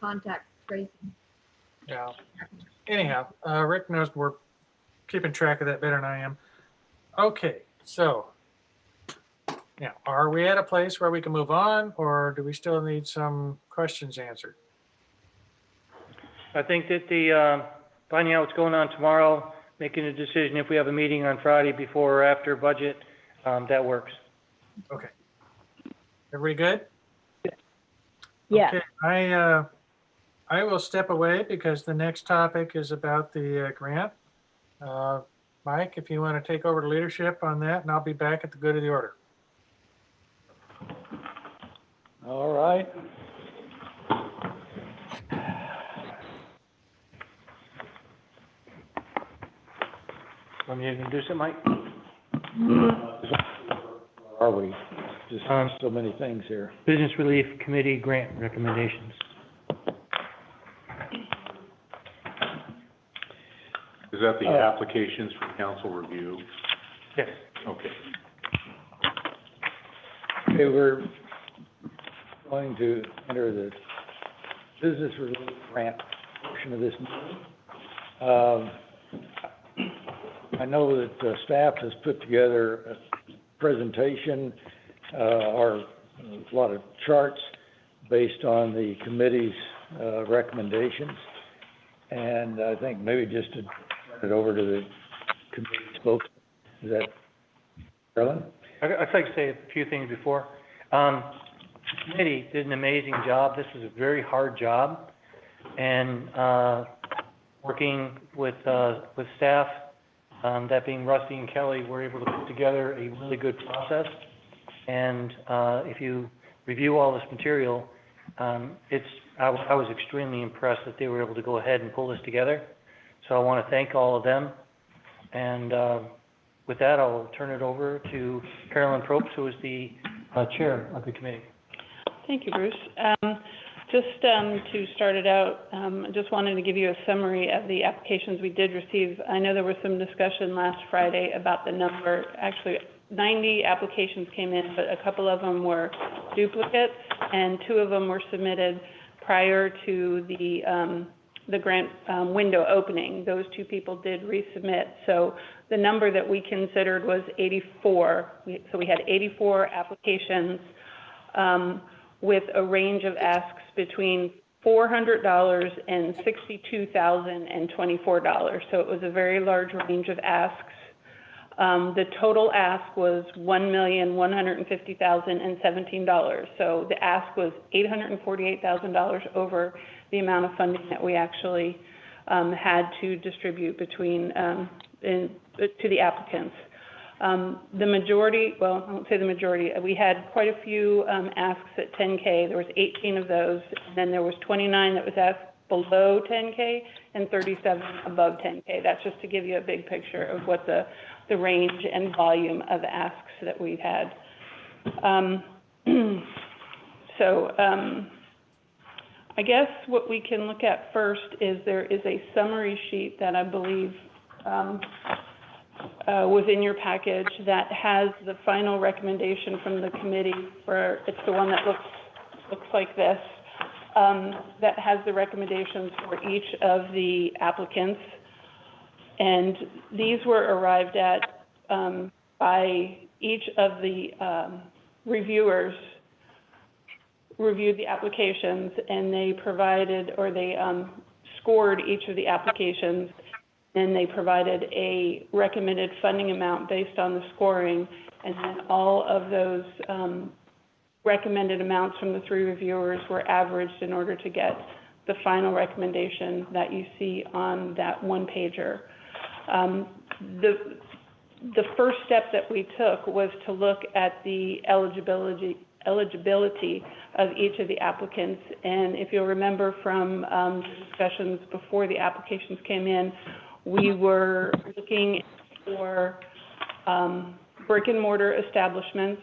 contact tracing. Yeah. Anyhow, Rick knows we're keeping track of that better than I am. Okay, so Now, are we at a place where we can move on, or do we still need some questions answered? I think that the, finding out what's going on tomorrow, making a decision if we have a meeting on Friday before or after budget, that works. Okay. Everybody good? Yeah. Okay, I will step away because the next topic is about the grant. Mike, if you want to take over the leadership on that, and I'll be back at the good of the order. All right. Want me to introduce it, Mike? Where are we? Just so many things here. Business Relief Committee grant recommendations. Is that the applications for council review? Yes. Okay. Okay, we're going to enter the business relief grant portion of this meeting. I know that staff has put together a presentation, or a lot of charts based on the committee's recommendations. And I think maybe just to turn it over to the committee spokesman. Is that Carolyn? I'd like to say a few things before. The committee did an amazing job. This is a very hard job. And working with staff, that being Rusty and Kelly, we're able to put together a really good process. And if you review all this material, I was extremely impressed that they were able to go ahead and pull this together. So I want to thank all of them. And with that, I'll turn it over to Carolyn Probst, who is the chair of the committee. Thank you, Bruce. Just to start it out, I just wanted to give you a summary of the applications we did receive. I know there was some discussion last Friday about the number. Actually, 90 applications came in, but a couple of them were duplicates, and 2 of them were submitted prior to the grant window opening. Those 2 people did resubmit. So the number that we considered was 84. So we had 84 applications with a range of asks between $400 and $62,024. So it was a very large range of asks. The total ask was $1,150,017. So the ask was $848,000 over the amount of funding that we actually had to distribute between to the applicants. The majority, well, I won't say the majority, we had quite a few asks at 10K. There was 18 of those, and then there was 29 that was asked below 10K and 37 above 10K. That's just to give you a big picture of what the range and volume of asks that we've had. I guess what we can look at first is there is a summary sheet that I believe was in your package that has the final recommendation from the committee for, it's the one that looks like this, that has the recommendations for each of the applicants. And these were arrived at by each of the reviewers reviewed the applications, and they provided, or they scored each of the applications, and they provided a recommended funding amount based on the scoring, and then all of those recommended amounts from the 3 reviewers were averaged in order to get the final recommendation that you see on that 1-pager. The first step that we took was to look at the eligibility of each of the applicants. And if you'll remember from the discussions before the applications came in, we were looking for brick and mortar establishments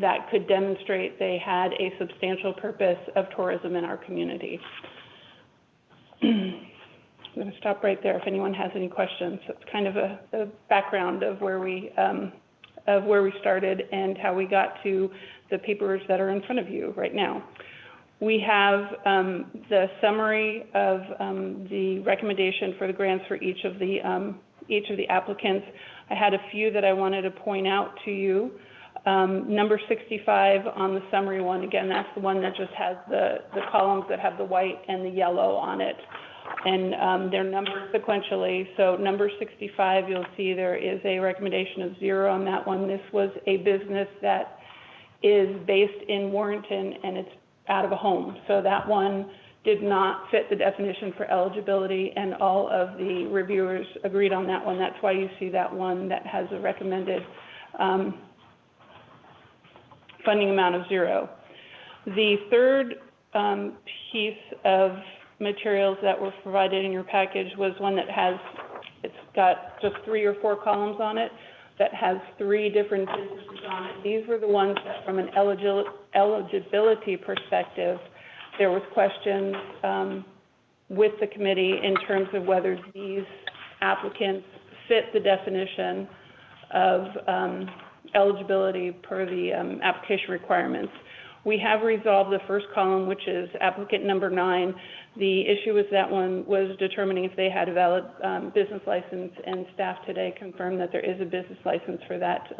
that could demonstrate they had a substantial purpose of tourism in our community. I'm going to stop right there if anyone has any questions. It's kind of a background of where we started and how we got to the papers that are in front of you right now. We have the summary of the recommendation for the grants for each of the applicants. I had a few that I wanted to point out to you. Number 65 on the summary one, again, that's the one that just has the columns that have the white and the yellow on it. And they're numbered sequentially. So number 65, you'll see there is a recommendation of 0 on that one. This was a business that is based in Warrenton and it's out of a home. So that one did not fit the definition for eligibility, and all of the reviewers agreed on that one. That's why you see that one that has a recommended funding amount of 0. The third piece of materials that were provided in your package was one that has, it's got just 3 or 4 columns on it that has 3 different businesses on it. These were the ones that, from an eligibility perspective, there was questions with the committee in terms of whether these applicants fit the definition of eligibility per the application requirements. We have resolved the first column, which is applicant number 9. The issue with that one was determining if they had a valid business license, and staff today confirmed that there is a business license for that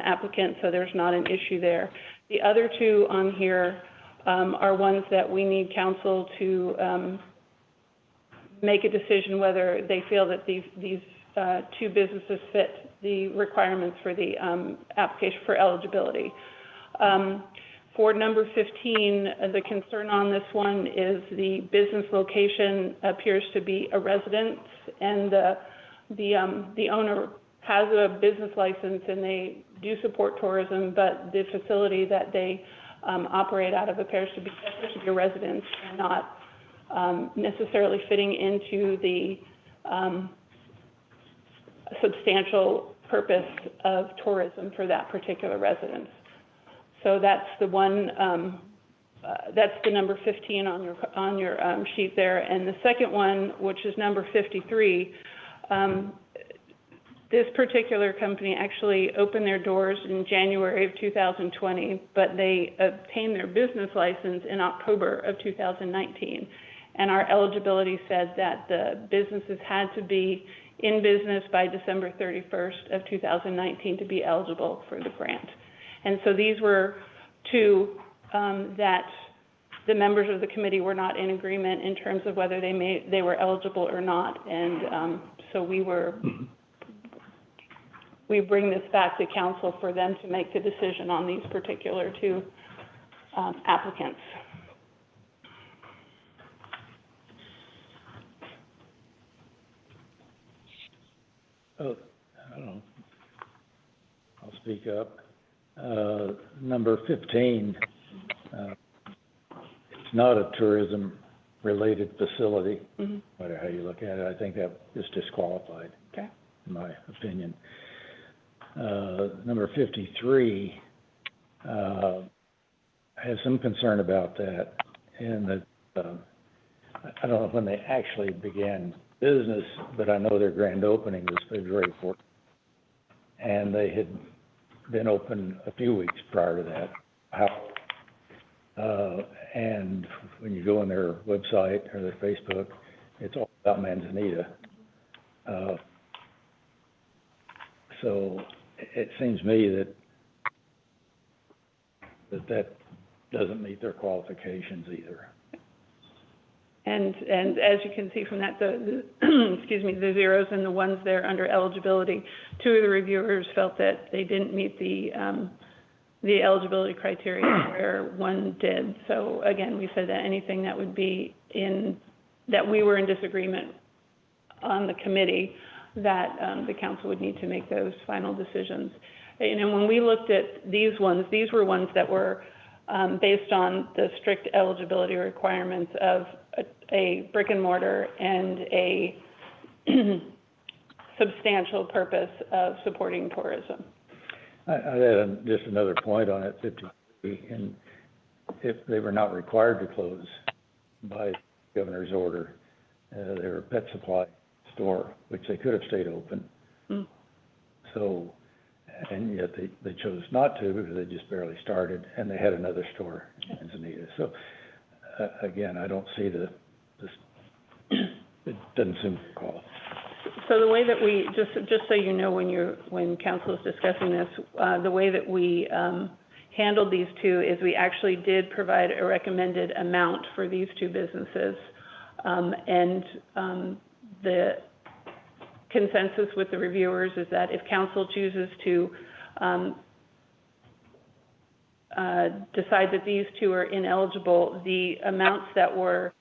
applicant, so there's not an issue there. The other 2 on here are ones that we need council to make a decision whether they feel that these 2 businesses fit the requirements for the application for eligibility. For number 15, the concern on this one is the business location appears to be a residence, and the owner has a business license and they do support tourism, but the facility that they operate out of appears to be a residence and not necessarily fitting into the substantial purpose of tourism for that particular residence. So that's the one, that's the number 15 on your sheet there. And the second one, which is number 53, this particular company actually opened their doors in January of 2020, but they obtained their business license in October of 2019. And our eligibility said that the businesses had to be in business by December 31st of 2019 to be eligible for the grant. And so these were 2 that the members of the committee were not in agreement in terms of whether they were eligible or not. And so we bring this back to council for them to make the decision on these particular 2 applicants. Oh, I don't know. I'll speak up. Number 15, it's not a tourism-related facility, no matter how you look at it. I think that is disqualified, okay, in my opinion. Number 53, I have some concern about that, and that I don't know when they actually began business, but I know their grand opening was February 4th, and they had been open a few weeks prior to that. And when you go on their website or their Facebook, it's all about Manzanita. So it seems to me that doesn't meet their qualifications either. And as you can see from that, excuse me, the zeros and the ones there under eligibility, 2 of the reviewers felt that they didn't meet the eligibility criteria where one did. So again, we said that anything that would be that we were in disagreement on the committee, that the council would need to make those final decisions. And when we looked at these ones, these were ones that were based on the strict eligibility requirements of a brick and mortar and a substantial purpose of supporting tourism. I had just another point on it, 53, and if they were not required to close by governor's order, they were a pet supply store, which they could have stayed open. So, and yet they chose not to because they just barely started, and they had another store in Manzanita. So, again, I don't see it doesn't seem to qualify. So the way that we, just so you know, when council is discussing this, the way that we, handled these two is we actually did provide a recommended amount for these two businesses. The consensus with the reviewers is that if council chooses to, decide that these two are ineligible, the amounts that were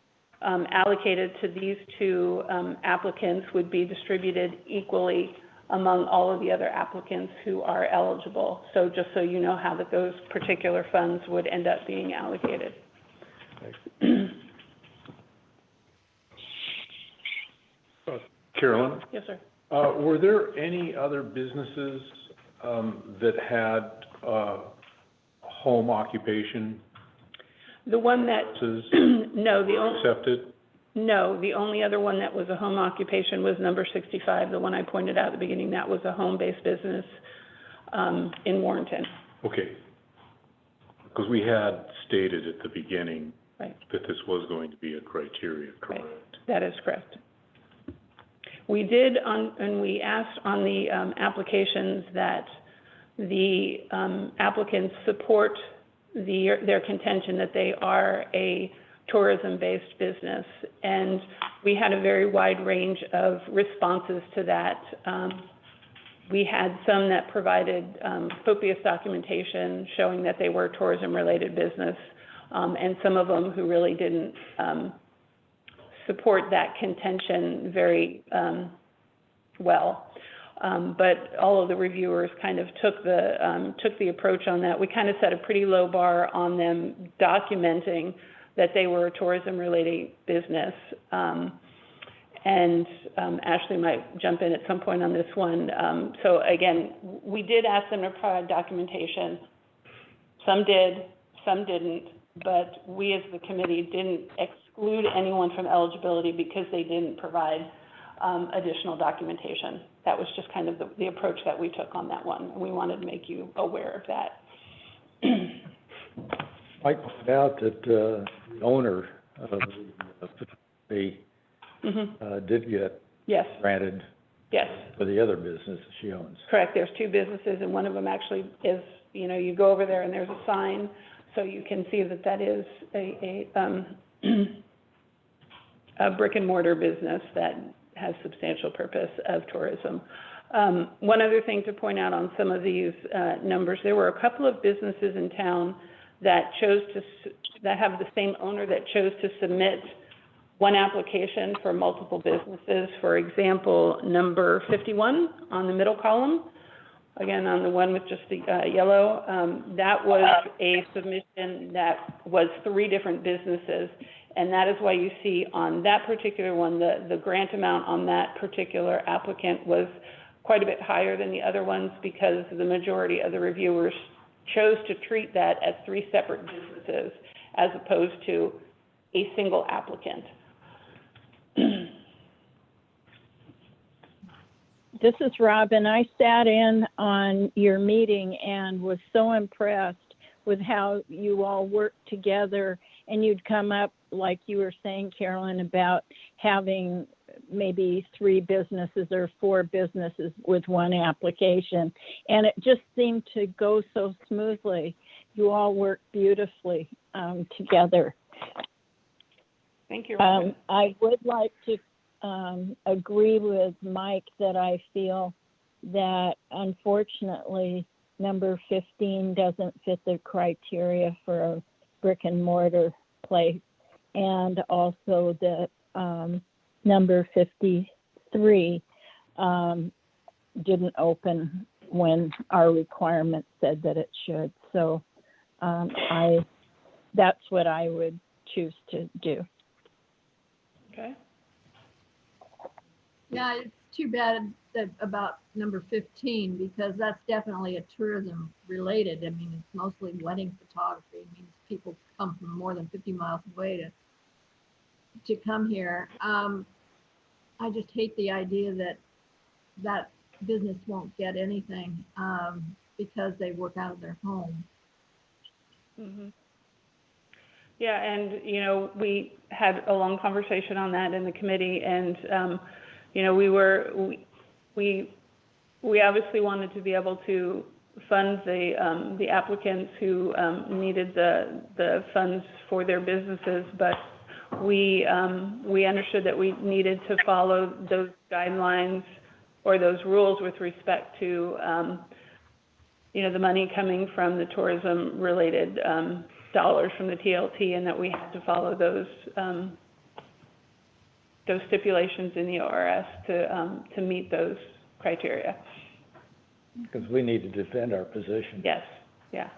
allocated to these two applicants would be distributed equally among all of the other applicants who are eligible. So just so you know how that those particular funds would end up being allocated. Carolyn? Yes, sir. Were there any other businesses that had home occupation? The one that, no, accepted? No, the only other one that was a home occupation was number 65, the one I pointed out at the beginning. That was a home-based business in Warrenton. Okay. Because we had stated at the beginning Right. that this was going to be a criteria, correct? Right. That is correct. We did, and we asked on the applications that the applicants support their contention that they are a tourism-based business, and we had a very wide range of responses to that. We had some that provided copious documentation showing that they were a tourism-related business, and some of them who really didn't support that contention very well. But all of the reviewers kind of took the approach on that. We kind of set a pretty low bar on them documenting that they were a tourism-related business. Ashley might jump in at some point on this one. So again, we did ask them to provide documentation. Some did, some didn't, but we as the committee didn't exclude anyone from eligibility because they didn't provide additional documentation. That was just kind of the approach that we took on that one. We wanted to make you aware of that. Mike pointed out that the owner of the did get Yes. granted Yes. for the other business she owns. Correct. There's two businesses, and one of them actually is, you know, you go over there and there's a sign, so you can see that that is a brick and mortar business that has substantial purpose of tourism. One other thing to point out on some of these numbers, there were a couple of businesses in town that that have the same owner that chose to submit one application for multiple businesses. For example, number 51 on the middle column, again, on the one with just the yellow, that was a submission that was 3 different businesses. And that is why you see on that particular one, the grant amount on that particular applicant was quite a bit higher than the other ones because the majority of the reviewers chose to treat that as 3 separate businesses as opposed to a single applicant. This is Robin. I sat in on your meeting and was so impressed with how you all worked together, and you'd come up, like you were saying, Carolyn, about having maybe 3 businesses or 4 businesses with one application. And it just seemed to go so smoothly. You all worked beautifully together. Thank you, Robin. I would like to agree with Mike that I feel that unfortunately number 15 doesn't fit the criteria for a brick and mortar place, and also that number 53 didn't open when our requirement said that it should. So that's what I would choose to do. Okay. Yeah, it's too bad that about number 15, because that's definitely a tourism related. I mean, it's mostly wedding photography. It means people come from more than 50 miles away to come here. I just hate the idea that that business won't get anything because they work out of their home. Mm-hmm. Yeah, and, you know, we had a long conversation on that in the committee, and you know, we obviously wanted to be able to fund the applicants who needed the funds for their businesses, but we understood that we needed to follow those guidelines or those rules with respect to, you know, the money coming from the tourism-related dollars from the TLT, and that we had to follow those stipulations in the ORS to meet those criteria. Because we need to defend our position. Yes, yeah.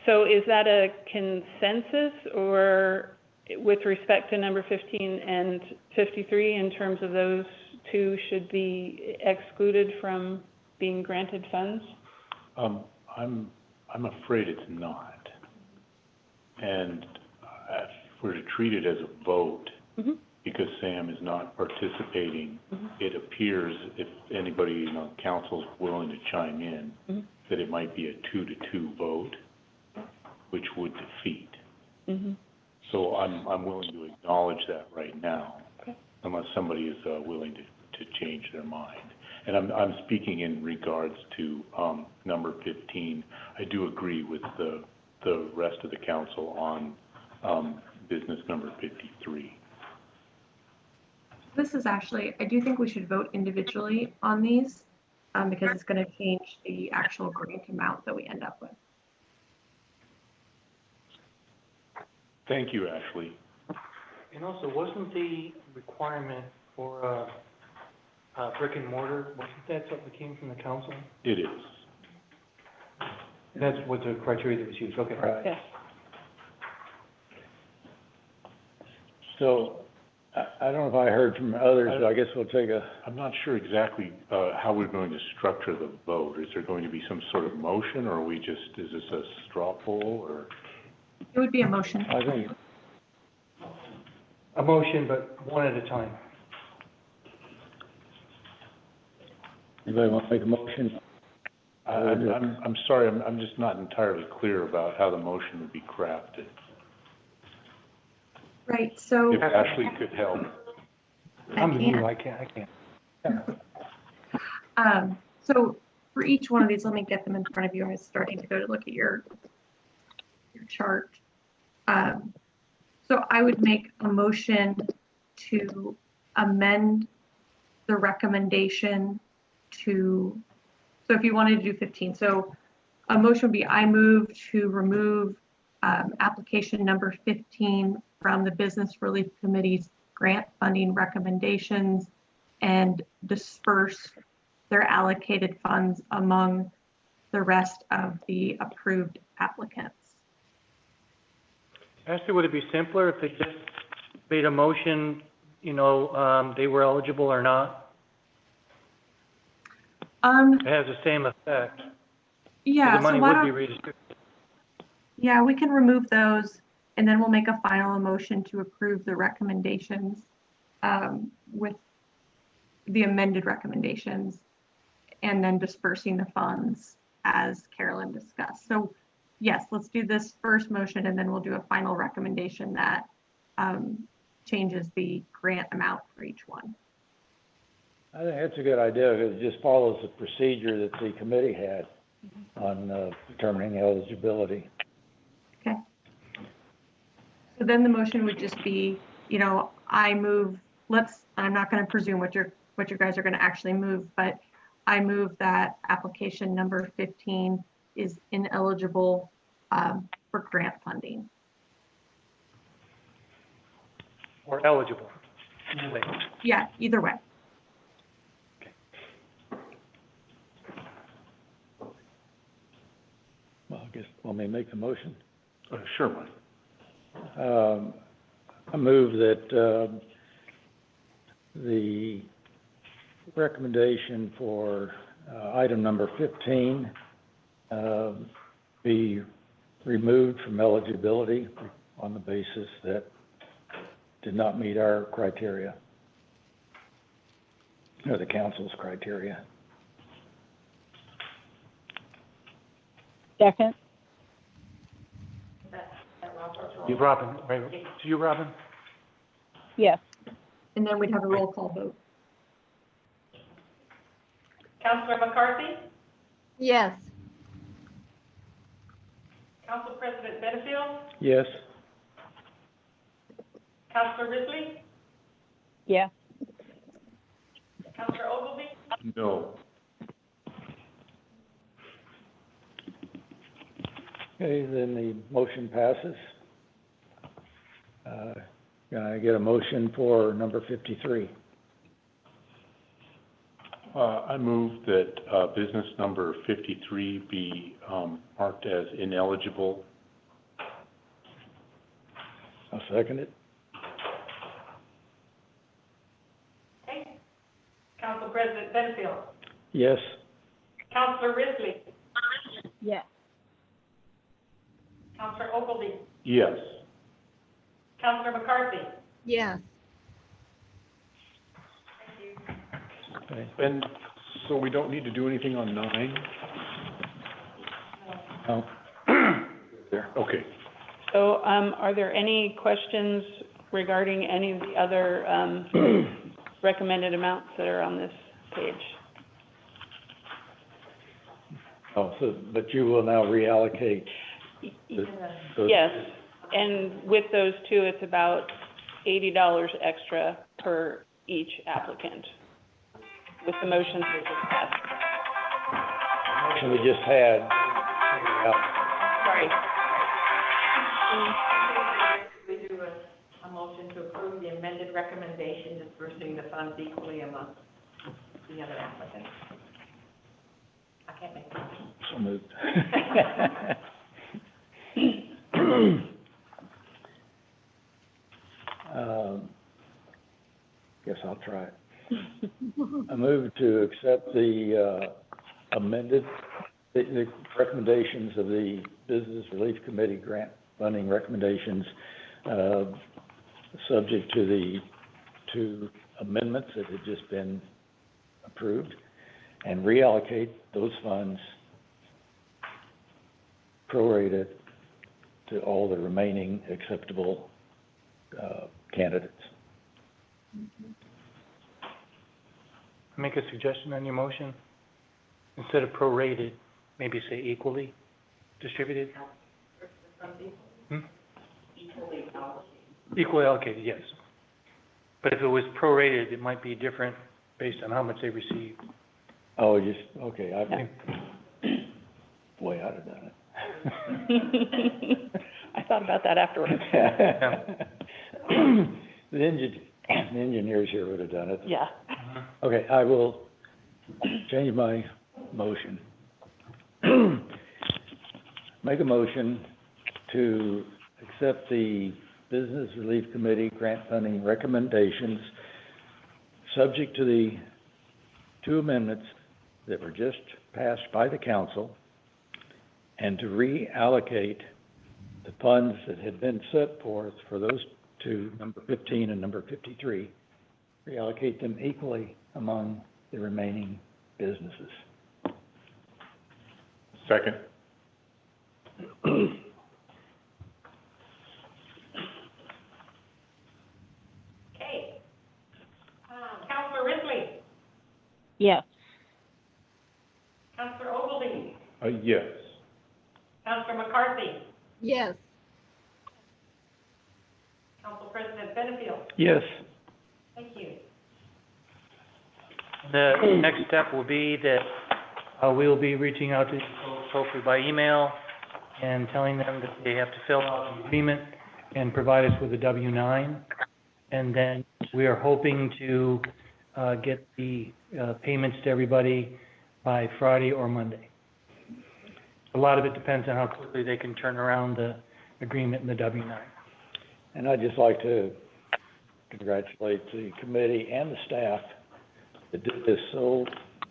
So is that a consensus, or with respect to number 15 and 53, in terms of those two should be excluded from being granted funds? I'm afraid it's not. And if we're to treat it as a vote, Mm-hmm. because Sam is not participating, Mm-hmm. it appears, if anybody in the council is willing to chime in, Mm-hmm. that it might be a 2-2 vote, which would defeat. Mm-hmm. So I'm willing to acknowledge that right now, Okay. unless somebody is willing to change their mind. And I'm speaking in regards to number 15. I do agree with the rest of the council on business number 53. This is actually, I do think we should vote individually on these, because it's going to change the actual grant amount that we end up with. Thank you, Ashley. And also, wasn't the requirement for brick and mortar, wasn't that something that came from the council? It is. That's what the criteria that was used, okay. Right. Yes. So I don't know if I heard from others, so I guess we'll take a, I'm not sure exactly how we're going to structure the vote. Is there going to be some sort of motion, or is this a straw poll, or? It would be a motion. I think, A motion, but one at a time. anybody want to make a motion? I'm sorry, I'm just not entirely clear about how the motion would be crafted. Right, so. If Ashley could help. I'm can. new, I can't. So for each one of these, let me get them in front of you. I was starting to go to look at your chart. So I would make a motion to amend the recommendation to, so if you wanted to do 15, so a motion would be, I move to remove application number 15 from the Business Relief Committee's grant funding recommendations and disperse their allocated funds among the rest of the approved applicants. Actually, would it be simpler if they just made a motion, you know, they were eligible or not? It has the same effect. Yeah, The money so why would be don't, redistributed. yeah, we can remove those and then we'll make a final motion to approve the recommendations with the amended recommendations and then dispersing the funds as Carolyn discussed. So yes, let's do this first motion and then we'll do a final recommendation that changes the grant amount for each one. I think that's a good idea, because it just follows the procedure that the committee had on determining eligibility. Okay. So then the motion would just be, you know, I move, I'm not going to presume what you guys are going to actually move, but I move that application number 15 is ineligible for grant funding. Or eligible. Anyway. Yeah, either way. Well, I guess, want me to make the motion? Sure, Mike. I move that the recommendation for item number 15 be removed from eligibility on the basis that did not meet our criteria, or the council's criteria. Second. That You, Robin, right, to you, Robin? Yes. And then we'd have a roll call vote. Councilor McCarthy? Yes. Council President Benefield? Yes. Councilor Risley? Yes. Councilor Ogilvy? No. Okay, then the motion passes. Can I get a motion for number 53? I move that, business number 53 be, marked as ineligible. I'll second it. Okay. Council President Benefield? Yes. Councilor Risley? Yes. Councilor Ogilvy? Yes. Councilor McCarthy? Yes. Okay. And so we don't need to do anything on 9? No. There, okay. So, are there any questions regarding any of the other, recommended amounts that are on this page? Oh, so, but you will now reallocate those. Yes, and with those two, it's about $80 extra per each applicant, with the motions we just passed. Motion we just had. Sorry. We do a motion to approve the amended recommendation dispersing the funds equally among the other applicants. I can't make that. So moved. Guess I'll try it. I move to accept the amended, the recommendations of the Business Relief Committee grant funding recommendations, subject to the two amendments that had just been approved, and reallocate those funds prorated to all the remaining acceptable candidates. Make a suggestion on your motion. Instead of prorated, maybe say equally distributed? Equally allocated. Equally allocated, yes. But if it was prorated, it might be different based on how much they received. Oh, just, okay, boy, I'd have done it. I thought about that afterwards. The engineers here would have done it. Yeah. Okay, I will change my motion. Make a motion to accept the Business Relief Committee grant funding recommendations, subject to the two amendments that were just passed by the council, and to reallocate the funds that had been set forth for those two, number 15 and number 53, reallocate them equally among the remaining businesses. Second. Okay. Councilor Risley? Yes. Councilor Ogilvy? Yes. Councilor McCarthy? Yes. Council President Benefield? Yes. Thank you. The next step will be that we will be reaching out to folks hopefully by email and telling them that they have to fill out the agreement and provide us with a W-9. And then we are hoping to get the payments to everybody by Friday or Monday. A lot of it depends on how quickly they can turn around the agreement and the W-9. And I'd just like to congratulate the committee and the staff that did this so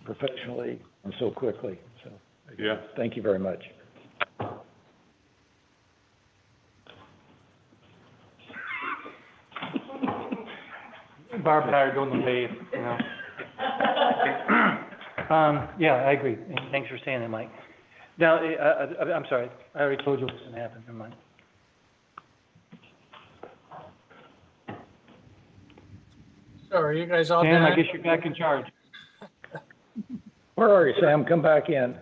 professionally and so quickly. So, Yeah. thank you very much. Barb and I are doing the wave, you know. Yeah, I agree, and thanks for saying that, Mike. Now, I'm sorry, I already told you what's gonna happen, never mind. So are you guys all Dan, I done? guess you're back in charge. Where are you, Sam? Come back in.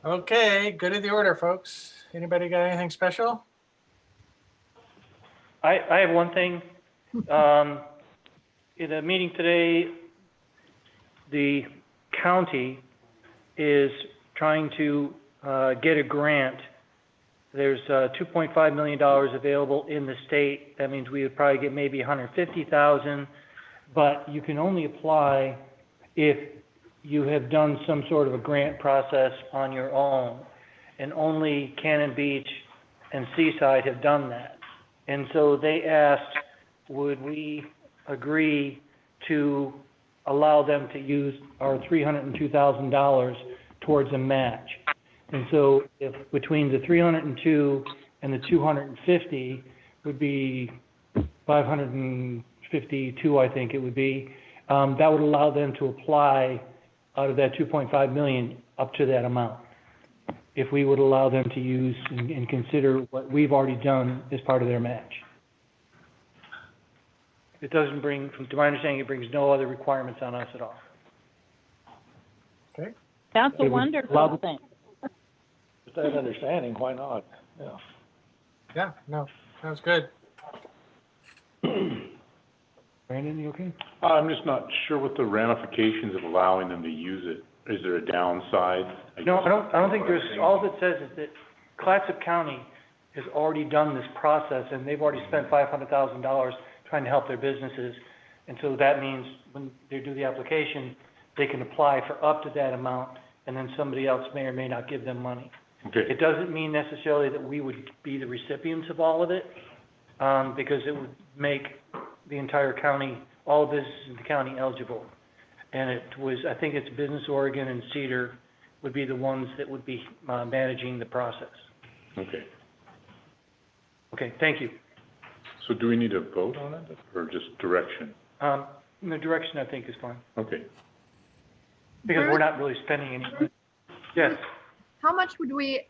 Okay, good of the order, folks. Anybody got anything special? I have one thing. In a meeting today, the county is trying to get a grant. There's $2.5 million available in the state. That means we would probably get maybe $150,000, but you can only apply if you have done some sort of a grant process on your own. And only Cannon Beach and Seaside have done that. And so they asked, would we agree to allow them to use our $302,000 towards a match? And so if between the 302 and the 250 would be 552, I think it would be, that would allow them to apply out of that 2.5 million up to that amount. If we would allow them to use and consider what we've already done as part of their match. It doesn't bring, to my understanding, it brings no other requirements on us at all. Okay. That's a It would wonderful allow- thing. With that understanding, why not? Yeah. Yeah, no, sounds good. Brandon, you okay? I'm just not sure what the ramifications of allowing them to use it. Is there a downside? No, I don't think there's, all it says is that Clatsop County has already done this process and they've already spent $500,000 trying to help their businesses. And so that means when they do the application, they can apply for up to that amount and then somebody else may or may not give them money. Okay, It doesn't mean necessarily that we would be the recipients of all of it, because it would make the entire county, all businesses in the county eligible. And it was, I think it's Business Oregon and Cedar would be the ones that would be managing the process. okay. Okay, thank you. So do we need to vote on it or just direction? The direction I think is fine, Okay. because we're not really spending any money. Yes, How much would we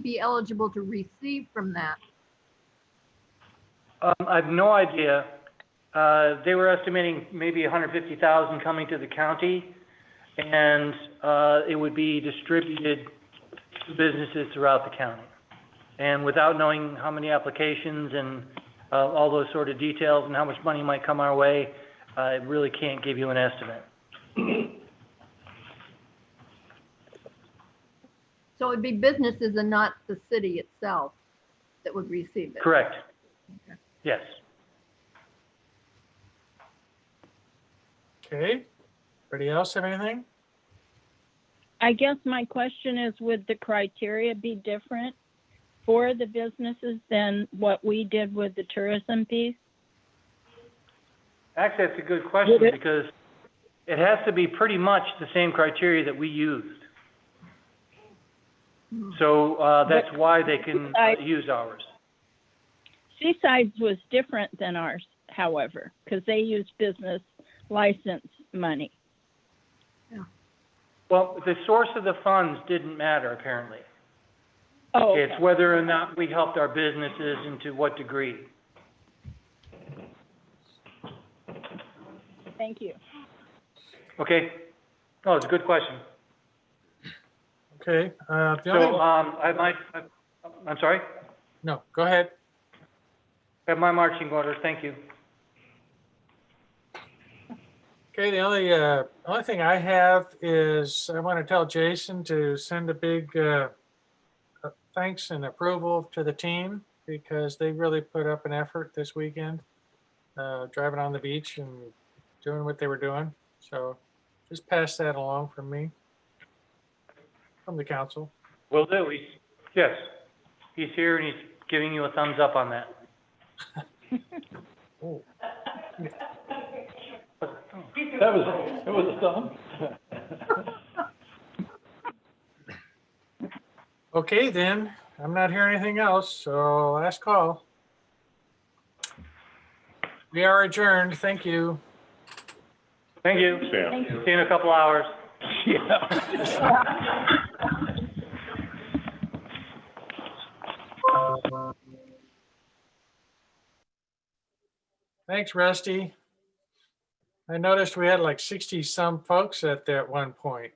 be eligible to receive from that? I have no idea. They were estimating maybe 150,000 coming to the county, and it would be distributed to businesses throughout the county. And without knowing how many applications and all those sort of details and how much money might come our way, I really can't give you an estimate. So it would be businesses and not the city itself that would receive it? Correct. Yes. Okay, anybody else have anything? I guess my question is, would the criteria be different for the businesses than what we did with the tourism piece? Actually, that's a good question because it has to be pretty much the same criteria that we used. So that's why they can use ours. Seaside's was different than ours, however, because they used business license money. Well, the source of the funds didn't matter, apparently. Oh, okay. It's whether or not we helped our businesses and to what degree. Thank you. Okay? Oh, it's a good question. Okay, the So, only, I'm sorry? no, go ahead. I have my marching orders, thank you. Okay, the only thing I have is I want to tell Jason to send a big thanks and approval to the team because they really put up an effort this weekend, driving on the beach and doing what they were doing. So just pass that along from me, from the council. Will do. Yes, he's here and he's giving you a thumbs up on that. Oh. That was a thumb. Okay, then, I'm not hearing anything else, so last call. We are adjourned. Thank you. Thank you. Sam. Thank you. See you in a couple hours. Yeah. Thanks, Rusty. I noticed we had like 60 some folks at one point.